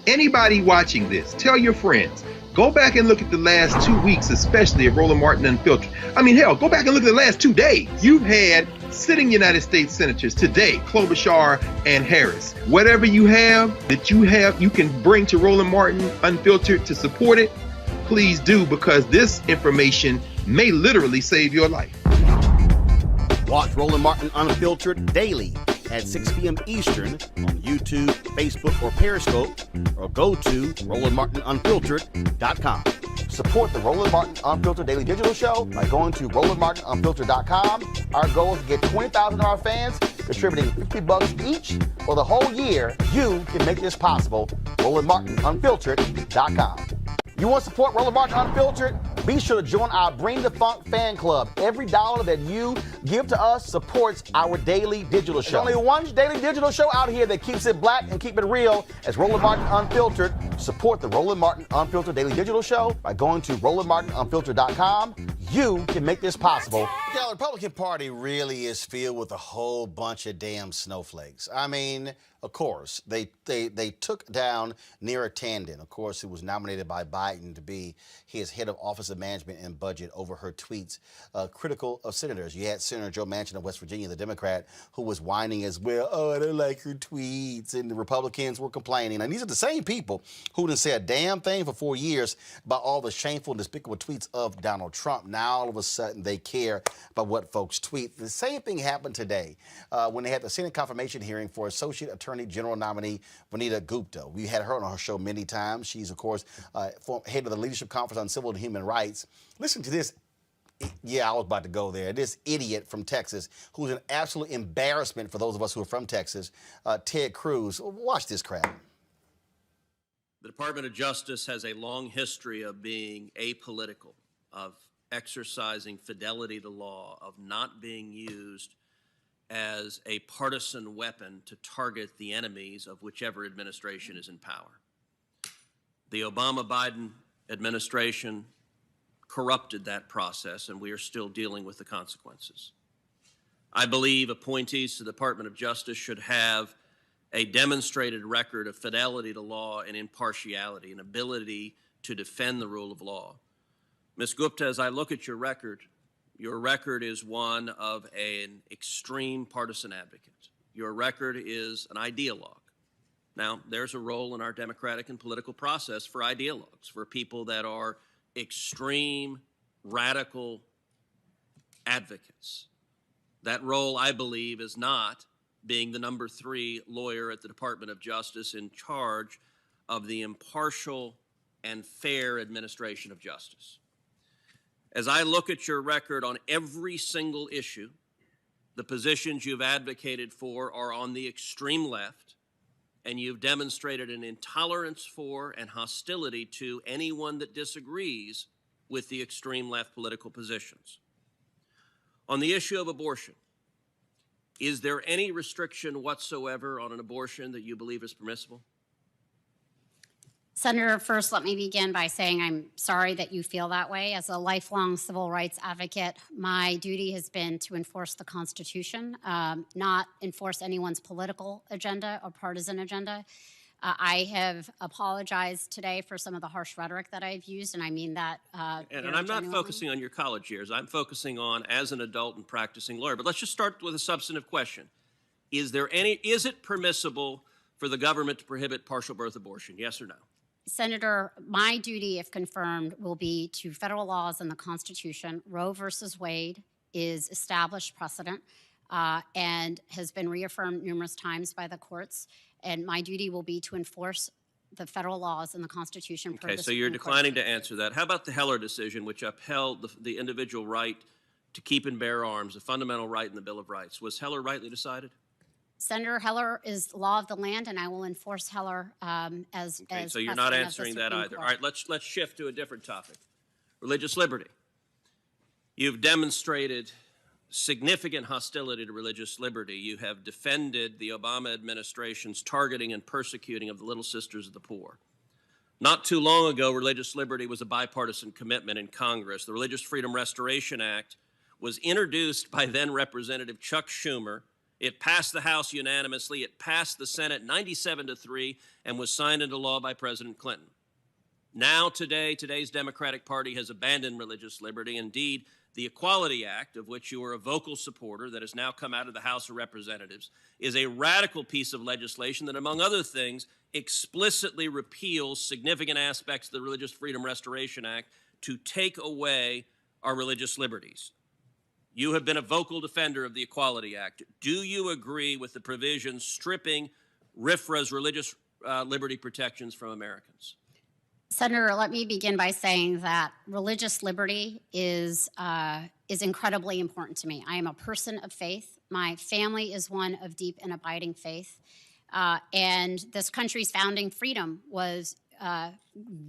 Anybody watching this, tell your friends. Go back and look at the last 2 weeks, especially of Roland Martin Unfiltered. I mean, hell, go back and look at the last 2 days. You've had sitting United States senators today, Klobuchar and Harris. Whatever you have that you can bring to Roland Martin Unfiltered to support it, please do, because this information may literally save your life. Watch Roland Martin Unfiltered daily at 6 p.m. Eastern on YouTube, Facebook, or Periscope, or go to RolandMartinUnfiltered.com. Support the Roland Martin Unfiltered Daily Digital Show by going to RolandMartinUnfiltered.com. Our goal is to get 20,000 of our fans contributing $50 each for the whole year. You can make this possible. RolandMartinUnfiltered.com. You want to support Roland Martin Unfiltered? Be sure to join our Bring the Funk fan club. Every dollar that you give to us supports our daily digital show. There's only one daily digital show out here that keeps it black and keep it real. As Roland Martin Unfiltered. Support the Roland Martin Unfiltered Daily Digital Show by going to RolandMartinUnfiltered.com. You can make this possible. Yeah, the Republican Party really is filled with a whole bunch of damn snowflakes. I mean, of course, they took down Neera Tanden, of course, who was nominated by Biden to be his head of Office of Management and Budget over her tweets critical of senators. You had Senator Joe Manchin of West Virginia, the Democrat, who was whining as well. Oh, I don't like her tweets. And the Republicans were complaining. And these are the same people who didn't say a damn thing for 4 years about all the shameful and despicable tweets of Donald Trump. Now, all of a sudden, they care about what folks tweet. The same thing happened today when they had the Senate confirmation hearing for Associate Attorney General nominee Vanita Gupta. We had her on our show many times. She's, of course, head of the Leadership Conference on Civil and Human Rights. Listen to this. Yeah, I was about to go there. This idiot from Texas, who's an absolute embarrassment for those of us who are from Texas, Ted Cruz. Watch this crap. The Department of Justice has a long history of being apolitical, of exercising fidelity to law, of not being used as a partisan weapon to target the enemies of whichever administration is in power. The Obama-Biden administration corrupted that process, and we are still dealing with the consequences. I believe appointees to the Department of Justice should have a demonstrated record of fidelity to law and impartiality, an ability to defend the rule of law. Ms. Gupta, as I look at your record is one of an extreme partisan advocate. Your record is an ideologue. Now, there's a role in our democratic and political process for ideologues, for people that are extreme, radical advocates. That role, I believe, is not being the number 3 lawyer at the Department of Justice in charge of the impartial and fair administration of justice. As I look at your record on every single issue, the positions you've advocated for are on the extreme left, and you've demonstrated an intolerance for and hostility to anyone that disagrees with the extreme left political positions. On the issue of abortion, is there any restriction whatsoever on an abortion that you believe is permissible? Senator, first, let me begin by saying I'm sorry that you feel that way. As a lifelong civil rights advocate, my duty has been to enforce the Constitution, not enforce anyone's political agenda or partisan agenda. I have apologized today for some of the harsh rhetoric that I've used, and I mean that And I'm not focusing on your college years. I'm focusing on as an adult and practicing lawyer. But let's just start with a substantive question. Is it permissible for the government to prohibit partial birth abortion? Yes or no? Senator, my duty, if confirmed, will be to federal laws and the Constitution. Roe versus Wade is established precedent. and has been reaffirmed numerous times by the courts. And my duty will be to enforce the federal laws and the Constitution. Okay, so you're declining to answer that. How about the Heller decision, which upheld the individual right to keep and bear arms, a fundamental right in the Bill of Rights? Was Heller rightly decided? Senator, Heller is law of the land, and I will enforce Heller as. Okay, as so you're not precedent of the answering that Supreme either. Court. All right, let's shift to a different topic. Religious liberty. You've demonstrated significant hostility to religious liberty. You have defended the Obama administration's targeting and persecuting of the Little Sisters of the Poor. Not too long ago, religious liberty was a bipartisan commitment in Congress. The Religious Freedom Restoration Act was introduced by then Representative Chuck Schumer. It passed the House unanimously. It passed the Senate 97-3 and was signed into law by President Clinton. Now, today's Democratic Party has abandoned religious liberty. Indeed, the Equality Act, of which you are a vocal supporter, that has now come out of the House of Representatives, is a radical piece of legislation that, among other things, explicitly repeals significant aspects of the Religious Freedom Restoration Act to take away our religious liberties. You have been a vocal defender of the Equality Act. Do you agree with the provisions stripping RFRA's religious liberty protections from Americans? Senator, let me begin by saying that religious liberty is incredibly important to me. I am a person of faith. My family is one of deep and abiding faith. And this country's founding freedom was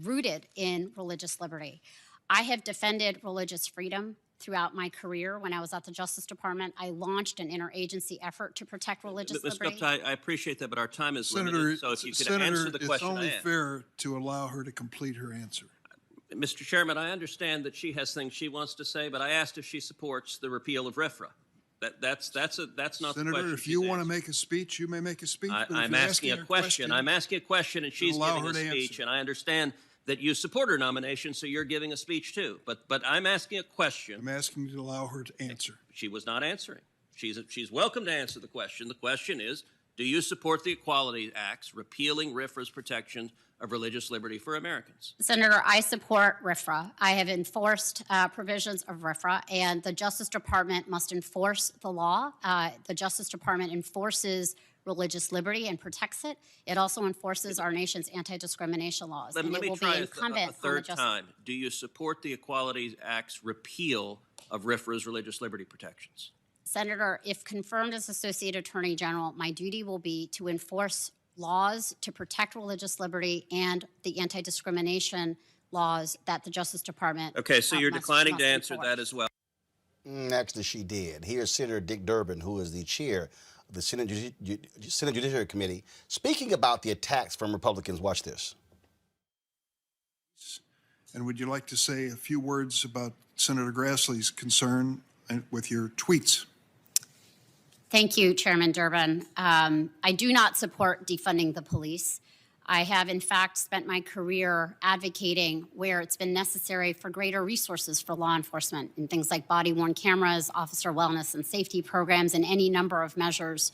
rooted in religious liberty. I have defended religious freedom throughout my career. When I was at the Justice Department, I launched an interagency effort to protect religious Ms. liberty. Gupta, I appreciate that, but our time is Senator, limited. So if you could answer the question it's only I asked. fair to allow her to complete her answer. Mr. Chairman, I understand that she has things she wants to say, but I asked if she supports the repeal of RFRA. That's not the question. Senator, if you want to make a speech, you may make a speech. But I'm asking a question. I'm asking a question, and she's giving a speech, and I understand that you support her nomination, so you're giving a speech too. But I'm asking a question. I'm asking you to allow her to answer. She was not answering. She's welcome to answer the question. The question is, do you support the Equality Acts repealing RFRA's protections of religious liberty for Americans? Senator, I support RFRA. I have enforced provisions of RFRA, and the Justice Department must enforce the law. The Justice Department enforces religious liberty and protects it. It also enforces our nation's anti-discrimination laws. Let me try a third time. Do you support the Equality Act's repeal of RFRA's religious liberty protections? Senator, if confirmed as Associate Attorney General, my duty will be to enforce laws to protect religious liberty and the anti-discrimination laws that the Justice Department Okay, so you're declining to answer that as well. Actually, she did. Here's Senator Dick Durbin, who is the chair of the Senate Judiciary Committee, speaking about the attacks from Republicans. Watch this. And would you like to say a few words about Senator Grassley's concern with your tweets? Thank you, Chairman Durbin. I do not support defunding the police. I have, in fact, spent my career advocating where it's been necessary for greater resources for law enforcement in things like body-worn cameras, officer wellness and safety programs, and any number of measures.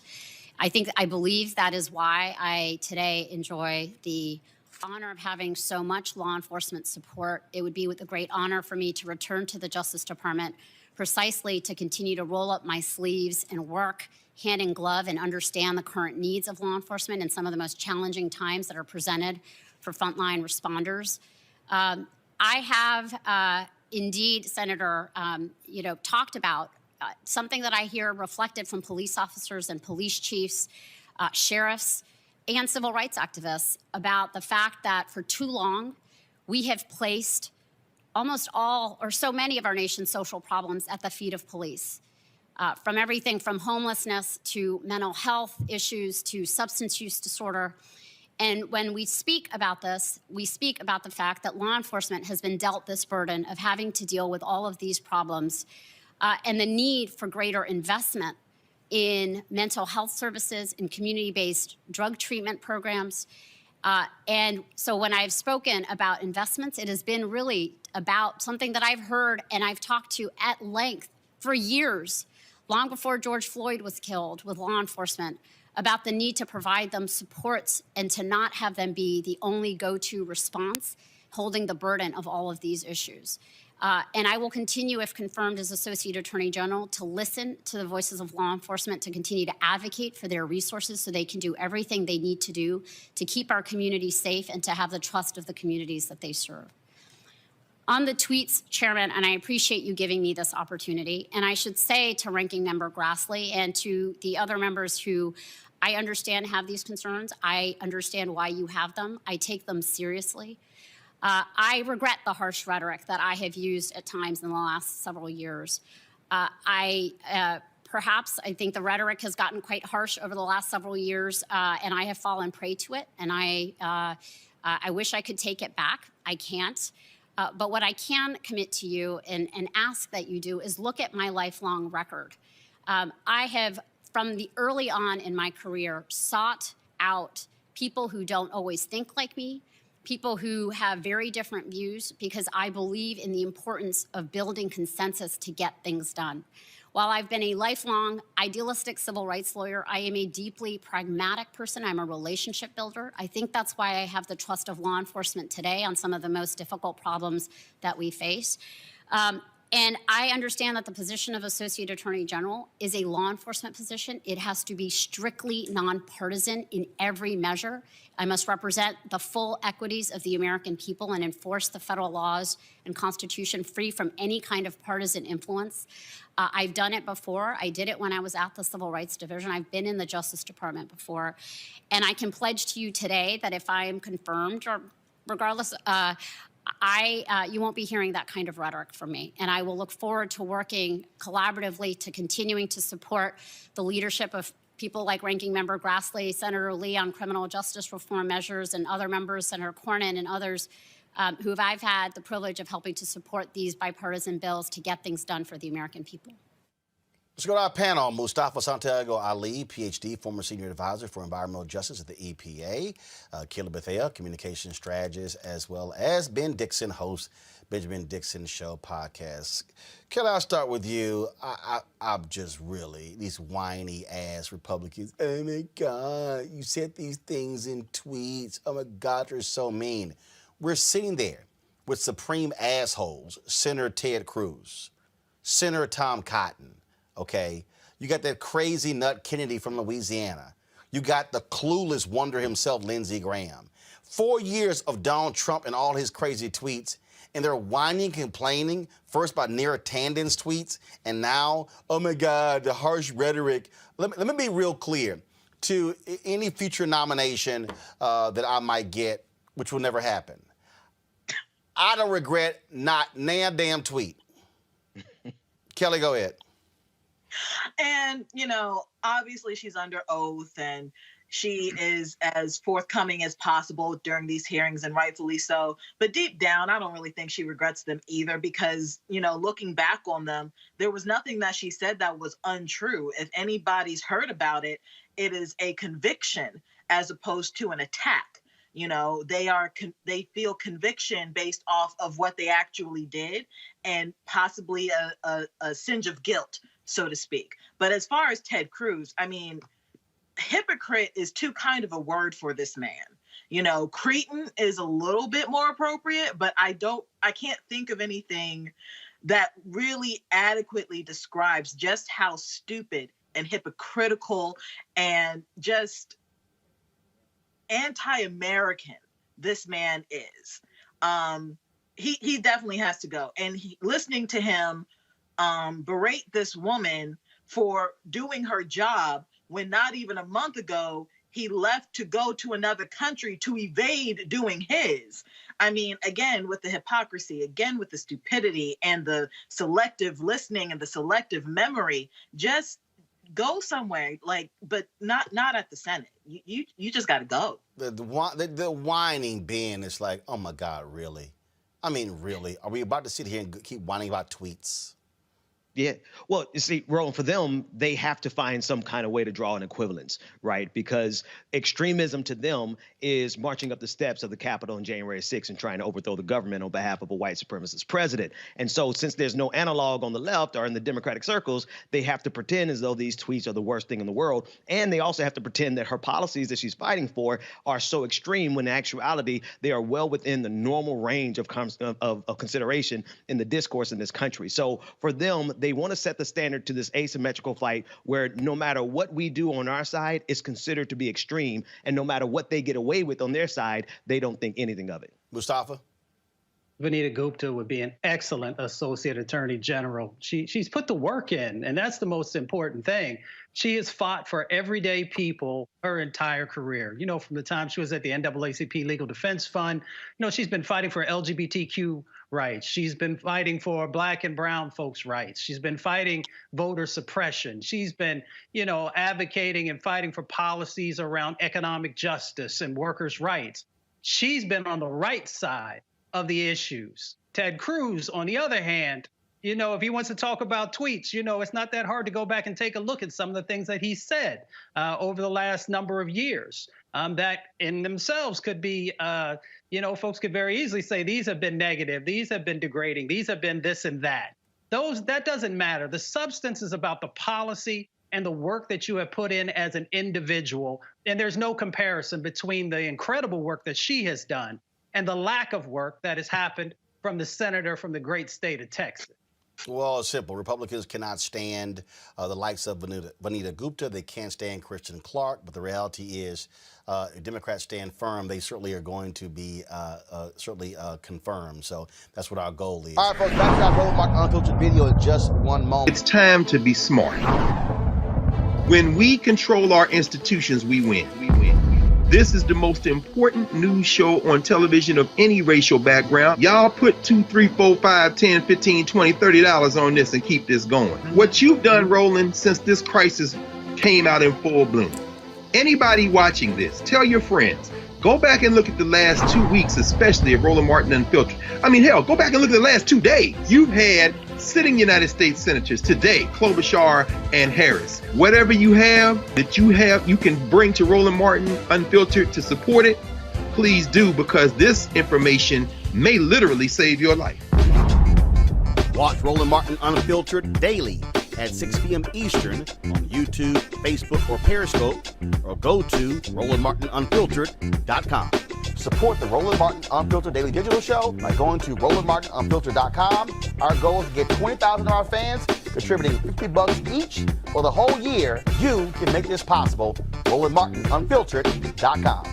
I believe that is why I today enjoy the honor of having so much law enforcement support. It would be with a great honor for me to return to the Justice Department precisely to continue to roll up my sleeves and work hand in glove and understand the current needs of law enforcement in some of the most challenging times that are presented for frontline responders. I have indeed, Senator, talked about something that I hear reflected from police officers and police chiefs, sheriffs, and civil rights activists about the fact that for too long we have placed almost all or so many of our nation's social problems at the feet of police. From everything from homelessness to mental health issues to substance use disorder. And when we speak about this, we speak about the fact that law enforcement has been dealt this burden of having to deal with all of these problems and the need for greater investment in mental health services and community-based drug treatment programs. And so when I've spoken about investments, it has been really about something that I've heard and I've talked to at length for years, long before George Floyd was killed, with law enforcement, about the need to provide them supports and to not have them be the only go-to response, holding the burden of all of these issues. And I will continue, if confirmed as Associate Attorney General, to listen to the voices of law enforcement, to continue to advocate for their resources so they can do everything they need to do to keep our communities safe and to have the trust of the communities that they serve. On the tweets, Chairman, and I appreciate you giving me this opportunity, and I should say to Ranking Member Grassley and to the other members who I understand have these concerns, I understand why you have them. I take them seriously. I regret the harsh rhetoric that I have used at times in the last several years. Perhaps I think the rhetoric has gotten quite harsh over the last several years, and I have fallen prey to it, and I wish I could take it back. I can't. But what I can commit to you and ask that you do is look at my lifelong record. I have, from the early on in my career, sought out people who don't always think like me, people who have very different views, because I believe in the importance of building consensus to get things done. While I've been a lifelong idealistic civil rights lawyer, I am a deeply pragmatic person. I'm a relationship builder. I think that's why I have the trust of law enforcement today on some of the most difficult problems that we face. And I understand that the position of Associate Attorney General is a law enforcement position. It has to be strictly nonpartisan in every measure. I must represent the full equities of the American people and enforce the federal laws and Constitution free from any kind of partisan influence. I've done it before. I did it when I was at the Civil Rights Division. I've been in the Justice Department before. And I can pledge to you today that if I am confirmed, or regardless, you won't be hearing that kind of rhetoric from me. And I will look forward to working collaboratively to continuing to support the leadership of people like Ranking Member Grassley, Senator Lee on criminal justice reform measures, and other members, Senator Cornyn and others, who I've had the privilege of helping to support these bipartisan bills to get things done for the American people. Let's go to our panel. Mustafa Santiago Ali, PhD, former senior advisor for environmental justice at the EPA. Kayla Bethea, communication strategist, as well as Ben Dixon, host Benjamin Dixon Show podcast. Kayla, I'll start with you. I'm just really, these whiny ass Republicans. Oh my God, you said these things in tweets. Oh my God, they're so mean. We're sitting there with supreme assholes, Senator Ted Cruz, Senator Tom Cotton. Okay, you got that crazy nut Kennedy from Louisiana. You got the clueless wonder himself, Lindsey Graham. 4 years of Donald Trump and all his crazy tweets, and they're whining, complaining, first about Neera Tanden's tweets, and now, oh my God, the harsh rhetoric. Let me be real clear. To any future nomination that I might get, which will never happen, I don't regret not a damn tweet. Kelly, go ahead. And, obviously she's under oath and she is as forthcoming as possible during these hearings, and rightfully so. But deep down, I don't really think she regrets them either because, looking back on them, there was nothing that she said that was untrue. If anybody's heard about it, it is a conviction as opposed to an attack. They feel conviction based off of what they actually did and possibly a singe of guilt, so to speak. But as far as Ted Cruz, hypocrite is too kind of a word for this man. Cretin is a little bit more appropriate, but I can't think of anything that really adequately describes just how stupid and hypocritical and just anti-American this man is. He definitely has to go. And listening to him berate this woman for doing her job when not even a month ago he left to go to another country to evade doing his. Again, with the hypocrisy, again, with the stupidity and the selective listening and the selective memory, just go somewhere, but not at the Senate. You just got to go. The whining Ben is like, oh my God, really? Really? Are we about to sit here and keep whining about tweets? Yeah. Well, you see, Roland, for them, they have to find some kind of way to draw an equivalence, right? Because extremism to them is marching up the steps of the Capitol on January 6th and trying to overthrow the government on behalf of a white supremacist president. And so since there's no analog on the left or in the Democratic circles, they have to pretend as though these tweets are the worst thing in the world. And they also have to pretend that her policies that she's fighting for are so extreme when in actuality, they are well within the normal range of consideration in the discourse in this country. So for them, they want to set the standard to this asymmetrical fight where no matter what we do on our side, it's considered to be extreme. And no matter what they get away with on their side, they don't think anything of it. Mustafa? Vanita Gupta would be an excellent Associate Attorney General. She's put the work in, and that's the most important thing. She has fought for everyday people her entire career. You know, from the time she was at the NAACP Legal Defense Fund, you know, she's been fighting for LGBTQ rights. She's been fighting for Black and brown folks' rights. She's been fighting voter suppression. She's been, you know, advocating and fighting for policies around economic justice and workers' rights. She's been on the right side of the issues. Ted Cruz, on the other hand, you know, if he wants to talk about tweets, you know, it's not that hard to go back and take a look at some of the things that he said over the last number of years that in themselves could be, you know, folks could very easily say these have been negative, these have been degrading, these have been this and that. That doesn't matter. The substance is about the policy and the work that you have put in as an individual. And there's no comparison between the incredible work that she has done and the lack of work that has happened from the senator from the great state of Texas. Well, it's simple. Republicans cannot stand the likes of Vanita Gupta. They can't stand Christian Clark. But the reality is, Democrats stand firm. They certainly are going to be confirmed. So that's what our goal is. All right, folks, back to our Roland Martin Unfiltered video in just one moment. It's time to be smart. When we control our institutions, we win. This is the most important news show on television of any racial background. Y'all put $2, $3, $4, $5, $10, $15, $20, $30 on this and keep this going. What you've done, Roland, since this crisis came out in full bloom. Anybody watching this, tell your friends. Go back and look at the last 2 weeks, especially of Roland Martin Unfiltered. I mean, hell, go back and look at the last 2 days. You've had sitting United States senators today, Klobuchar and Harris. Whatever you have that you can bring to Roland Martin Unfiltered to support it, please do, because this information may literally save your life. Watch Roland Martin Unfiltered daily at 6 p.m. Eastern on YouTube, Facebook, or Periscope, or go to RolandMartinUnfiltered.com. Support the Roland Martin Unfiltered Daily Digital Show by going to RolandMartinUnfiltered.com. Our goal is to get 20,000 of our fans contributing $50 each for the whole year. You can make this possible. RolandMartinUnfiltered.com.